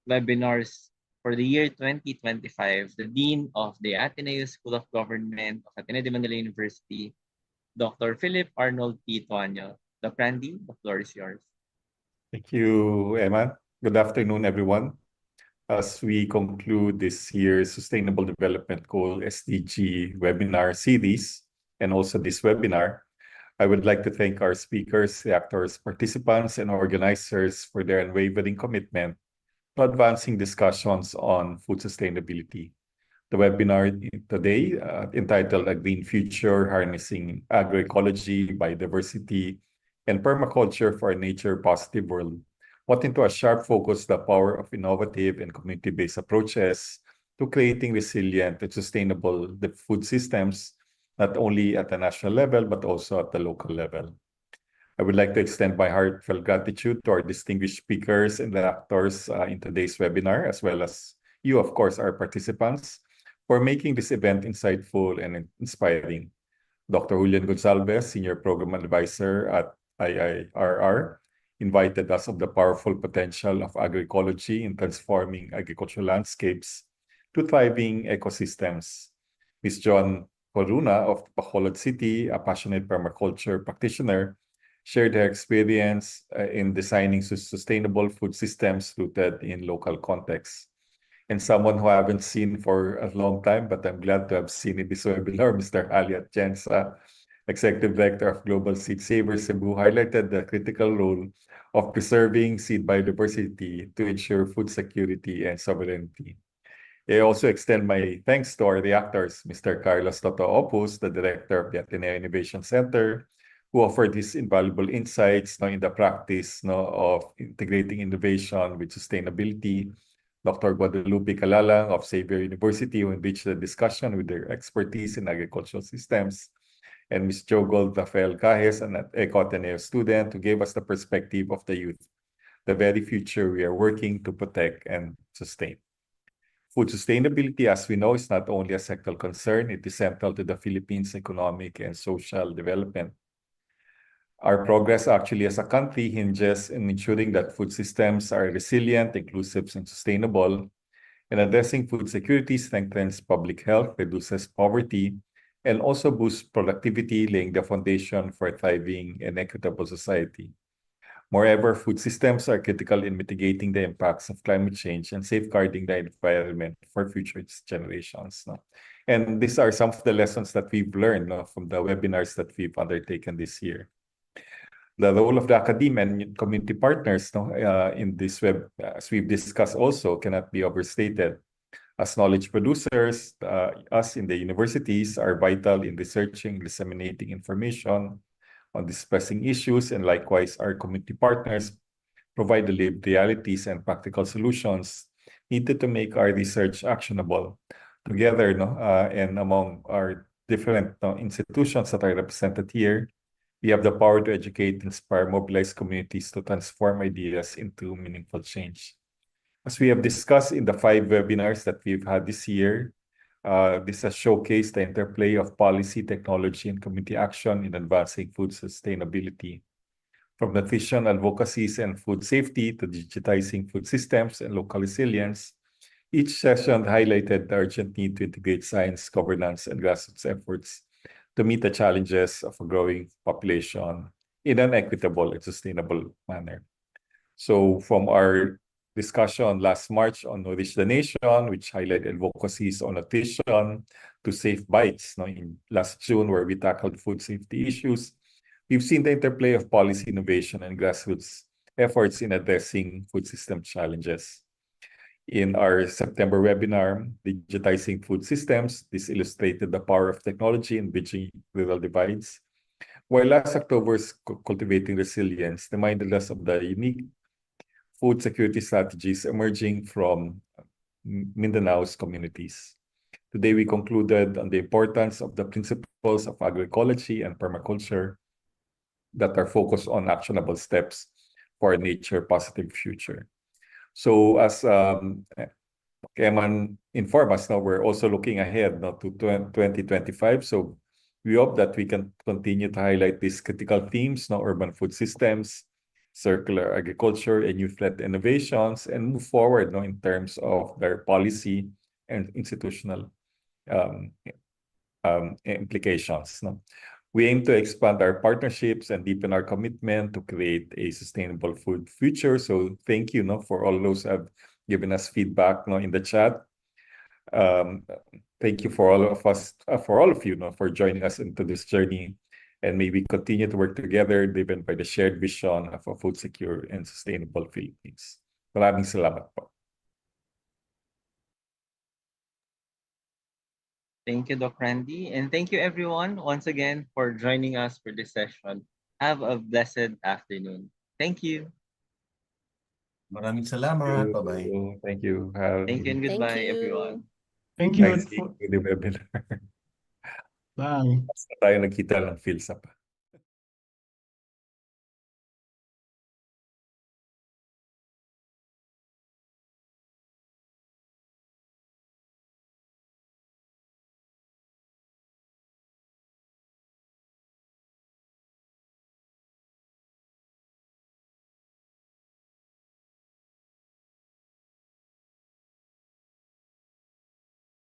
webinars for the year 2025. The Dean of the Ateneo School of Government of Ateneo de Manila University, Dr. Philip Arnold P. Tuanyo. The Brandy, the floor is yours. Thank you, Emma. Good afternoon, everyone. As we conclude this year's Sustainable Development Goal SDG webinar series, and also this webinar, I would like to thank our speakers, the actors, participants, and organizers for their unwavering commitment to advancing discussions on food sustainability. The webinar today, entitled A Green Future, Harnessing Agroecology, Biodiversity, and Permaculture for a Nature-Positive World, put into a sharp focus the power of innovative and community-based approaches to creating resilient and sustainable food systems, not only at the national level, but also at the local level. I would like to extend my heartfelt gratitude to our distinguished speakers and the actors in today's webinar, as well as you, of course, our participants, for making this event insightful and inspiring. Dr. Julian Gonsalves, Senior Program Advisor at IIRR, invited us of the powerful potential of agroecology in transforming agricultural landscapes to thriving ecosystems. Ms. John Coruna of Bacolod City, a passionate permaculture practitioner, shared her experience in designing sustainable food systems rooted in local contexts. And someone who I haven't seen for a long time, but I'm glad to have seen in this webinar, Mr. Ali Atienza, Executive Director of Global Seed Savers Cebu, highlighted the critical role of preserving seed biodiversity to ensure food security and sovereignty. I also extend my thanks to our reactors, Mr. Carlos Toto Opus, the Director of the Ateneo Innovation Center, who offered his invaluable insights in the practice of integrating innovation with sustainability. Dr. Guadalupe Calalang of Xavier University, who enriched the discussion with their expertise in agricultural systems, and Ms. Jogol Rafael Cajes, an Eco Ateneo student, who gave us the perspective of the youth, the very future we are working to protect and sustain. Food sustainability, as we know, is not only a sectoral concern, it is central to the Philippines' economic and social development. Our progress actually as a country hinges in ensuring that food systems are resilient, inclusive, and sustainable. And addressing food security strengthens public health, reduces poverty, and also boosts productivity, laying the foundation for a thriving and equitable society. Moreover, food systems are critical in mitigating the impacts of climate change and safeguarding the environment for future generations. And these are some of the lessons that we've learned from the webinars that we've undertaken this year. The role of the academia and community partners in this as we've discussed also, cannot be overstated. As knowledge producers, us in the universities are vital in researching, disseminating information on these pressing issues, and likewise our community partners provide the lived realities and practical solutions needed to make our research actionable. Together, and among our different institutions that are represented here, we have the power to educate, inspire, mobilize communities to transform ideas into meaningful change. As we have discussed in the 5 webinars that we've had this year, this has showcased the interplay of policy, technology, and community action in advancing food sustainability. From nutrition advocacies and food safety to digitizing food systems and local resilience, Each session highlighted the urgent need to integrate science, governance, and grassroots efforts to meet the challenges of a growing population in an equitable and sustainable manner. So from our discussion last March on Nourish the Nation, which highlighted advocacies on nutrition, to Safe Bites in last June, where we tackled food safety issues, we've seen the interplay of policy innovation and grassroots efforts in addressing food system challenges. In our September webinar, Digitizing Food Systems, this illustrated the power of technology in bridging rural divides. While last October's Cultivating Resilience reminded us of the unique food security strategies emerging from Mindanao's communities. Today, we concluded on the importance of the principles of agroecology and permaculture that are focused on actionable steps for a nature-positive future. So as Eman informed us, now we're also looking ahead to 2025. So we hope that we can continue to highlight these critical themes, urban food systems, circular agriculture, and youth-led innovations, and move forward in terms of their policy and institutional implications. We aim to expand our partnerships and deepen our commitment to create a sustainable food future. So thank you for all those who have given us feedback in the chat. Thank you for all of you for joining us into this journey. And may we continue to work together driven by the shared vision of a food secure and sustainable Philippines. Maraming salamat po. Thank you, Doc Randy. And thank you, everyone, once again for joining us for this session. Have a blessed afternoon. Thank you. Maraming salamat. Bye-bye. Thank you. Thank you and goodbye, you. everyone. Thank you. Nice seeing you in the webinar. Bye. Basta tayo nagkita ng PhilSAP.